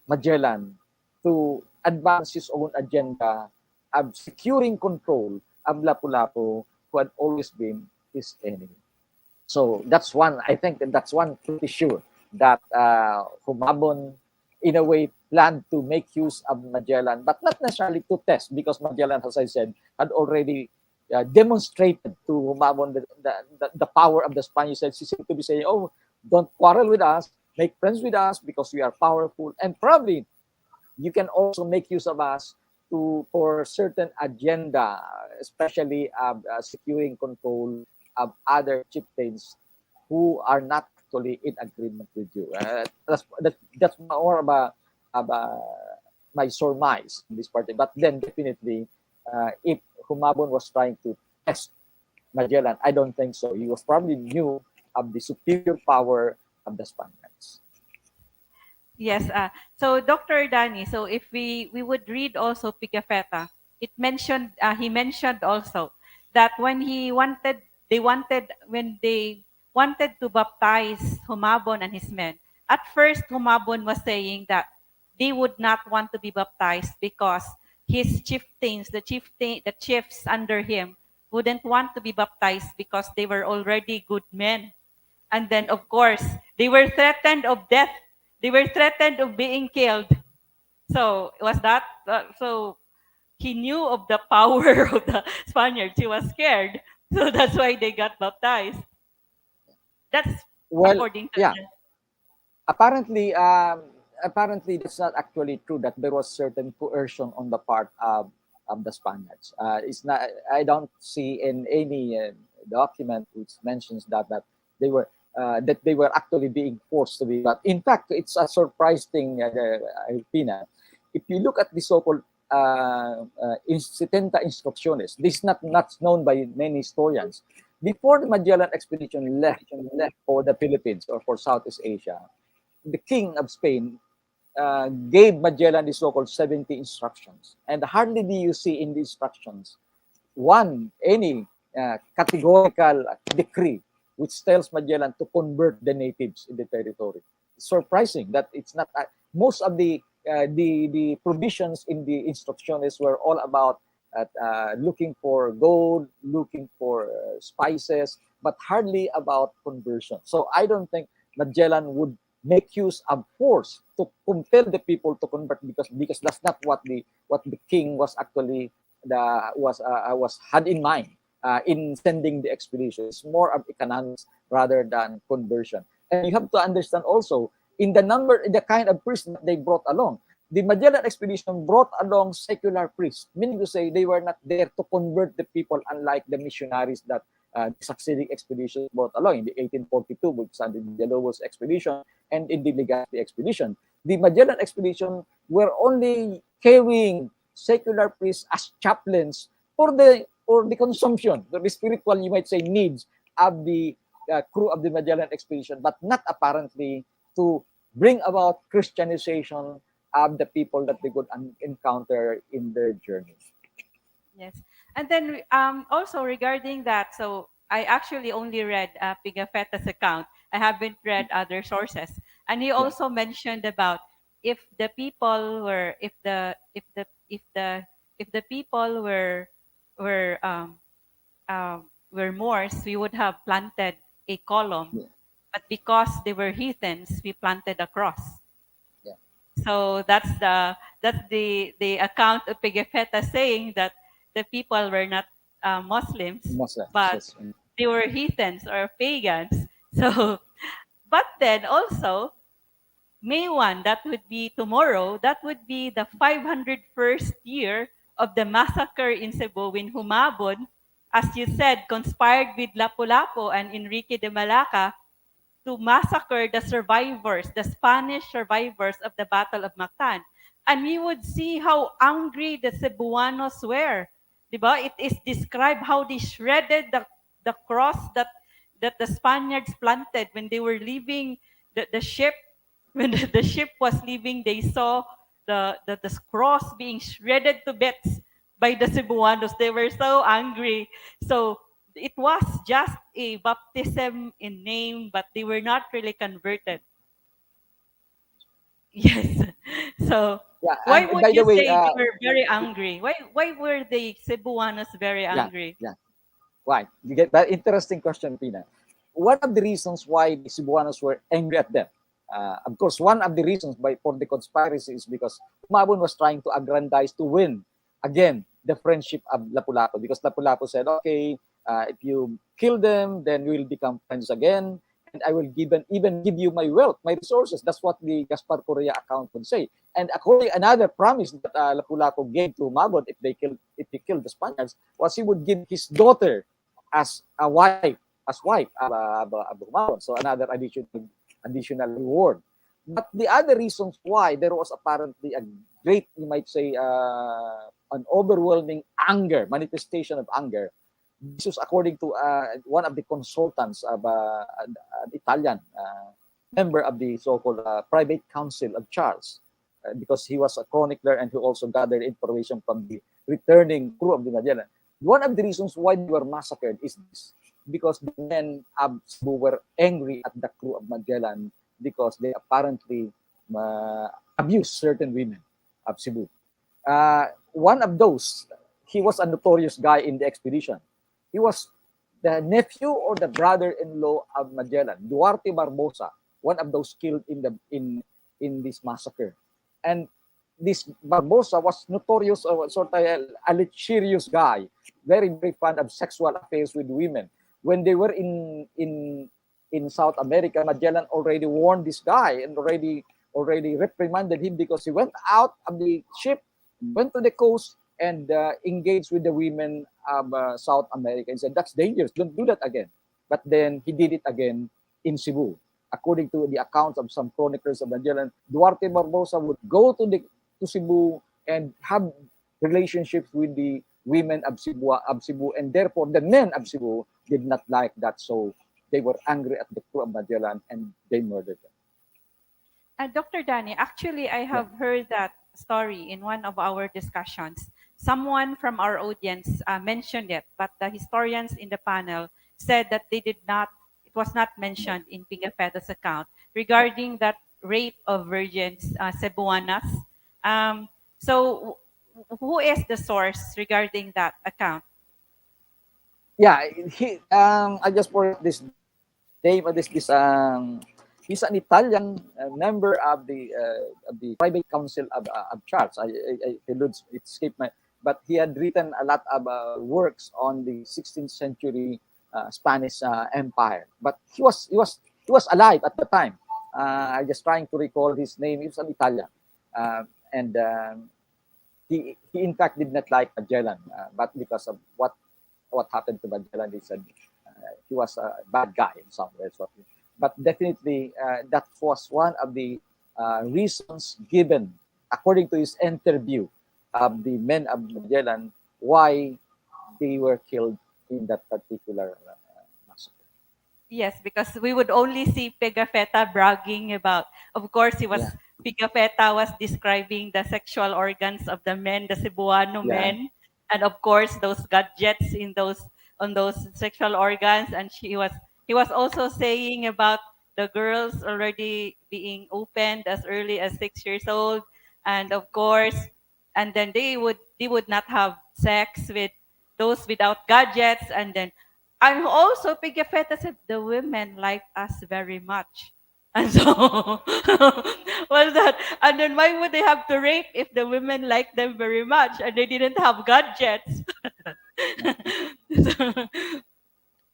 Magellan to advance his own agenda of securing control of Lapu-Lapu, who had always been his enemy. So that's one, I think that's one pretty sure that Humabon, in a way, planned to make use of Magellan, but not necessarily to test, because Magellan, as I said, had already demonstrated to Humabon the power of the Spaniards. He seemed to be saying, oh, don't quarrel with us, make friends with us because we are powerful, and probably you can also make use of us for certain agenda, especially securing control of other chieftains who are not actually in agreement with you. That's more of my surmise in this party. But then definitely, if Humabon was trying to test Magellan, I don't think so. He was probably knew of the superior power of the Spaniards. Yes. So Dr. Danny, so if we would read also Pigafetta, it mentioned he mentioned also that when they wanted to baptize Humabon and his men. At first, Humabon was saying that they would not want to be baptized because his chieftains, the chiefs under him, wouldn't want to be baptized because they were already good men. And then, of course, they were threatened of death. They were threatened of being killed. So was that so? He knew of the power of the Spaniards. He was scared, so that's why they got baptized. That's Well, according to yeah. Apparently that's not actually true, that there was certain coercion on the part of the Spaniards. It's not. I don't see in any document which mentions that they were actually being forced to be. But in fact, it's a surprise thing, Alpina. If you look at the so-called Setenta Instrucciones, this is not known by many historians. Before the Magellan expedition left for the Philippines or for Southeast Asia, the King of Spain gave Magellan the so-called 70 instructions. And hardly do you see in the instructions any categorical decree which tells Magellan to convert the natives in the territory. It's surprising that it's not. Most of the provisions in the instructions were all about looking for gold, looking for spices, but hardly about conversion. So I don't think Magellan would make use of force to compel the people to convert, because that's not what the king was actually had in mind in sending the expedition. It's more of economics rather than conversion. And you have to understand also in the kind of priests that they brought along. The Magellan expedition brought along secular priests, meaning to say they were not there to convert the people, unlike the missionaries that the succeeding expeditions brought along in the 1842, which is the Villalobos expedition, and in the Legazpi expedition. The Magellan expedition were only carrying secular priests as chaplains for the consumption, the spiritual, you might say, needs of the crew of the Magellan expedition, but not apparently to bring about Christianization of the people that they could encounter in their journey. Yes. And then also regarding that, so I actually only read Pigafetta's account. I haven't read other sources. And he also mentioned about if the people were people were Moors, we would have planted a column. But because they were heathens, we planted a cross. So that's the account of Pigafetta saying that the people were not Muslims, but yes. they were heathens or pagans. So, but then also May 1, that would be tomorrow, that would be the 501st year of the massacre in Cebu when Humabon, as you said, conspired with Lapulapu and Enrique de Malacca to massacre the survivors, the Spanish survivors of the Battle of Mactan. And we would see how angry the Cebuanos were. Diba? It is described how they shredded the cross that the Spaniards planted when they were leaving the ship. When the ship was leaving, they saw the cross being shredded to bits by the Cebuanos. They were so angry. So it was just a baptism in name, but they were not really converted. Yes. So why would by you the way, say they were very angry? Why were the Cebuanos very angry? Why? You get that interesting question, Pina. One of the reasons why the Cebuanos were angry at them, of course, one of the reasons for the conspiracy is because Mabon was trying to aggrandize to win again the friendship of Lapu-Lapu, because Lapu-Lapu said, okay, if you kill them, then we will become friends again. and I will even give you my wealth, my resources. That's what the Gaspar Correa account would say. And according another promise that Lapulapu gave to Magod if he killed the Spaniards was he would give his daughter as a wife, of Magod. So another additional reward. But the other reasons why there was apparently a great, you might say, an overwhelming manifestation of anger. This was according to one of the consultants of an Italian member of the so-called private council of Charles, because he was a chronicler and he also gathered information from the returning crew of the Magellan. One of the reasons why they were massacred is this, because the men of Cebu were angry at the crew of Magellan because they apparently abused certain women of Cebu. One of those, he was a notorious guy in the expedition. He was the nephew or the brother-in-law of Magellan, Duarte Barbosa, one of those killed in this massacre. And this Barbosa was notorious, sort of a lecherous guy, very, very fond of sexual affairs with women. When they were in South America, Magellan already warned this guy and already reprimanded him because he went out of the ship, went to the coast, and engaged with the women of South America and said, "That's dangerous, don't do that again." But then he did it again in Cebu. According to the accounts of some chroniclers of Magellan, Duarte Barbosa would go to Cebu and have relationships with the women of Cebu, and therefore the men of Cebu did not like that, so they were angry at the crew of Magellan and they murdered them. Dr. Danny, actually, I have heard that story in one of our discussions. Someone from our audience mentioned it, but the historians in the panel said that it was not mentioned in Pigafetta's account regarding that rape of virgins, Cebuanas. So who is the source regarding that account? Yeah, I just forgot this name of this he's an Italian member of the private council of Charles. It escaped my, but he had written a lot of works on the 16th century Spanish Empire. But he was alive at the time. I'm just trying to recall his name. He was an Italian, and he in fact did not like Magellan, but because of what happened to Magellan, he said he was a bad guy in some ways. But definitely, that was one of the reasons given, according to his interview of the men of Magellan, why they were killed in that particular massacre. Yes, because we would only see Pigafetta bragging about, of course, Pigafetta was describing the sexual organs of the men, the Cebuano men, and of course those gadgets on those sexual organs, and he was also saying about the girls already being opened as early as 6 years old, and of course, and then they would not have sex with those without gadgets, and also Pigafetta said the women like us very much. And so was that, and then why would they have to rape if the women like them very much and they didn't have gadgets?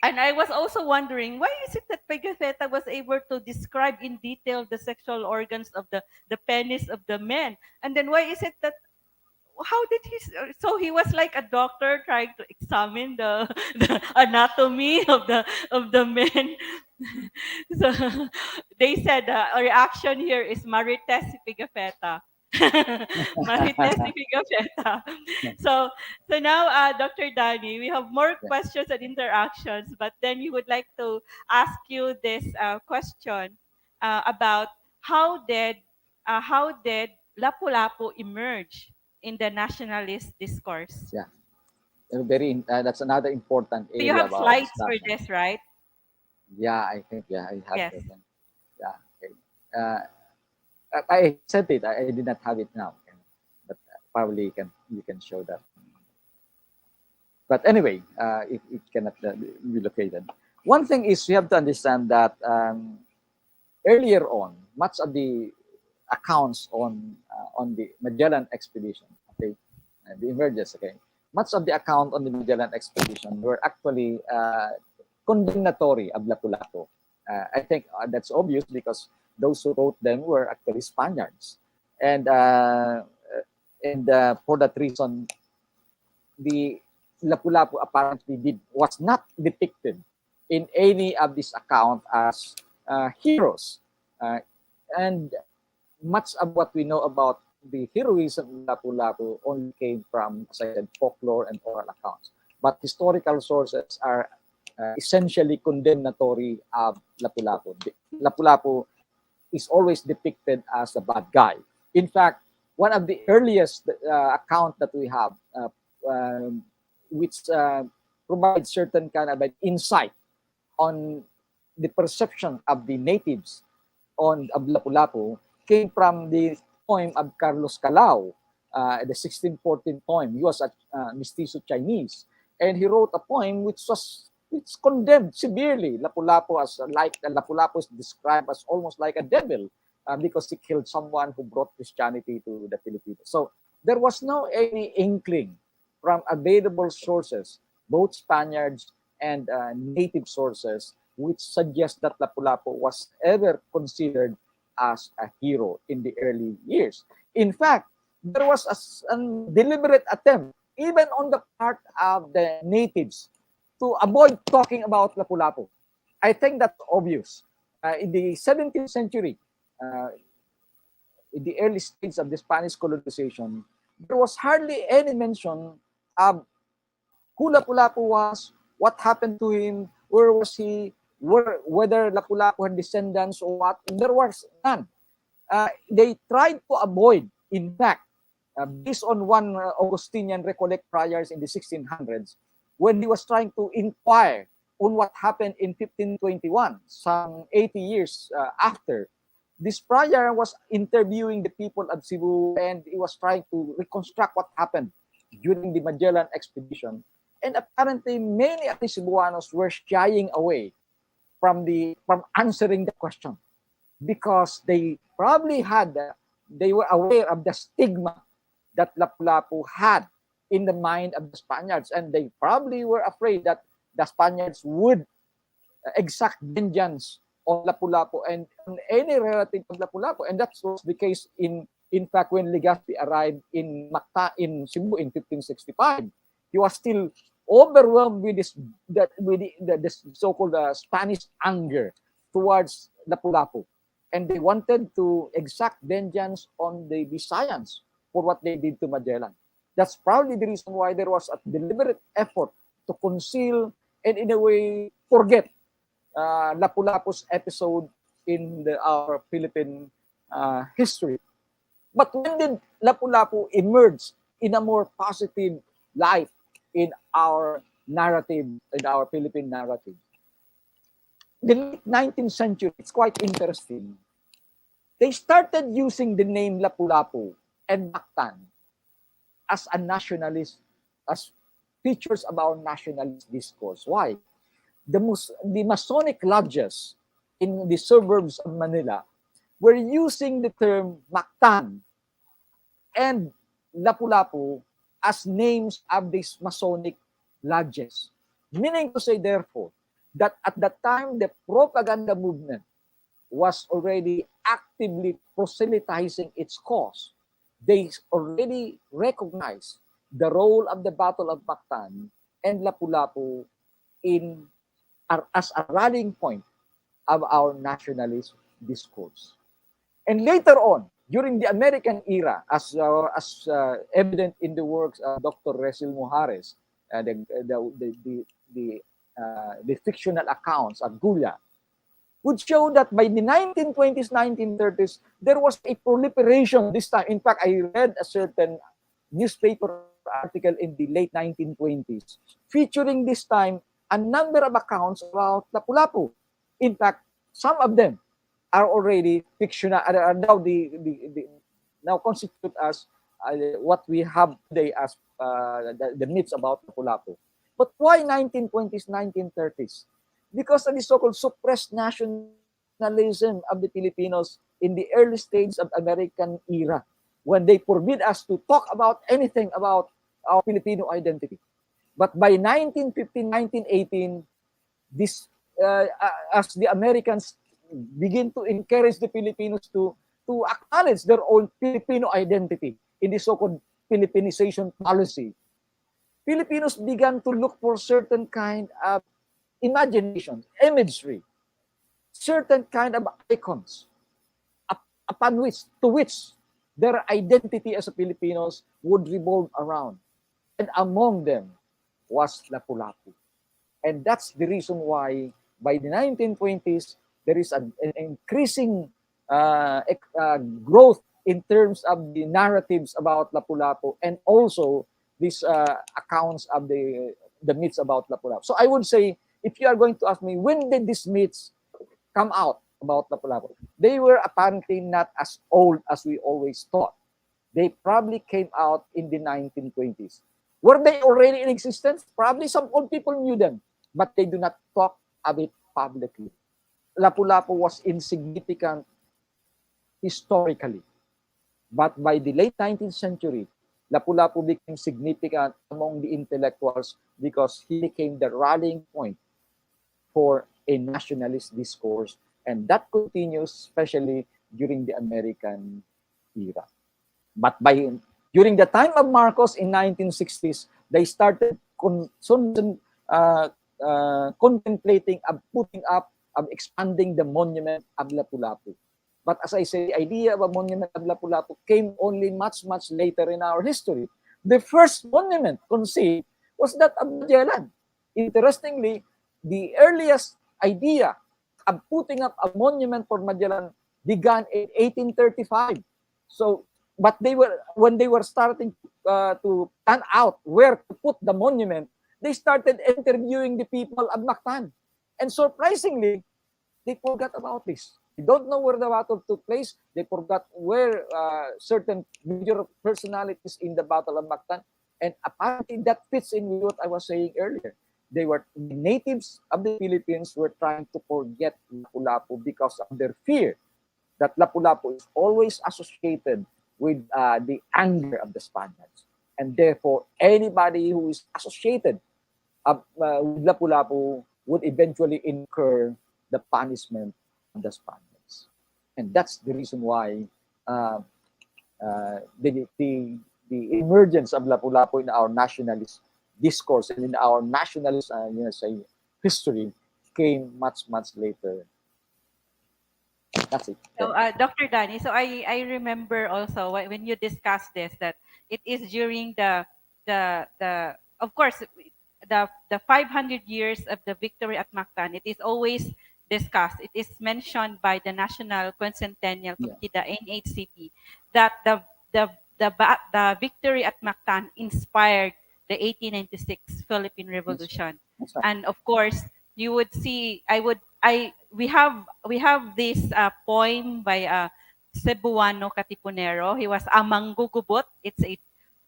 And I was also wondering, why is it that Pigafetta was able to describe in detail the sexual organs of the penis of the men? And then why is it that, how did so he was like a doctor trying to examine the anatomy of the men. So they said a reaction here is Marites Pigafetta. Marites Pigafetta. So now, Dr. Danny, we have more questions and interactions, but then we would like to ask you this question about how did Lapu-Lapu emerge in the nationalist discourse? Yeah, that's another important area. So you have about slides for discussion. this, right? Yeah, I think I have. Yes. Yeah. Okay. I sent it. I did not have it now, but probably you can show that. But anyway, it cannot be located. One thing is you have to understand that earlier on, much of the accounts on the Magellan expedition, okay, the emergence, okay, much of the account on the Magellan expedition were actually condemnatory of Lapu-Lapu. I think that's obvious because those who wrote them were actually Spaniards. And for that reason, the Lapulapu apparently was not depicted in any of these accounts as heroes. And much of what we know about the heroism of Lapu-Lapu only came from, as I said, folklore and oral accounts. But historical sources are essentially condemnatory of Lapu-Lapu. Lapu-Lapu is always depicted as a bad guy. In fact, one of the earliest account that we have, which provides certain kind of an insight on the perception of the natives of Lapu-Lapu, came from the poem of Carlos Calao, the 1614 poem. He was a mestizo Chinese, and he wrote a poem which condemned severely Lapu-Lapu Lapu-Lapu is described as almost like a devil because he killed someone who brought Christianity to the Philippines. So there was no any inkling from available sources, both Spaniards and native sources, which suggest that Lapu-Lapu was ever considered as a hero in the early years. In fact, there was a deliberate attempt, even on the part of the natives, to avoid talking about Lapu-Lapu. I think that's obvious. In the 17th century, in the early stages of the Spanish colonization, there was hardly any mention of who Lapu-Lapu was, what happened to him, where was he, whether Lapu-Lapu had descendants or what. There was none. They tried to avoid, in fact, based on one Augustinian Recollect Friars in the 1600s, when he was trying to inquire on what happened in 1521, some 80 years after. This friar was interviewing the people of Cebu, and he was trying to reconstruct what happened during the Magellan expedition. And apparently, many of the Cebuanos were shying away from answering the question because they probably they were aware of the stigma that Lapu-Lapu had in the mind of the Spaniards, and they probably were afraid that the Spaniards would exact vengeance on Lapu-Lapu and on any relative of Lapu-Lapu. And that was the case in fact when Legazpi arrived in Mactan, in Cebu in 1565. He was still overwhelmed with this so-called Spanish anger towards Lapu-Lapu, and they wanted to exact vengeance on the Visayans for what they did to Magellan. That's probably the reason why there was a deliberate effort to conceal and in a way forget Lapu-Lapu's episode in our Philippine history. But when did Lapu-Lapu emerge in a more positive light in our narrative, in our Philippine narrative? The late 19th century, it's quite interesting. They started using the name Lapu-Lapu and Mactan as a nationalist, as features of our nationalist discourse. Why? The Masonic lodges in the suburbs of Manila were using the term Mactan and Lapu-Lapu as names of these Masonic lodges. Meaning to say, therefore, that at that time, the propaganda movement was already actively proselytizing its cause. They already recognized the role of the Battle of Mactan and Lapu-Lapu as a rallying point of our nationalist discourse. And later on, during the American era, as evident in the works of Dr. Resil Mujares, the fictional accounts of Gulla, would show that by the 1920s, 1930s, there was a proliferation this time. In fact, I read a certain newspaper article in the late 1920s featuring this time a number of accounts about Lapu-Lapu. In fact, some of them are already fictional, are now now constitute as what we have today as the myths about Lapu-Lapu. But why 1920s, 1930s? Because of the so-called suppressed nationalism of the Filipinos in the early stages of American era, when they forbid us to talk about anything about our Filipino identity. But by 1915, 1918, this as the Americans begin to encourage the Filipinos to acknowledge their own Filipino identity in the so-called Filipinization policy, Filipinos began to look for certain kind of imagination, imagery, certain kind of icons upon which their identity as a Filipinos would revolve around. And among them was Lapulapu. And that's the reason why by the 1920s, there is an increasing growth in terms of the narratives about Lapulapu and also these accounts of the myths about Lapulapu. So I would say, if you are going to ask me, when did these myths come out about Lapulapu? They were apparently not as old as we always thought. They probably came out in the 1920s. Were they already in existence? Probably some old people knew them, but they do not talk of it publicly. Lapulapu was insignificant historically, but by the late 19th century, Lapulapu became significant among the intellectuals because he became the rallying point for a nationalist discourse, and that continues especially during the American era. But during the time of Marcos in 1960s, they started contemplating of putting up, of expanding the monument of Lapulapu. But as I say, the idea of a monument of Lapulapu came only much, much later in our history. The first monument conceived was that of Magellan. Interestingly, the earliest idea of putting up a monument for Magellan began in 1835. So, but when they were starting to plan out where to put the monument, they started interviewing the people of Mactan. And surprisingly, they forgot about this. They don't know where the battle took place. They forgot where certain major personalities in the Battle of Mactan. And apparently that fits in with what I was saying earlier. The natives of the Philippines were trying to forget Lapulapu because of their fear that Lapulapu is always associated with the anger of the Spaniards. And therefore, anybody who is associated with Lapulapu would eventually incur the punishment of the Spaniards. And that's the reason why the emergence of Lapulapu in our nationalist discourse and in our nationalist history came much, much later. That's it. So, Dr. Danny, so I remember also when you discussed this that it is during the of course the 500 years of the victory at Mactan. It is always discussed. It is mentioned by the National Quincentennial Committee, the NHCP, that the victory at Mactan inspired the 1896 Philippine Revolution. That's right. And of course, you would see, we have this poem by a Cebuano Katipunero. He was a manggugubot. It's a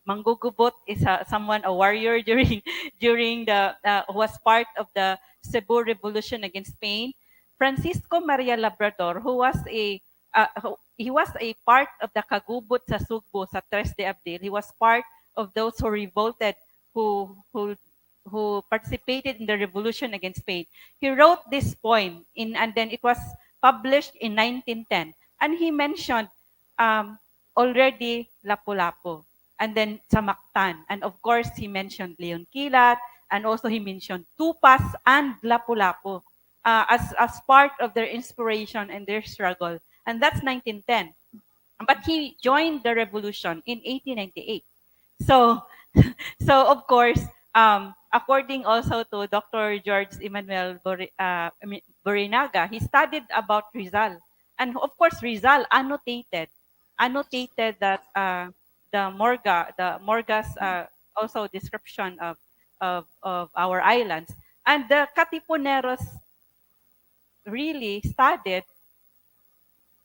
manggugubot is someone, a warrior during the who was part of the Cebu Revolution against Spain. Francisco Maria Labrador, who was he was a part of the Kagubot sa Sugbo sa 3 de Abril. He was part of those who revolted, who participated in the revolution against Spain. He wrote this poem and then it was published in 1910. And he mentioned already Lapu-Lapu, and then sa Mactan. And of course, he mentioned Leon Quilat, and also he mentioned Tupas and Lapu-Lapu as part of their inspiration and their struggle. And that's 1910. But he joined the revolution in 1898. So, so of course, according also to Dr. George Emmanuel Borinaga, he studied about Rizal. And of course, Rizal annotated that the Morga's also description of our islands. And the Katipuneros really studied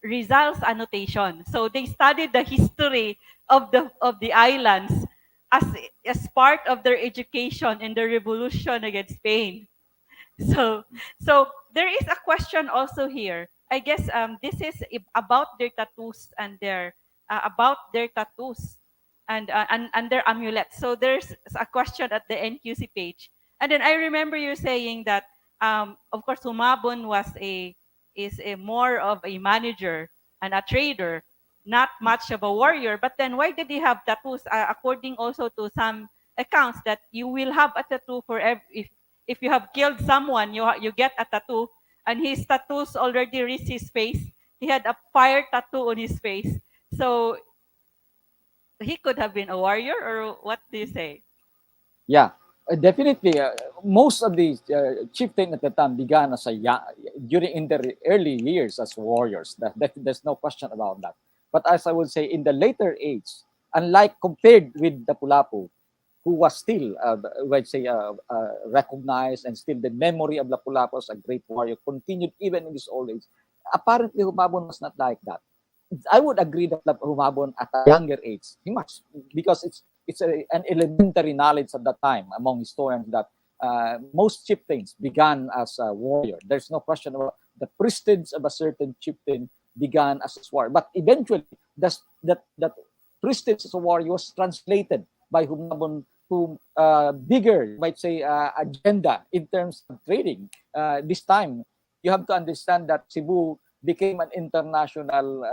Rizal's annotation. So they studied the history of the islands as part of their education in the revolution against Spain. So there is a question also here. I guess this is about their tattoos and their and their amulets. So there's a question at the NQC page. And then I remember you saying that of course, 𝘍𝙗𝙣 is a more of a manager and a trader, not much of a warrior. But then why did he have tattoos? According also to some accounts, that you will have a tattoo for if you have killed someone, you get a tattoo, and his tattoos already reached his face. He had a fire tattoo on his face, so he could have been a warrior, or what do you say? Yeah, definitely. Most of the chieftain at the time began as during in their early years as warriors. There's no question about that. But as I would say, in the later age, unlike compared with the Lapu-Lapu, who was still, let's say, recognized, and still the memory of Lapu-Lapu as a great warrior continued even in his old age. Apparently, 𝘍𝙗𝙣 was not like that. I would agree that 𝘍𝙗𝙣 at a younger age, he must, because it's an elementary knowledge at that time among historians that most chieftains began as a warrior. There's no question about the prestige of a certain chieftain began as a warrior. But eventually, that prestige as a warrior was translated by 𝘍𝙗𝙣 to bigger, you might say, agenda in terms of trading. This time, you have to understand that Cebu became an international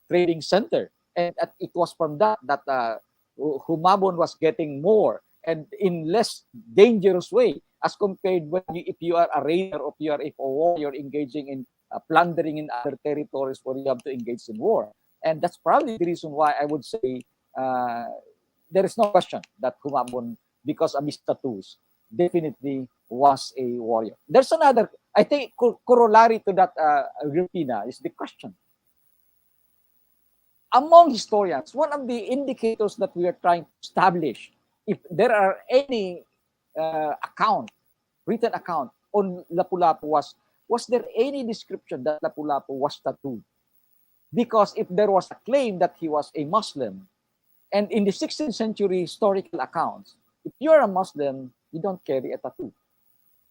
trading center. And it was from that 𝘍𝙗𝙣 was getting more and in less dangerous way as compared when if you are a raider or if you are a warrior engaging in plundering in other territories where you have to engage in war. And that's probably the reason why I would say there is no question that 𝘍𝙗𝙣, because of his tattoos, definitely was a warrior. There's another, I think, corollary to that, Rupina, is the question. Among historians, one of the indicators that we are trying to establish, if there are any written account on Lapu-Lapu, was there any description that Lapu-Lapu was tattooed? Because if there was a claim that he was a Muslim, and in the 16th century historical accounts, if you're a Muslim, you don't carry a tattoo.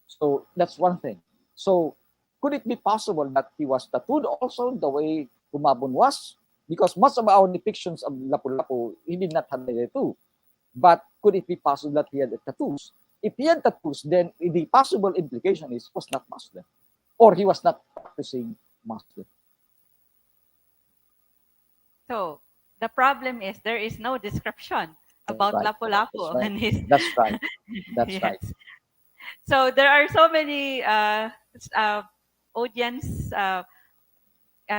So that's one thing. So could it be possible that he was tattooed also the way 𝘍𝙗𝙣 was? Because most of our depictions of Lapu-Lapu, he did not have a tattoo. But could it be possible that he had tattoos? If he had tattoos, then the possible implication is he was not Muslim, or he was not practicing Muslim. So the problem is there is no description about Right. Lapu-Lapu That's right. and his. That's right. That's Yes. right. So there are so many audience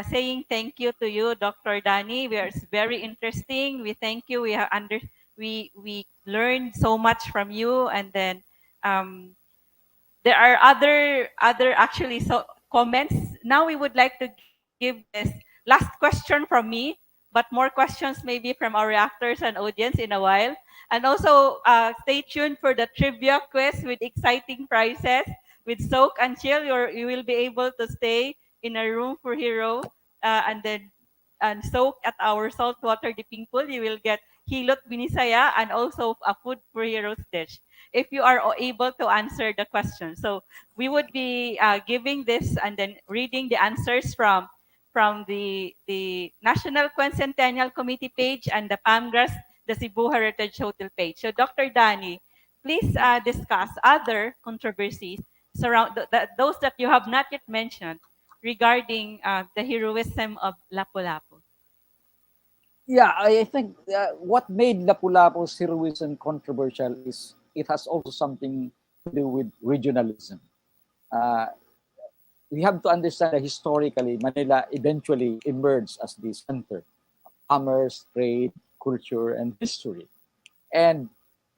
saying thank you to you, Dr. Danny. It's very interesting. We thank you. We learned so much from you, and then there are other actually comments. Now we would like to give this last question from me, but more questions maybe from our reactors and audience in a while. And also stay tuned for the trivia quiz with exciting prizes with soak and chill. You will be able to stay in a room for hero and soak at our saltwater dipping pool. You will get hilot binisaya and also a food for heroes dish if you are able to answer the question. So we would be giving this and then reading the answers from the National Quincentennial Committee page and the PAMGRAS, the Cebu Heritage Hotel page. So Dr. Danny, please discuss other controversies surround those that you have not yet mentioned regarding the heroism of Lapu-Lapu. Yeah, I think what made Lapu-Lapu's heroism controversial is it has also something to do with regionalism. We have to understand that historically, Manila eventually emerged as the center of commerce, trade, culture, and history. And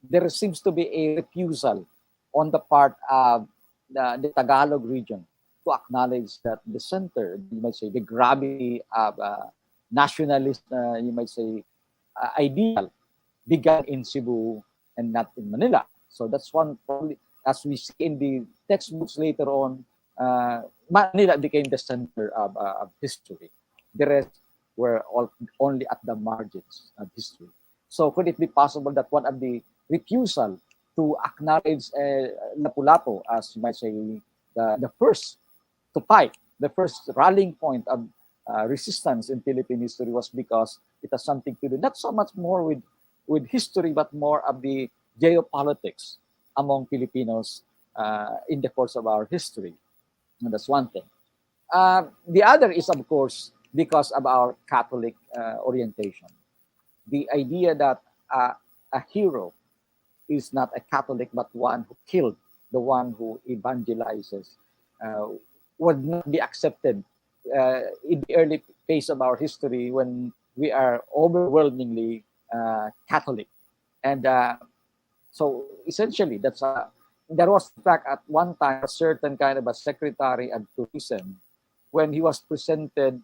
there seems to be a refusal on the part of the Tagalog region to acknowledge that the center, you might say, the gravity of nationalist, you might say, ideal began in Cebu and not in Manila. So that's one, probably, as we see in the textbooks later on, Manila became the center of history. The rest were only at the margins of history. So could it be possible that one of the refusal to acknowledge Lapu-Lapu as, you might say, the first to fight, the first rallying point of resistance in Philippine history was because it has something to do, not so much more with history, but more of the geopolitics among Filipinos in the course of our history. And that's one thing. The other is, of course, because of our Catholic orientation. The idea that a hero is not a Catholic, but one who killed, the one who evangelizes, would not be accepted in the early phase of our history when we are overwhelmingly Catholic. And so essentially, there was, in fact, at one time, a certain kind of a secretary of tourism when he was presented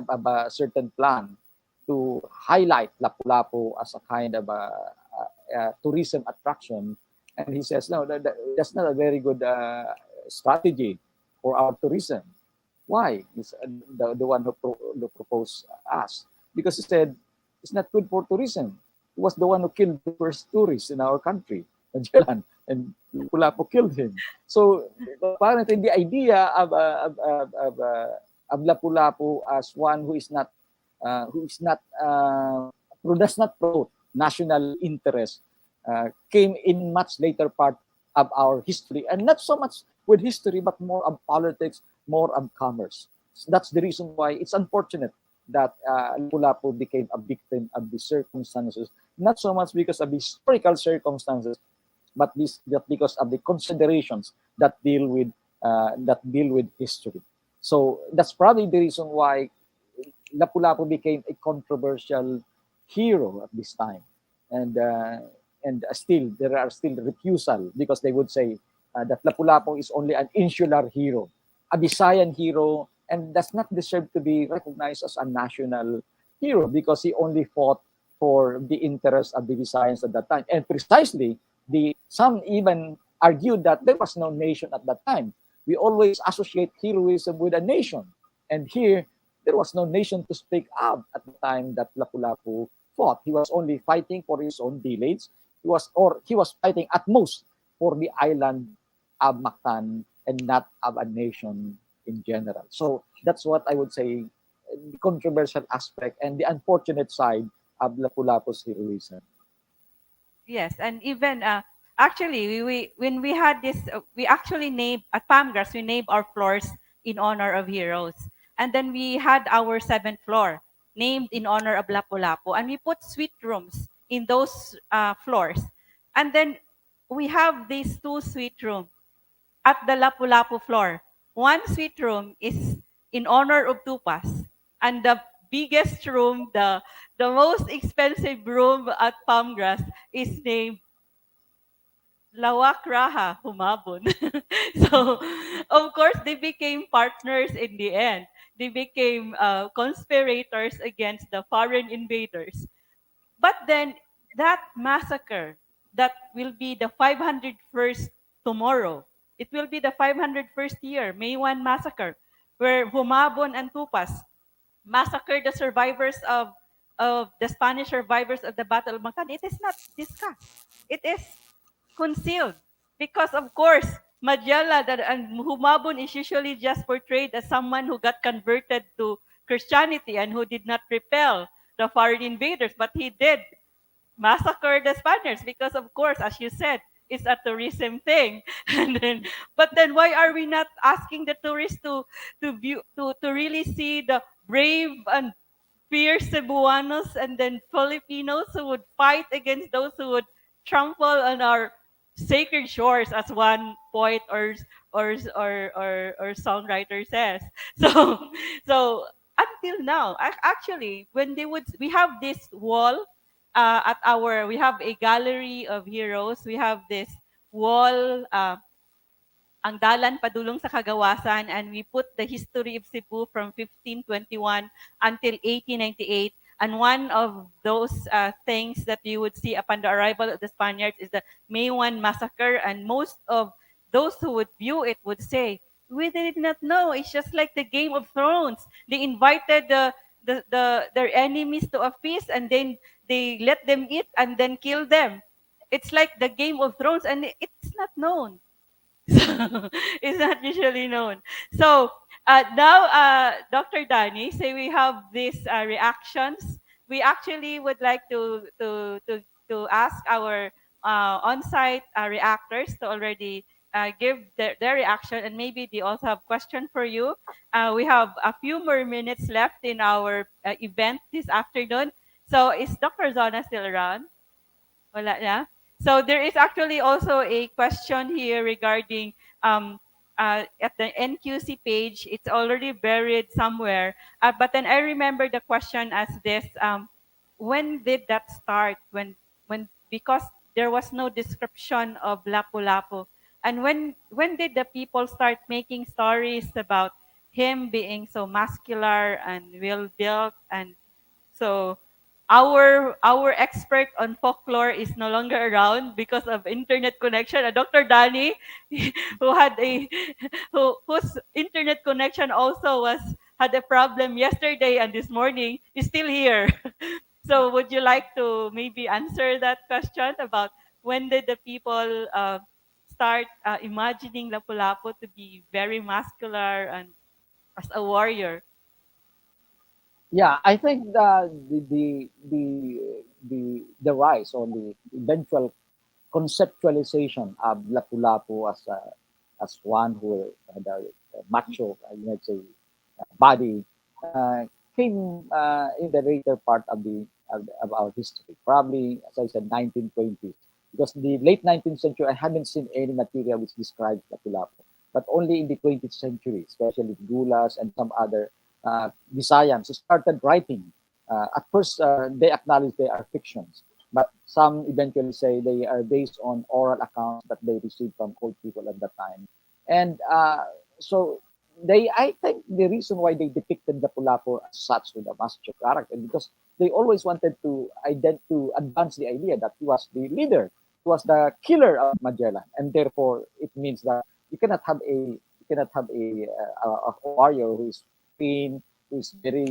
of a certain plan to highlight Lapu-Lapu as a kind of a tourism attraction. And he says, no, that's not a very good strategy for our tourism. Why? He's the one who proposed us. Because he said, it's not good for tourism. He was the one who killed the first tourist in our country, Magellan, and Lapu-Lapu killed him. So apparently the idea of Lapu-Lapu as one who does not promote national interest came in much later part of our history, and not so much with history, but more of politics, more of commerce. So that's the reason why it's unfortunate that Lapu-Lapu became a victim of the circumstances, not so much because of the historical circumstances, but because of the considerations that deal with history. So that's probably the reason why Lapu-Lapu became a controversial hero at this time, and still there are still refusal because they would say that Lapu-Lapu is only an insular hero, a Visayan hero, and does not deserve to be recognized as a national hero because he only fought for the interests of the Visayans at that time. And precisely, some even argued that there was no nation at that time. We always associate heroism with a nation. And here, there was no nation to speak up at the time that Lapu-Lapu fought. He was only fighting for his own village. He was fighting at most for the island of Mactan and not of a nation in general. So that's what I would say, the controversial aspect and the unfortunate side of Lapu-Lapu's heroism. Yes, and even actually, when we had this, we actually named at Palmgrass, we named our floors in honor of heroes, and then we had our 7th floor named in honor of Lapu-Lapu, and we put suite rooms in those floors, and then we have these 2 suite rooms at the Lapu-Lapu floor. One suite room is in honor of Tupas, and the biggest room, the most expensive room at Palmgrass is named 𝘿𝙖𝙧𝙤𝙬𝙖. So, of course, they became partners in the end. They became conspirators against the foreign invaders. But then that massacre, that will be the 501st tomorrow. It will be the 501st year, May 1 massacre, where Humabon and Tupas massacred the survivors of the Spanish survivors of the Battle of Mactan. It is not discussed. It is concealed. Because of course, Magellan and Humabon is usually just portrayed as someone who got converted to Christianity and who did not repel the foreign invaders, but he did massacre the Spaniards because, of course, as you said, it's a tourism thing. But then, why are we not asking the tourists to really see the brave and fierce Cebuanos and then Filipinos who would fight against those who would trample on our sacred shores, as one poet or songwriter says. So so until now, actually, when we have this wall we have a gallery of heroes. We have this wall, ang dalan padulong sa kagawasan, and we put the history of Cebu from 1521 until 1898. And one of those things that you would see upon the arrival of the Spaniards is the May 1 massacre. And most of those who would view it would say, we did not know. It's just like the Game of Thrones. They invited their enemies to a feast, and then they let them eat and then kill them. It's like the Game of Thrones, and it's not known. So it's not usually known. So now, Dr. Danny, say we have these reactions. We actually would like to ask our on-site reactors to already give their reaction, and maybe they also have question for you. We have a few more minutes left in our event this afternoon. So is Dr. Zona still around? Wala na? So there is actually also a question here regarding at the NQC page. It's already buried somewhere. But then I remember the question as this: when did that start? When because there was no description of Lapu-Lapu, and when did the people start making stories about him being so muscular and well built? And so our expert on folklore is no longer around because of internet connection. Dr. Danny, who had a whose internet connection also had a problem yesterday and this morning, is still here. So would you like to maybe answer that question about when did the people start imagining Lapu-Lapu to be very muscular and as a warrior? Yeah, I think the rise or the eventual conceptualization of Lapu-Lapu as one who had a macho, let's say, body, came in the later part of our history, probably, as I said, 1920s. Because the late 19th century, I haven't seen any material which describes Lapu-Lapu, but only in the 20th century, especially Gulas and some other Visayans who started writing. At first, they acknowledge they are fictions, but some eventually say they are based on oral accounts that they received from old people at that time. And so I think the reason why they depicted the Pulapo as such with a master character because they always wanted to advance the idea that he was the leader, he was the killer of Magellan, and therefore it means that you cannot have a warrior who is thin, who is very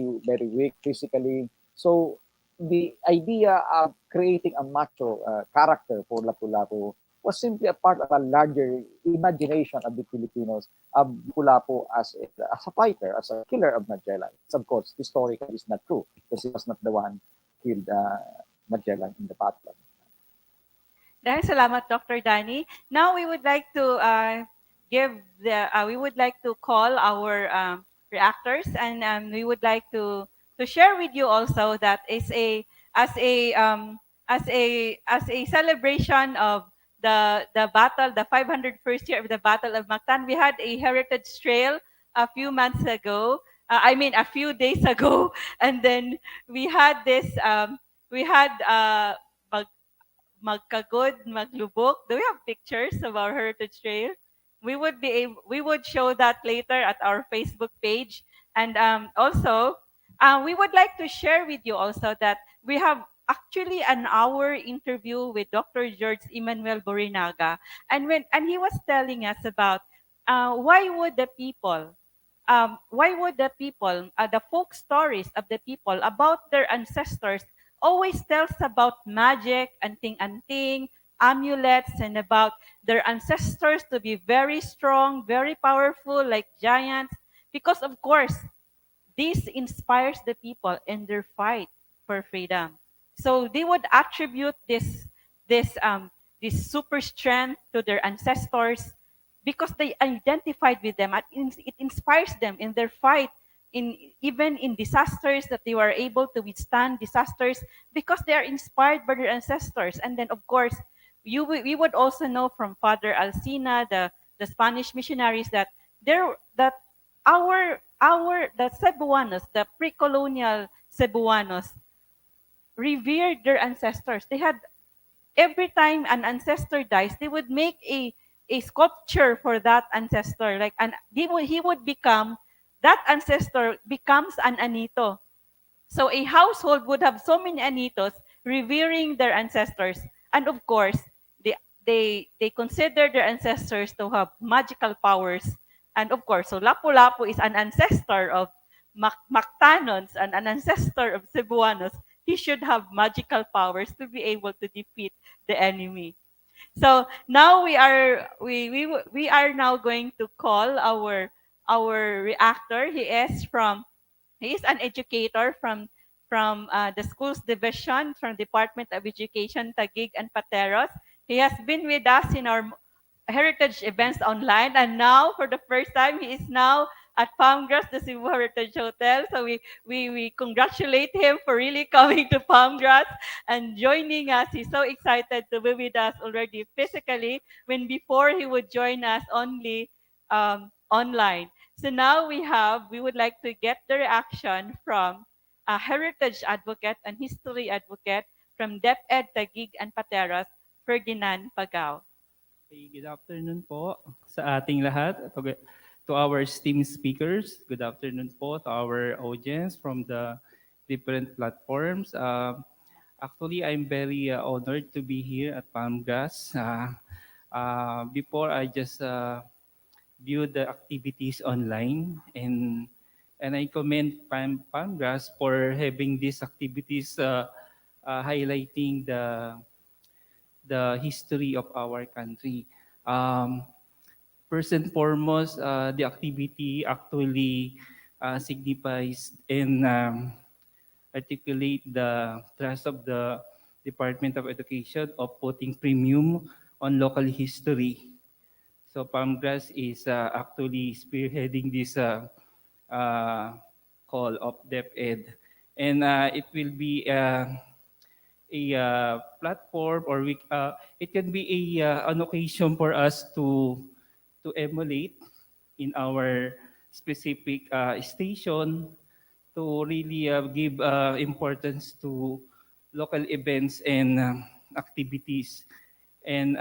weak physically. So the idea of creating a macho character for Lapu-Lapu was simply a part of a larger imagination of the Filipinos of Lapu-Lapu as a fighter, as a killer of Magellan. So of course, historically, it's not true because he was not the one who killed Magellan in the battle. Dahil salamat, Dr. Danny. Now we would like to we would like to call our reactors, and we would like to share with you also that is as a um, as a celebration of the battle, the 501st year of the Battle of Mactan. We had a heritage trail a few months ago. I mean, a few days ago, and then we had this. We had magkagod, maglubok. Do we have pictures of our heritage trail? We would show that later at our Facebook page. And also, we would like to share with you also that we have actually an hour interview with Dr. George Emmanuel Borinaga, and he was telling us about why would the people, the folk stories of the people about their ancestors always tells about magic, anting-anting, amulets, and about their ancestors to be very strong, very powerful, like giants. Because of course, this inspires the people in their fight for freedom. So they would attribute this this super strength to their ancestors because they identified with them and it inspires them in their fight in even in disasters that they were able to withstand disasters because they are inspired by their ancestors. And then of course we would also know from Father Alcina, the Spanish missionaries, that there that our the Cebuanos, the pre-colonial Cebuanos revered their ancestors. They had every time an ancestor dies, they would make a sculpture for that ancestor. Like and he would become that ancestor becomes an anito. So a household would have so many anitos revering their ancestors. And of course, they consider their ancestors to have magical powers. And of course, so Lapu-Lapu is an ancestor of Mactanons and an ancestor of Cebuanos. He should have magical powers to be able to defeat the enemy. So now we are now going to call our reactor. He is an educator from the schools division from Department of Education, Taguig and Pateros. He has been with us in our heritage events online, and now for the first time he is now at Palmgrass, the Cebu Heritage Hotel. So we congratulate him for really coming to Palmgrass and joining us. He's so excited to be with us already physically, when before he would join us only online. So now we would like to get the reaction from a heritage advocate and history advocate from DepEd Taguig and Pateros, Ferdinand Magellan. Okay, good afternoon po sa ating lahat. To our esteemed speakers, good afternoon po to our audience from the different platforms. Actually, I'm very honored to be here at Palmgrass. Before, I just viewed the activities online, and I commend Palmgrass for having these activities highlighting the history of our country. First and foremost, the activity actually signifies and articulate the trust of the Department of Education of putting premium on local history. So Palmgrass is actually spearheading this call of DepEd, and it will be a platform, or it can be an occasion for us to emulate in our specific station, to really give importance to local events and activities. And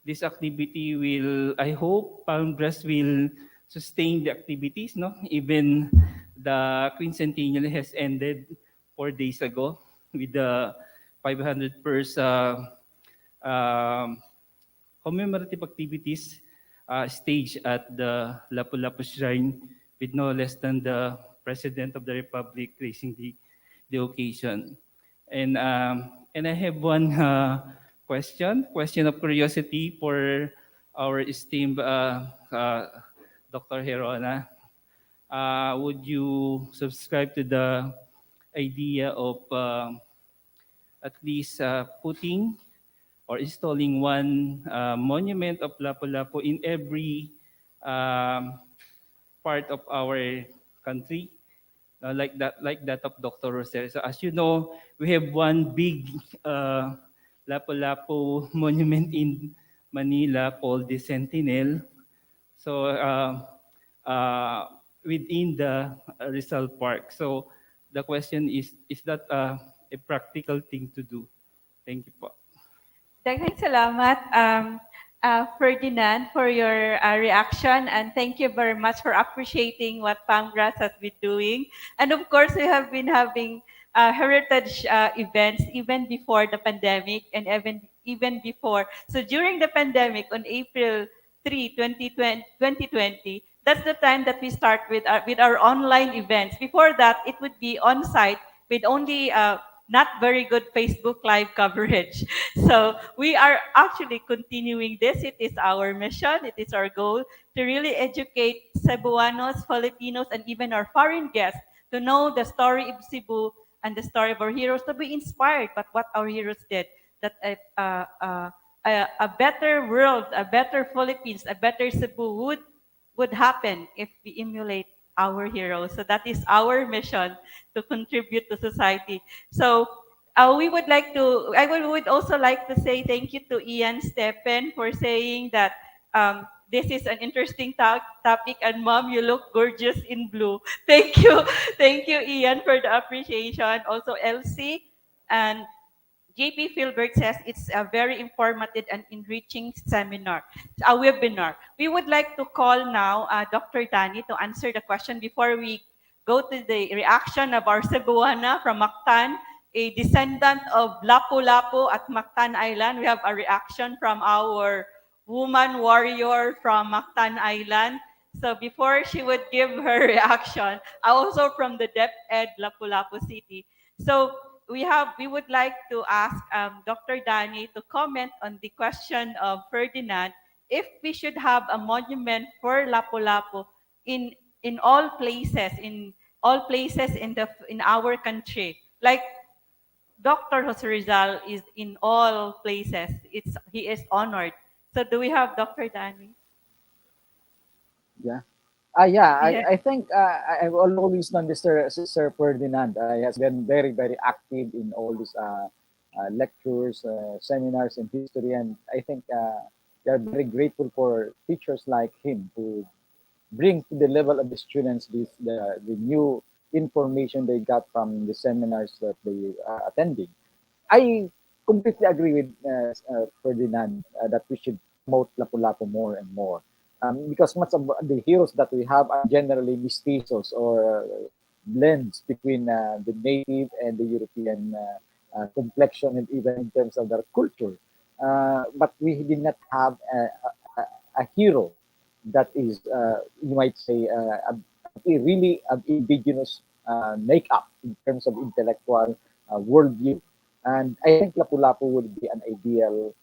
this activity will, I hope, Palmgrass will sustain the activities, no? Even the quincentennial has ended 4 days ago with the 501st commemorative activities staged at the Lapulapu Shrine, with no less than the President of the Republic gracing the occasion. And I have one question of curiosity for our esteemed Dr. Herona. Would you subscribe to the idea of at least putting or installing one monument of Lapu-Lapu in every part of our country, like that of Dr. Rosario? So as you know, we have one big Lapu-Lapu monument in Manila called the Sentinel. So within the Rizal Park. So the question is that a practical thing to do? Thank you po. Daghang salamat, Ferdinand, for your reaction, and thank you very much for appreciating what Palmgrass has been doing. And of course, we have been having heritage events even before the pandemic, and even before. So during the pandemic, on April 3, 2020, that's the time that we start with our online events. Before that, it would be on-site with only not very good Facebook Live coverage. So we are actually continuing this. It is our mission. It is our goal to really educate Cebuanos, Filipinos, and even our foreign guests to know the story of Cebu and the story of our heroes, to be inspired by what our heroes did. That a better world, a better Philippines, a better Cebu would happen if we emulate our heroes. So that is our mission, to contribute to society. So we would like to, would also like to say thank you to Ian Stephen for saying that this is an interesting topic, and Mom, you look gorgeous in blue. Thank you. Thank you, Ian, for the appreciation. Also, Elsie and JP Philbert says it's a very informative and enriching seminar, a webinar. We would like to call now Dr. Danny to answer the question before we go to the reaction of our Cebuana from Mactan, a descendant of Lapu-Lapu at Mactan Island. We have a reaction from our woman warrior from Mactan Island. So before she would give her reaction, also from the DepEd Lapu-Lapu City. So we would like to ask Dr. Danny to comment on the question of Ferdinand, if we should have a monument for Lapu-Lapu in all places, in our country. Like Dr. Jose Rizal is in all places. He is honored. So do we have Dr. Danny? Yeah. Yeah, Yeah. I think I've always known this Sir Ferdinand. He has been very, very active in all these lectures, seminars in history, and I think we are very grateful for teachers like him who bring to the level of the students the new information they got from the seminars that they are attending. I completely agree with Ferdinand that we should promote Lapu-Lapu more and more. Because much of the heroes that we have are generally mestizos or blends between the native and the European complexion and even in terms of their culture. But we did not have a hero that is, you might say, a really indigenous makeup in terms of intellectual worldview. And I think Lapu-Lapu would be an ideal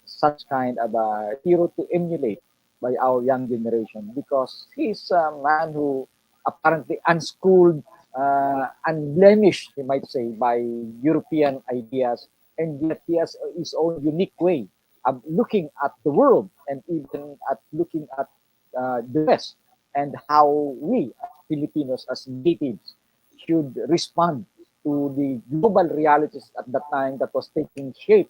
such kind of a hero to emulate by our young generation because he's a man who apparently unschooled, unblemished, you might say, by European ideas, and yet he has his own unique way of looking at the world and even at looking at the West and how we Filipinos as natives should respond to the global realities at that time that was taking shape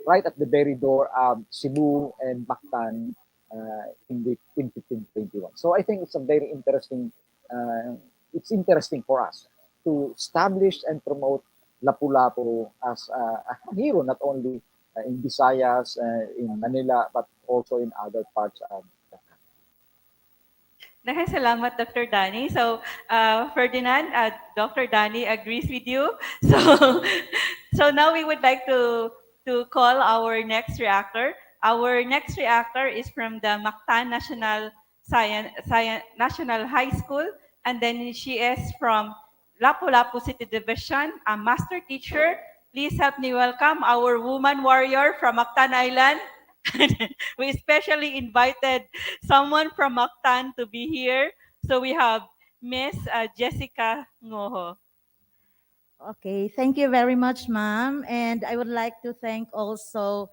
right at the very door of Cebu and Mactan in 1521. So I think it's a very interesting, it's interesting for us to establish and promote Lapu-Lapu as a hero, not only in Visayas, in Manila, but also in other parts of the country. Daghang salamat, Dr. Danny. So, Ferdinand, Dr. Danny agrees with you. So now we would like to call our next reactor. Our next reactor is from the Mactan National High School, and then she is from Lapu-Lapu City Division, a master teacher. Please help me welcome our woman warrior from Mactan Island. We especially invited someone from Mactan to be here. So we have Miss Jessica Ngoho. Okay, thank you very much, ma'am. And I would like to thank also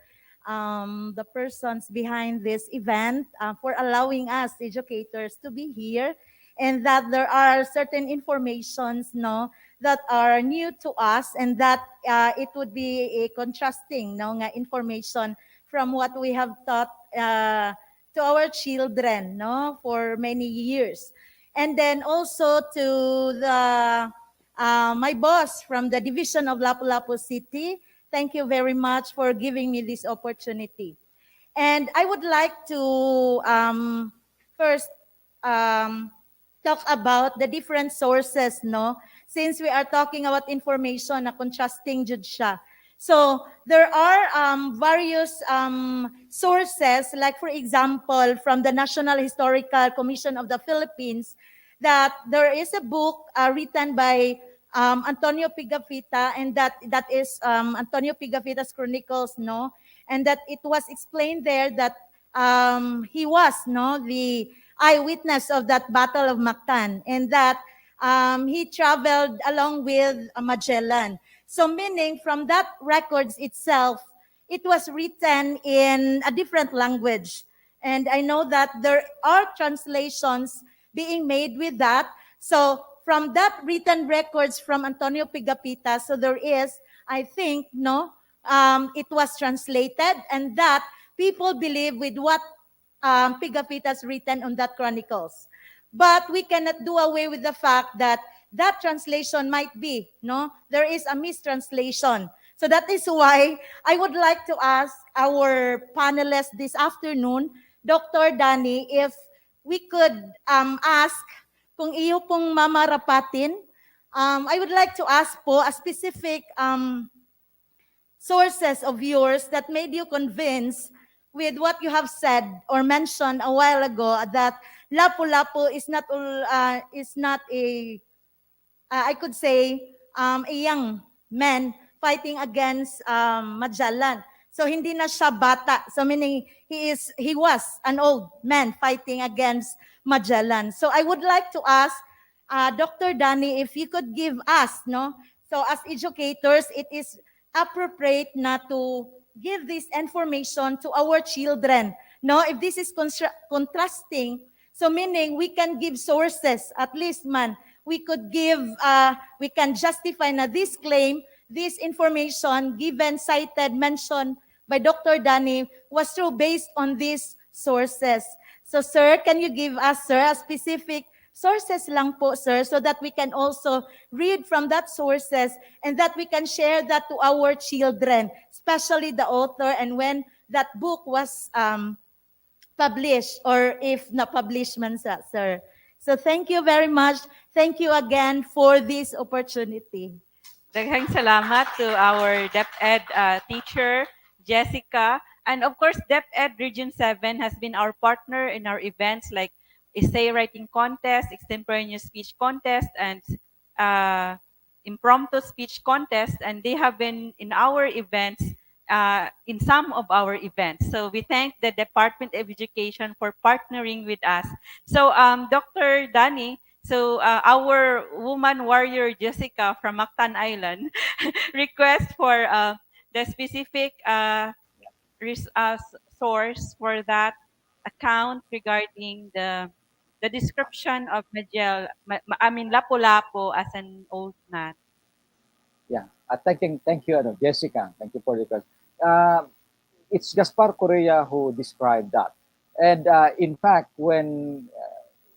the persons behind this event for allowing us educators to be here, and that there are certain informations that are new to us, and that it would be a contrasting nga information from what we have taught to our children for many years. And then also to the my boss from the division of Lapu-Lapu City, thank you very much for giving me this opportunity. And I would like to first talk about the different sources, since we are talking about information na contrasting jud siya. So there are various sources, like for example, from the National Historical Commission of the Philippines, that there is a book written by Antonio Pigafetta, and that is Antonio Pigafetta's Chronicles, and that it was explained there that he was the eyewitness of that Battle of Mactan, and that he traveled along with Magellan. So meaning from that records itself, it was written in a different language. And I know that there are translations being made with that. So from that written records from Antonio Pigafetta, so there is, I think, it was translated, and that people believe with what Pigafetta's written on that chronicles. But we cannot do away with the fact that that translation might be, there is a mistranslation. So that is why I would like to ask our panelists this afternoon, Dr. Danny, if we could ask kung iyo pong mamarapatin, I would like to ask po a specific sources of yours that made you convinced with what you have said or mentioned a while ago, that Lapu-Lapu is not a I could say a young man fighting against Magellan. So hindi na siya bata. So meaning he was an old man fighting against Magellan. So I would like to ask Dr. Danny if you could give us, so as educators, it is appropriate na to give this information to our children. No, if this is contrasting, so meaning we can give sources, at least man, we could give, we can justify na this claim, this information given, cited, mentioned by Dr. Danny was true based on these sources. So sir, can you give us, sir, a specific sources lang po, sir, so that we can also read from that sources and that we can share that to our children, especially the author, and when that book was published, or if na published man sa, sir. So thank you very much. Thank you again for this opportunity. Daghang salamat to our DepEd teacher, Jessica. And of course, DepEd Region 7 has been our partner in our events like essay writing contest, extemporaneous speech contest, and impromptu speech contest. And they have been in our events, in some of our events. So we thank the Department of Education for partnering with us. So Dr. Danny, so our woman warrior Jessica from Mactan Island request for the specific source for that account regarding the description of Lapulapu as an old man. Yeah, thank you, Jessica. Thank you for the question. It's Gaspar Correa who described that, and in fact, when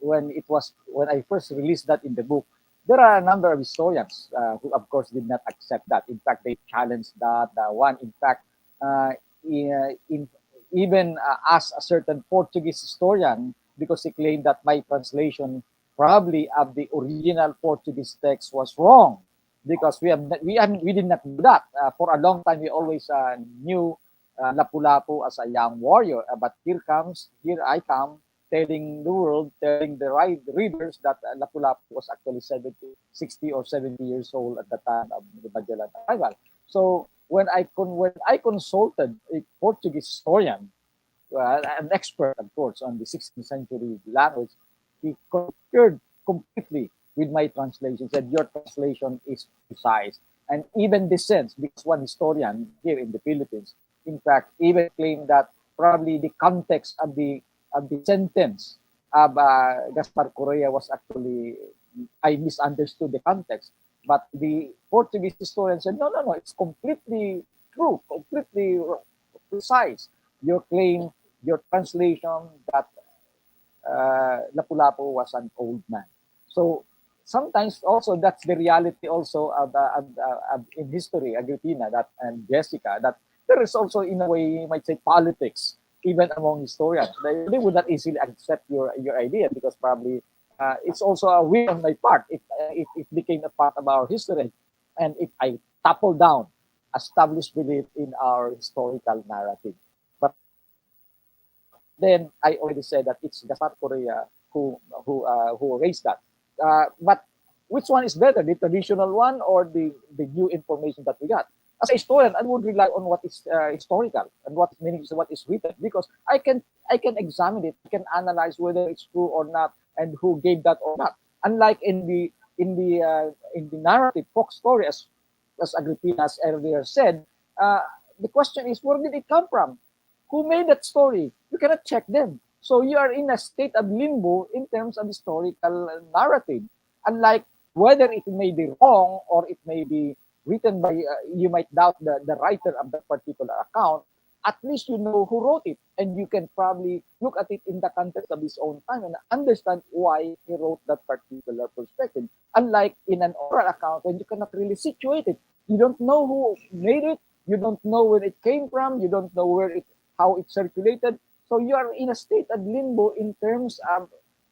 I first released that in the book, there are a number of historians who, of course, did not accept that. In fact, they challenged that. One, in fact, even asked a certain Portuguese historian because he claimed that my translation probably of the original Portuguese text was wrong, because we did not do that. For a long time, we always knew Lapulapu as a young warrior, but here I come, telling the world, telling the readers that Lapulapu was actually 60 or 70 years old at the time of the Magellan arrival. So when I consulted a Portuguese historian, an expert, of course, on the 16th century language, he concurred completely with my translation, said your translation is precise and even dissents, because one historian here in the Philippines, in fact, even claimed that probably the context of the sentence of Gaspar Correa was actually, I misunderstood the context. But the Portuguese historian said, no, it's completely true, completely precise. Your claim, your translation that Lapulapu was an old man. So sometimes also that's the reality also of in history, Agripina, that and Jessica, that there is also, in a way, you might say, politics even among historians. They would not easily accept your idea, because probably it's also a will on my part. It became a part of our history, and if I topple down established belief in our historical narrative. But then I already said that it's Gaspar Correa who raised that. But which one is better, the traditional one or the new information that we got? As a historian, I would rely on what is historical and what is written, because I can examine it, I can analyze whether it's true or not, and who gave that or not. Unlike in the narrative folk story, as Agripina earlier said, the question is, where did it come from? Who made that story? You cannot check them. So you are in a state of limbo in terms of historical narrative. Unlike whether it may be wrong or it may be written by, you might doubt the writer of that particular account, at least you know who wrote it, and you can probably look at it in the context of his own time and understand why he wrote that particular perspective. Unlike in an oral account, when you cannot really situate it, you don't know who made it, you don't know where it came from, you don't know how it circulated. So you are in a state of limbo in terms of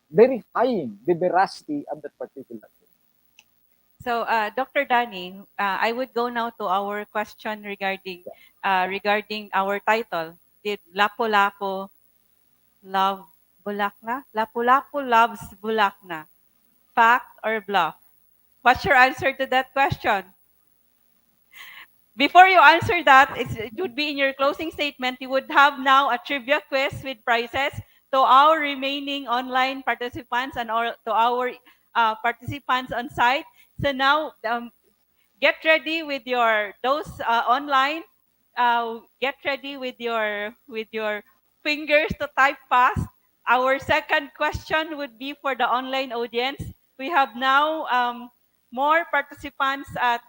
verifying the veracity of that particular thing. So, Dr. Danny, I would go now to our question regarding our title. Did Lapu-Lapu love Bulakna? Lapu-Lapu loves Bulakna. Fact or bluff? What's your answer to that question? Before you answer that, it would be in your closing statement. You would have now a trivia quiz with prizes to our remaining online participants and to our participants on site. So now, get ready with those online get ready with your fingers to type fast. Our second question would be for the online audience. We have now more participants at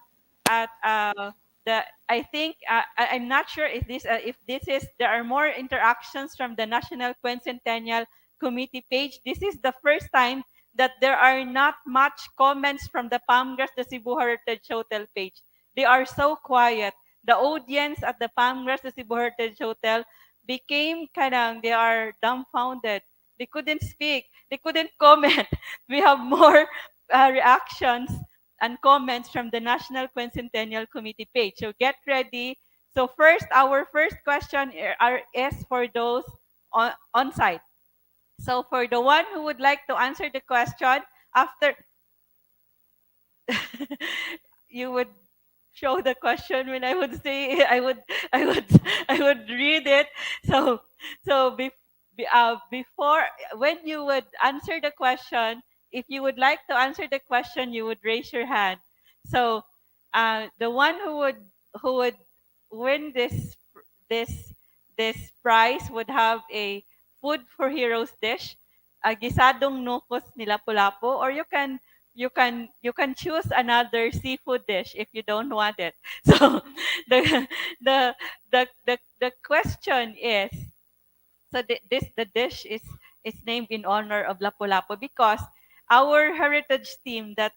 the. I think I'm not sure if this is there are more interactions from the National Quincentennial Committee page. This is the first time that there are not much comments from the Palmgrass the Cebu Heritage Hotel page. They are so quiet. The audience at the Palmgrass the Cebu Heritage Hotel became they are dumbfounded. They couldn't speak. They couldn't comment. We have more reactions and comments from the National Quincentennial Committee page. So get ready. So first, our first question is for those on site. So for the one who would like to answer the question, after you would show the question when I would say I would read it. So before when you would answer the question, if you would like to answer the question, you would raise your hand. So the one who would win this this prize would have a food for heroes dish, a gisadong nukos ni Lapu-Lapu, or you can choose another seafood dish if you don't want it. So the the question is, so the dish is named in honor of Lapu-Lapu because our heritage team that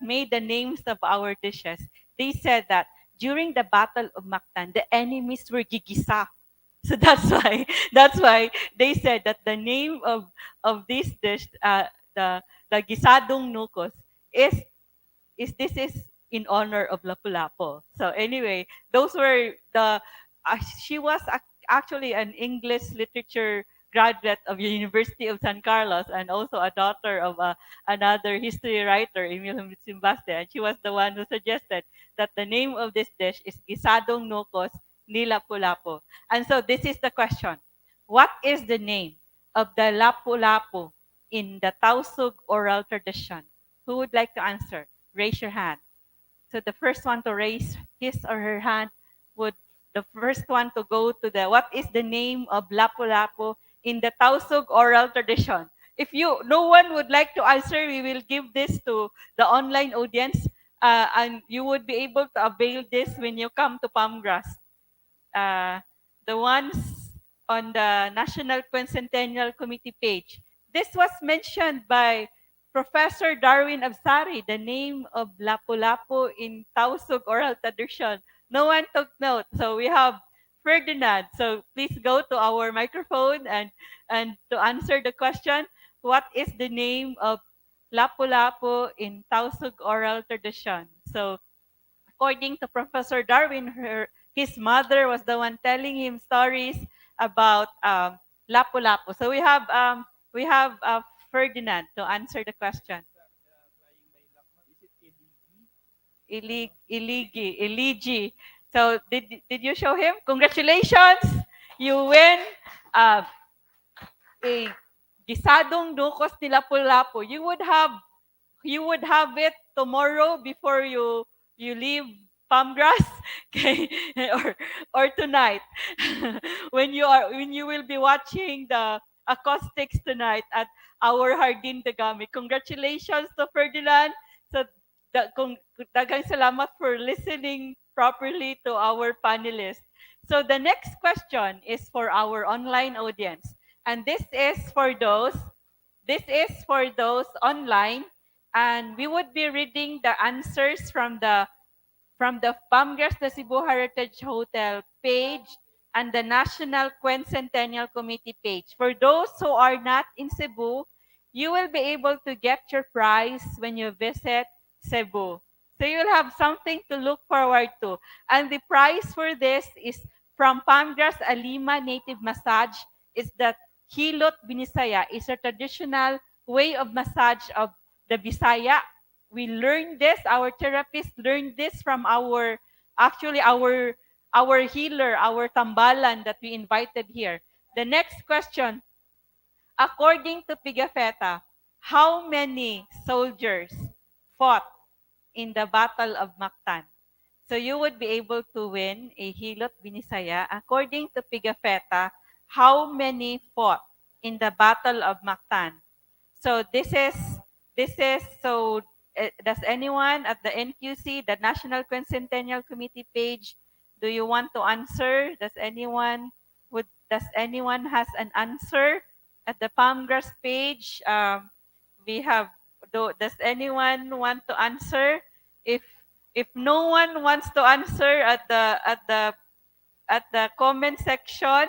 made the names of our dishes, they said that during the Battle of Mactan, the enemies were gigisa. So that's why they said that the name of this dish, the gisadong nukos, is in honor of Lapu-Lapu. So anyway, those were the she was actually an English literature graduate of the University of San Carlos and also a daughter of another history writer, Emil Simbaste. And she was the one who suggested that the name of this dish is Gisadong Nukos ni Lapu-Lapu. And so this is the question. What is the name of the Lapu-Lapu in the Tausug oral tradition? Who would like to answer? Raise your hand. So the first one to raise his or her hand would the first one to go to the what is the name of Lapu-Lapu in the Tausug oral tradition? If no one would like to answer, we will give this to the online audience, and you would be able to avail this when you come to Palmgrass. The ones on the National Quincentennial Committee page. This was mentioned by Professor Darwin Absari, the name of Lapu-Lapu in Tausug oral tradition. No one took note. So we have Ferdinand. So please go to our microphone and to answer the question, what is the name of Lapu-Lapu in Tausug oral tradition? So according to Professor Darwin, his mother was the one telling him stories about Lapu-Lapu. So we have Ferdinand to answer the question. 𝘿𝙖𝙧𝙬𝙤. So did you show him? Congratulations! You win a gisadong nukos ni Lapu-Lapu. You would have it tomorrow before you leave Palmgrass, okay, or tonight when you will be watching the acoustics tonight at our Hardin Dagami. Congratulations to Ferdinand. So daghang salamat for listening properly to our panelists. So the next question is for our online audience, and this is for those online, and we would be reading the answers from the Palmgrass the Cebu Heritage Hotel page and the National Quincentennial Committee page. For those who are not in Cebu, you will be able to get your prize when you visit Cebu. So you'll have something to look forward to. And the prize for this is from Palmgrass Alima Native Massage. It's the Hilot Binisaya. It's a traditional way of massage of the Bisaya. We learned this, our therapist learned this from our healer, our tambalan that we invited here. The next question, according to Pigafetta, how many soldiers fought in the Battle of Mactan? So you would be able to win a hilot binisaya. According to Pigafetta, how many fought in the Battle of Mactan? So does anyone at the NQC, the National Quincentennial Committee page, do you want to answer? Does anyone has an answer at the Palmgrass page? Does anyone want to answer? If no one wants to answer at the comment section,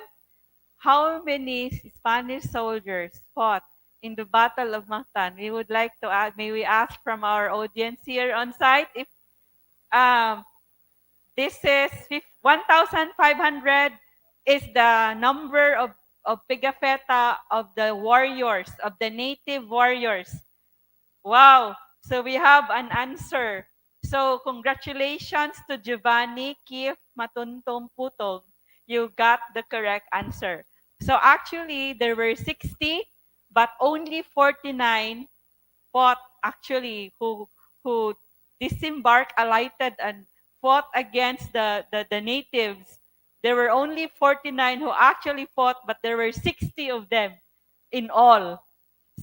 how many Spanish soldiers fought in the Battle of Mactan? We would like to ask, may we ask from our audience here on site if this is 1,500 is the number of Pigafetta of the warriors, of the native warriors. Wow. So we have an answer. So congratulations to Giovanni Kif Matuntong Putong. You got the correct answer. So actually, there were 60, but only 49 fought actually who disembarked, alighted, and fought against the natives. There were only 49 who actually fought, but there were 60 of them in all.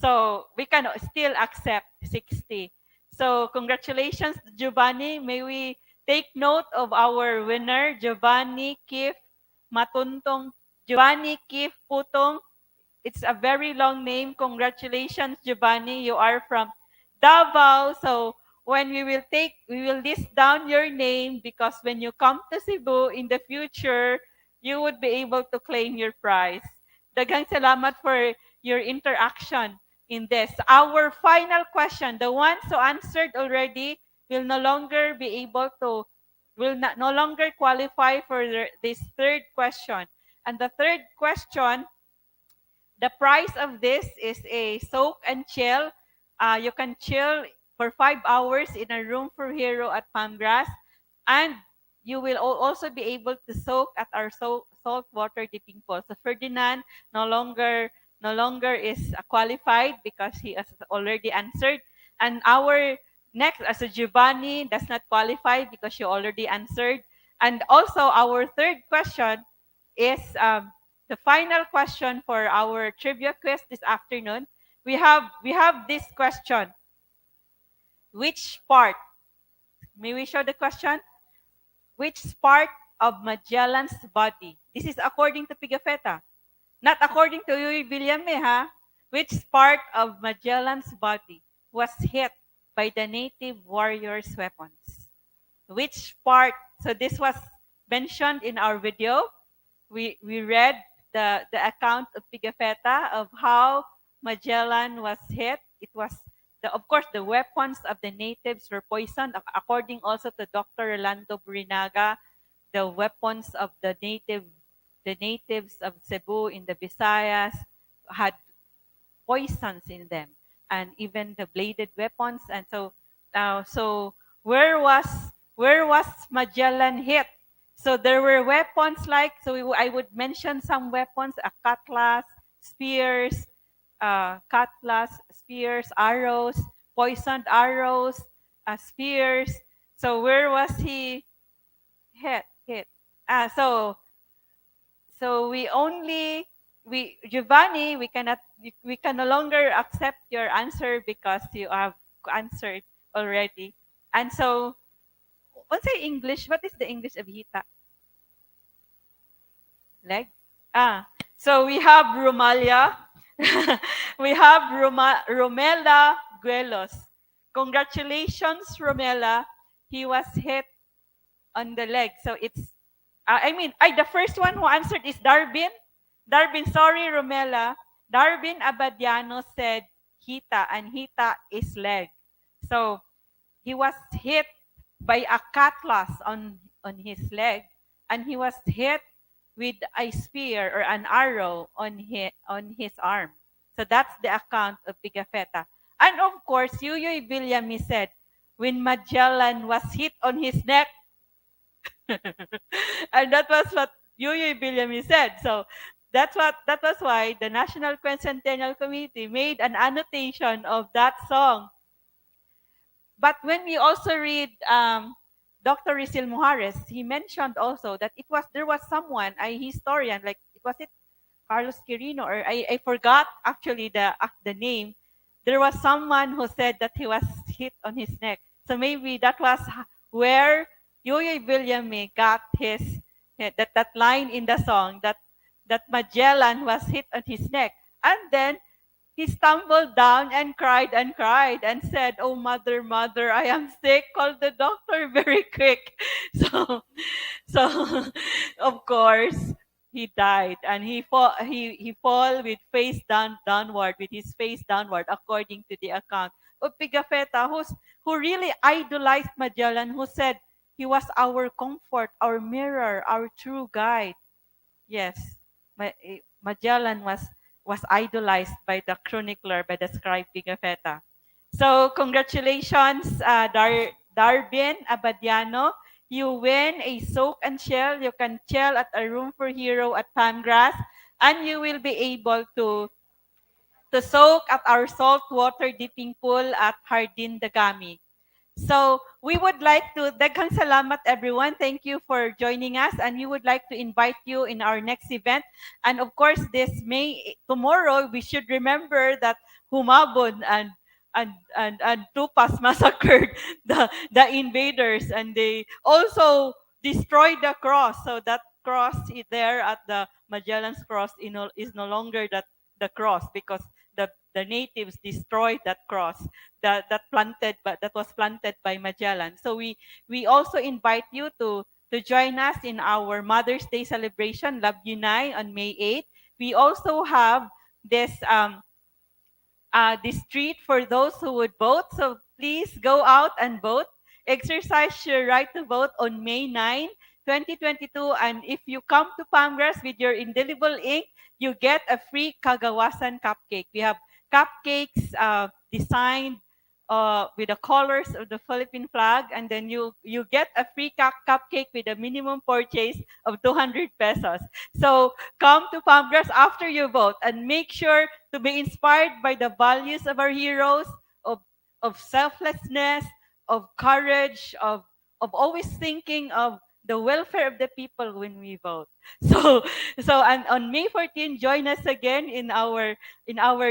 So we can still accept 60. So congratulations, Giovanni. May we take note of our winner, Giovanni Kif Matuntong. Giovanni Kif Putong. It's a very long name. Congratulations, Giovanni. You are from Davao. So when we will list down your name, because when you come to Cebu in the future, you would be able to claim your prize. Daghang salamat for your interaction in this. Our final question, the ones who answered already will no longer be able to, no longer qualify for this third question. And the third question, the price of this is a soak and chill. You can chill for 5 hours in a room for hero at Palmgrass, and you will also be able to soak at our saltwater dipping pool. So Ferdinand no longer is qualified because he has already answered, and our next as a Giovanni does not qualify because you already answered, and also our third question is the final question for our trivia quiz this afternoon. We have this question. Which part? May we show the question? Which part of Magellan's body? This is according to Pigafetta. Not according to 𝘿𝙖𝙣𝙤𝙤, ha? Which part of Magellan's body was hit by the native warriors' weapons? Which part? So this was mentioned in our video. We read the account of Pigafetta of how Magellan was hit. It was of course the weapons of the natives were poisoned. According also to Dr. Rolando Burinaga, the weapons of the natives of Cebu in the Visayas had poisons in them, and even the bladed weapons. And so where was Magellan hit? So there were weapons like, I would mention some weapons, cutlass, spears, arrows, poisoned arrows, spears. So where was he hit? So Giovanni, we can no longer accept your answer because you have answered already. And so, what's the English? What is the English of hita? Leg? So we have Romalia. We have Romela Guelos. Congratulations, Romela. He was hit on the leg. So it's, the first one who answered is Darwin. Darwin, sorry, Romela. Darwin Abadiano said hita, and hita is leg. So he was hit by a cutlass on his leg, and he was hit with a spear or an arrow on his arm. So that's the account of Pigafetta. And of course, 𝘿𝙖𝙣𝙤𝙤 said, when Magellan was hit on his neck, and that was what 𝘿𝙖𝙣𝙤𝙤 said. So that was why the National Quincentennial Committee made an annotation of that song. But when we also read Dr. Rizal Mujares, he mentioned also that there was someone, a historian, like was it Carlos Quirino, or I forgot actually the name. There was someone who said that he was hit on his neck. So maybe that was where 𝘿𝙖𝙧𝙤𝙤 got that line in the song, that Magellan was hit on his neck. And then he stumbled down and cried and said, "Oh, mother, mother, I am sick. Call the doctor very quick." So, so of course, he died, and he fall with face downward, with his face downward, according to the account of Pigafetta, who really idolized Magellan, who said he was our comfort, our mirror, our true guide. Yes, Magellan was idolized by the chronicler, by the scribe Pigafetta. So congratulations, Darwin Abadiano. You win a soak and shell. You can chill at a room for hero at Palmgrass, and you will be able to soak at our saltwater dipping pool at Hardin Dagami. So we would like to, daghang salamat everyone. Thank you for joining us, and we would like to invite you in our next event. And of course, tomorrow we should remember that Humabon and Tupas massacred the invaders, and they also destroyed the cross. So that cross there at the Magellan's Cross is no longer the cross, because the natives destroyed that cross that was planted by Magellan. So we also invite you to join us in our Mother's Day celebration, 𝘿𝙖𝙣𝙤𝙤, on May 8th. We also have this treat for those who would vote. So please go out and vote. Exercise your right to vote on May 9, 2022. And if you come to Palmgrass with your indelible ink, you get a free Kagawasan cupcake. We have cupcakes designed with the colors of the Philippine flag, and then you get a free cupcake with a minimum purchase of 200 pesos. So come to Palmgrass after you vote, and make sure to be inspired by the values of our heroes, of selflessness, of courage, of always thinking of the welfare of the people when we vote. And on May 14, join us again in our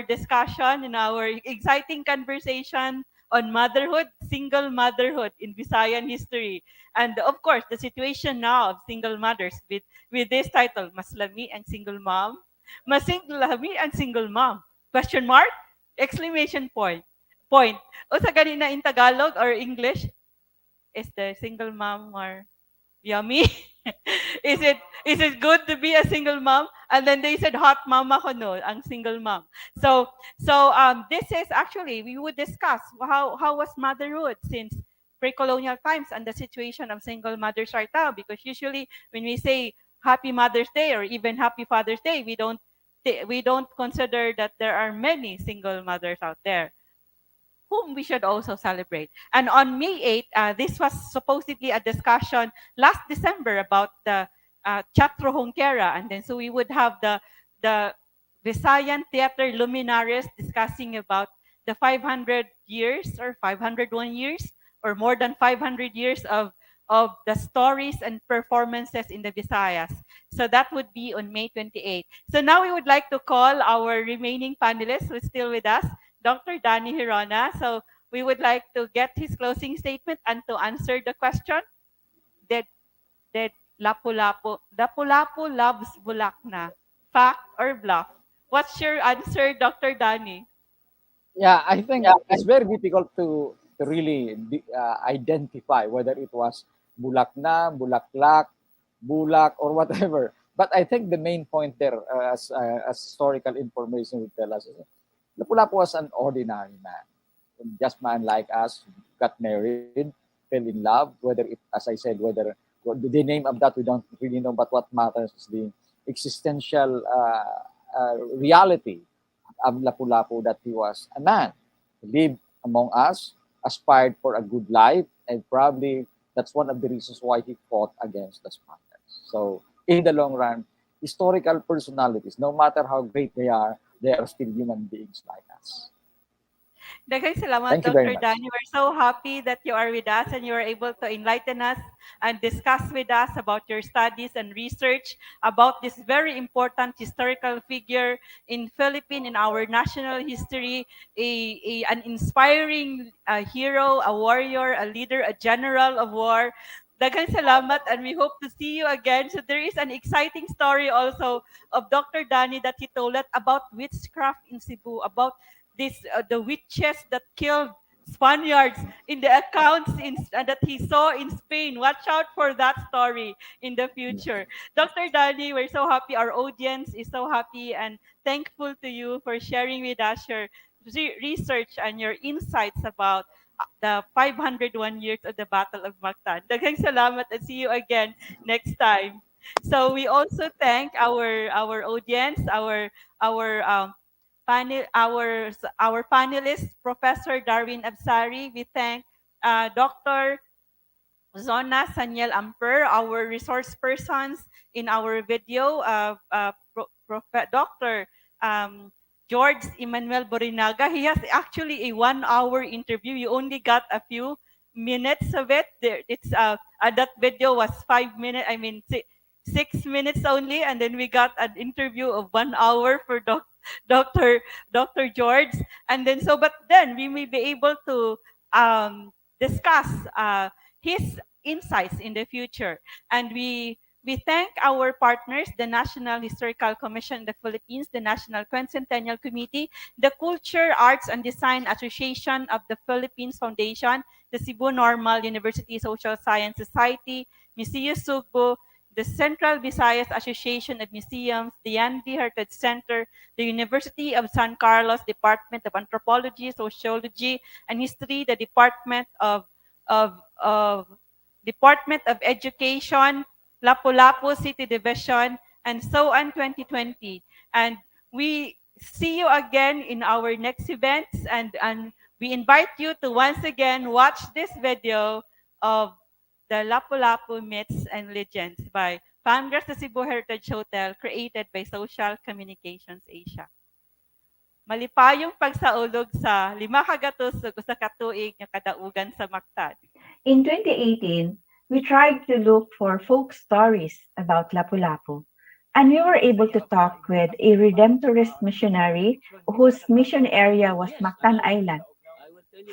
discussion, in our exciting conversation on motherhood, single motherhood in Visayan history. And of course, the situation now of single mothers with this title, Mas Lami ang Single Mom. Masing lami ang single mom? Question mark? Exclamation point. Point. O sa ganina in Tagalog or English, is the single mom more yummy? Is it good to be a single mom? And then they said hot mama ko no, ang single mom. So this is actually, we would discuss how was motherhood since pre-colonial times and the situation of single mothers right now, because usually when we say Happy Mother's Day or even Happy Father's Day, we don't consider that there are many single mothers out there whom we should also celebrate. And on May 8, this was supposedly a discussion last December about the Teatro Junquera, and then so we would have the Visayan theater luminaries discussing about the 500 years or 501 years or more than 500 years of the stories and performances in the Visayas. So that would be on May 28. So now we would like to call our remaining panelists who is still with us, Dr. Danny Hirona. So we would like to get his closing statement and to answer the question, did Lapulapu loves Bulakna, fact or bluff? What's your answer, Dr. Danny? Yeah, I think it's very difficult to really identify whether it was Bulakna, Bulaklak, Bulak, or whatever. But I think the main point there, as historical information would tell us, is Lapulapu was an ordinary man, just man like us, got married, fell in love. Whether it, as I said, whether the name of that we don't really know, but what matters is the existential reality of Lapulapu, that he was a man, lived among us, aspired for a good life, and probably that's one of the reasons why he fought against the Spaniards. So in the long run, historical personalities, no matter how great they are still human beings like us. Daghang salamat, Thank you very Dr. much. Danny. We're so happy that you are with us and you are able to enlighten us and discuss with us about your studies and research about this very important historical figure in Philippines, in our national history, an inspiring hero, a warrior, a leader, a general of war. Daghang salamat, and we hope to see you again. So there is an exciting story also of Dr. Danny that he told us about witchcraft in Cebu, about the witches that killed Spaniards in the accounts that he saw in Spain. Watch out for that story in the future. Dr. Danny, we're so happy. Our audience is so happy and thankful to you for sharing with us your research and your insights about the 501 years of the Battle of Mactan. Daghang salamat and see you again next time. So we also thank our audience, our our panelists, Professor Darwin Absari. We thank Dr. Zona Saniel Amper, our resource persons in our video, Dr. George Emmanuel Borinaga. He has actually a 1 hour interview. You only got a few minutes of it. That video was 5 minutes. I mean, 6 minutes only, and then we got an interview of 1 hour for Dr. George, and then but then we may be able to discuss his insights in the future. And we thank our partners, the National Historical Commission in the Philippines, the National Quincentennial Committee, the Culture, Arts, and Design Association of the Philippines Foundation, the Cebu Normal University Social Science Society, Museo Sugbo, the Central Visayas Association of Museums, the 𝘿𝙖𝙧𝙤𝙤 Center, the University of San Carlos Department of Anthropology, Sociology, and History, the of Department of Education, Lapulapu City Division, and so on 2020. And we see you again in our next events, and we invite you to once again watch this video of the Lapulapu Myths and Legends by Panelists sa Cebu Heritage Hotel, created by Social Communications Asia. Malipayong pagsaulog sa 5 ug usa ka tuig nga kadaugan sa Mactan. In 2018, we tried to look for folk stories about Lapulapu, and we were able to talk with a Redemptorist missionary whose mission area was Mactan Island,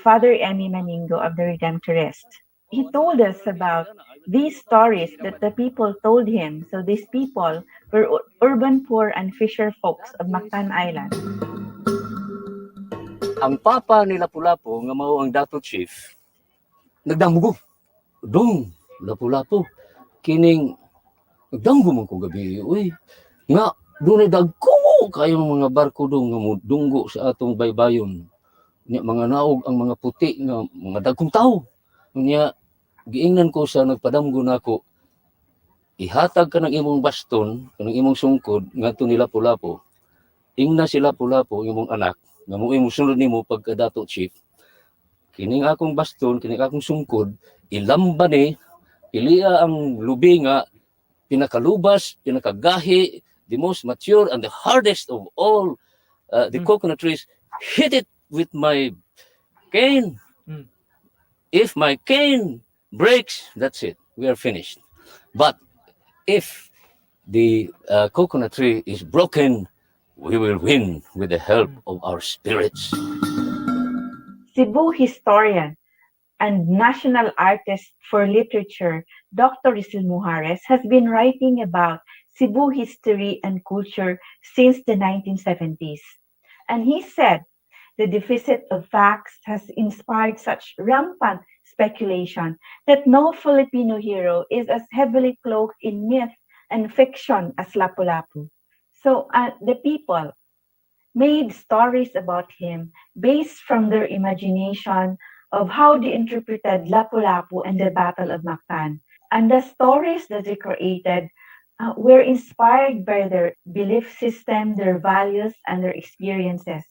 Father Emmy Maningo of the Redemptorists. He told us about these stories that the people told him. So these people were urban poor and fisher folks of Mactan Island. Ang papa ni Lapulapu nga mao ang dato chief nagdamugo. Dong Lapulapu kining nagdanggo man ko gabi. Uy, nga dunay dagko kayong mga barko dong nga mudunggo sa atong baybayon. Nya mga naog ang mga puti nga mga dagkong tao. Nya giingnan ko sa nagpadamgo nako, ihatag ka ng imong baston, kanang imong sungkod ngadto ni Lapulapu. Ingna si Lapulapu imong anak, nga mo imong sunod nimo pagka dato chief. Kining akong baston, kining akong sungkod, ilamba ni, ilia ang lubi nga pinakalubas, pinakagahi, the most mature and the hardest of all the coconut trees. Hit it with my cane. If my cane breaks, that's it. We are finished. But if the coconut tree is broken, we will win with the help of our spirits. Cebu historian and national artist for literature, Dr. Rizal Mujares, has been writing about Cebu history and culture since the 1970s. And he said the deficit of facts has inspired such rampant speculation that no Filipino hero is as heavily cloaked in myth and fiction as Lapulapu. So the people made stories about him based from their imagination of how they interpreted Lapulapu and the Battle of Mactan. And the stories that they created were inspired by their belief system, their values, and their experiences.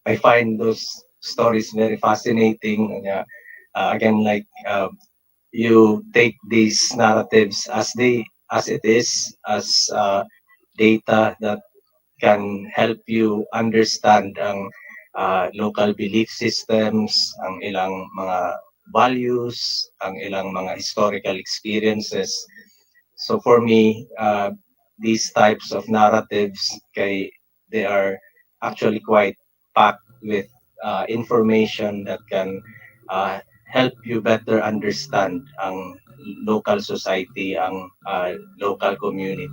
I find those stories very fascinating. Again, like you take these narratives as it is, as data that can help you understand ang local belief systems, ang ilang mga values, ang ilang mga historical experiences. So for me, these types of narratives, they are actually quite packed with information that can help you better understand ang local society, ang local community.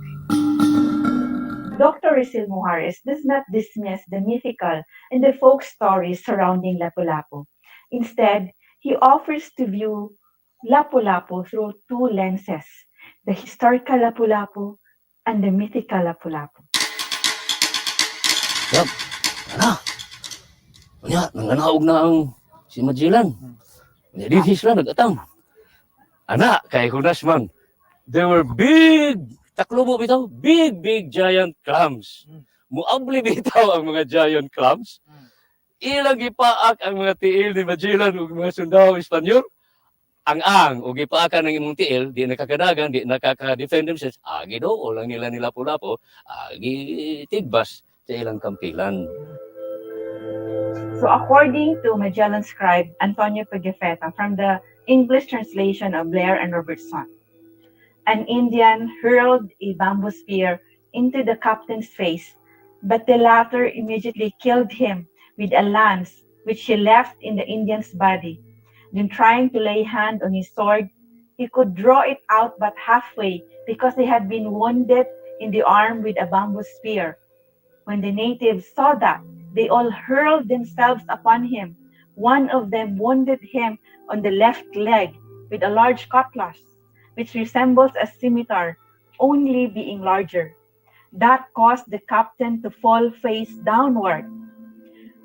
Dr. Risil Mujares does not dismiss the mythical and the folk stories surrounding Lapu-Lapu. Instead, he offers to view Lapu-Lapu through two lenses, the historical Lapu-Lapu and the mythical Lapu-Lapu. Yap, ana. Unya, nanganaog na ang si Magellan. Unya, di sila nag-atang. Ana, kay Kunas man. There were big, taklubo bitaw, big giant clams. Muabli bitaw ang mga giant clams. Ilang gipaak ang mga tiil ni Magellan ug mga sundalo Espanyol. Ug gipaakan ng imong tiil, di nakakadagan, di nakaka-defend themselves. Agi do, o lang nila Lapu-Lapu, agi tigbas sa ilang kampilan. So according to Magellan's scribe Antonio Pigafetta from the English translation of Blair and Robertson, an Indian hurled a bamboo spear into the captain's face, but the latter immediately killed him with a lance which he left in the Indian's body. Then trying to lay hand on his sword, he could draw it out but halfway because he had been wounded in the arm with a bamboo spear. When the natives saw that, they all hurled themselves upon him. One of them wounded him on the left leg with a large cutlass, which resembles a scimitar, only being larger. That caused the captain to fall face downward,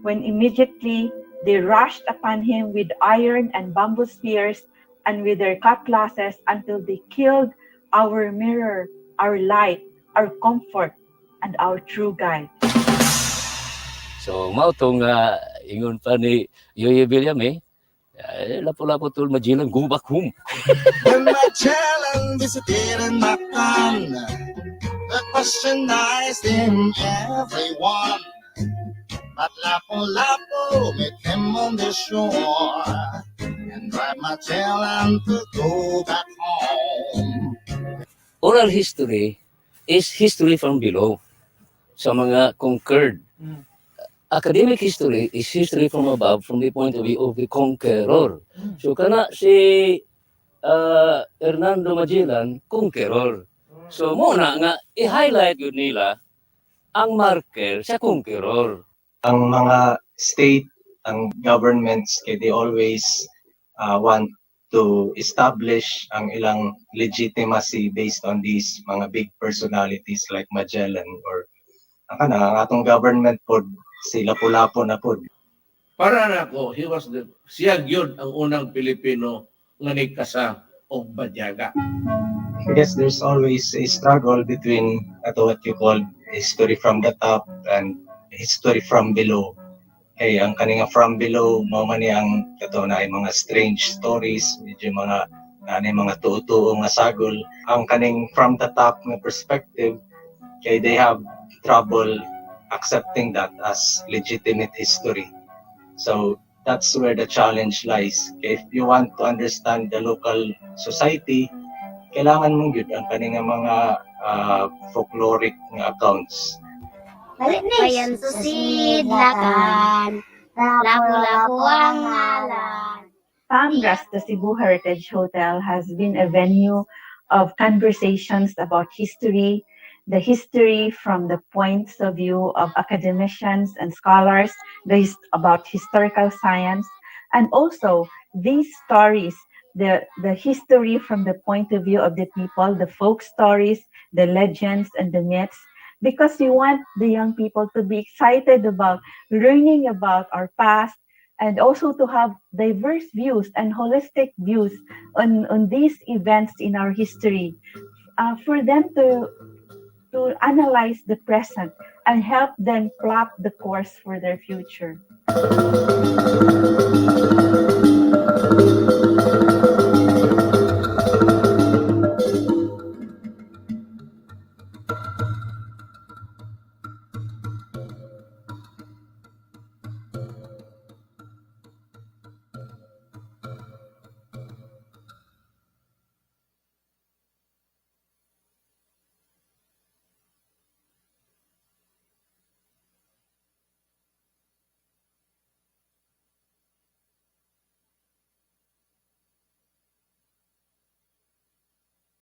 when immediately they rushed upon him with iron and bamboo spears and with their cutlasses until they killed our mirror, our light, our comfort, and our true guide. So, mao tong ingon pa ni 𝘿𝙖𝙧𝙤𝙗 Villame, Lapu-Lapu to Magellan, go back home. When Magellan visited Mactan, the question asked in everyone, but Lapu-Lapu met him on the shore and drive Magellan to go back home. Oral history is history from below, sa mga conquered. Academic history is history from above, from the point of view of the conqueror. So kana si Ferdinand Magellan, conqueror. So muna nga i-highlight yun nila ang marker sa conqueror. Ang mga state, ang governments, they always want to establish ang ilang legitimacy based on these mga big personalities like Magellan or ang atong government po si Lapu-Lapu na po. Para nako, siya gyud ang unang Pilipino nga nagkasa og badyaga. I guess there's always a struggle between what you call history from the top and history from below. Hey, ang kaninga from below, mao man ang na ay mga strange stories, medyo mga tuo-tuo nga sagol. Ang kaning from the top nga perspective, they have trouble accepting that as legitimate history. So that's where the challenge lies. If you want to understand the local society, kailangan mong yun ang kaninga mga folkloric accounts. Bayan susidlakan, Lapu-Lapu ang ngalan. Pamras, the Cebu Heritage Hotel, has been a venue of conversations about history, the history from the points of view of academicians and scholars, about historical science, and also these stories, the history from the point of view of the people, the folk stories, the legends, and the myths, because we want the young people to be excited about learning about our past and also to have diverse views and holistic views on these events in our history, for them to analyze the present and help them plot the course for their future.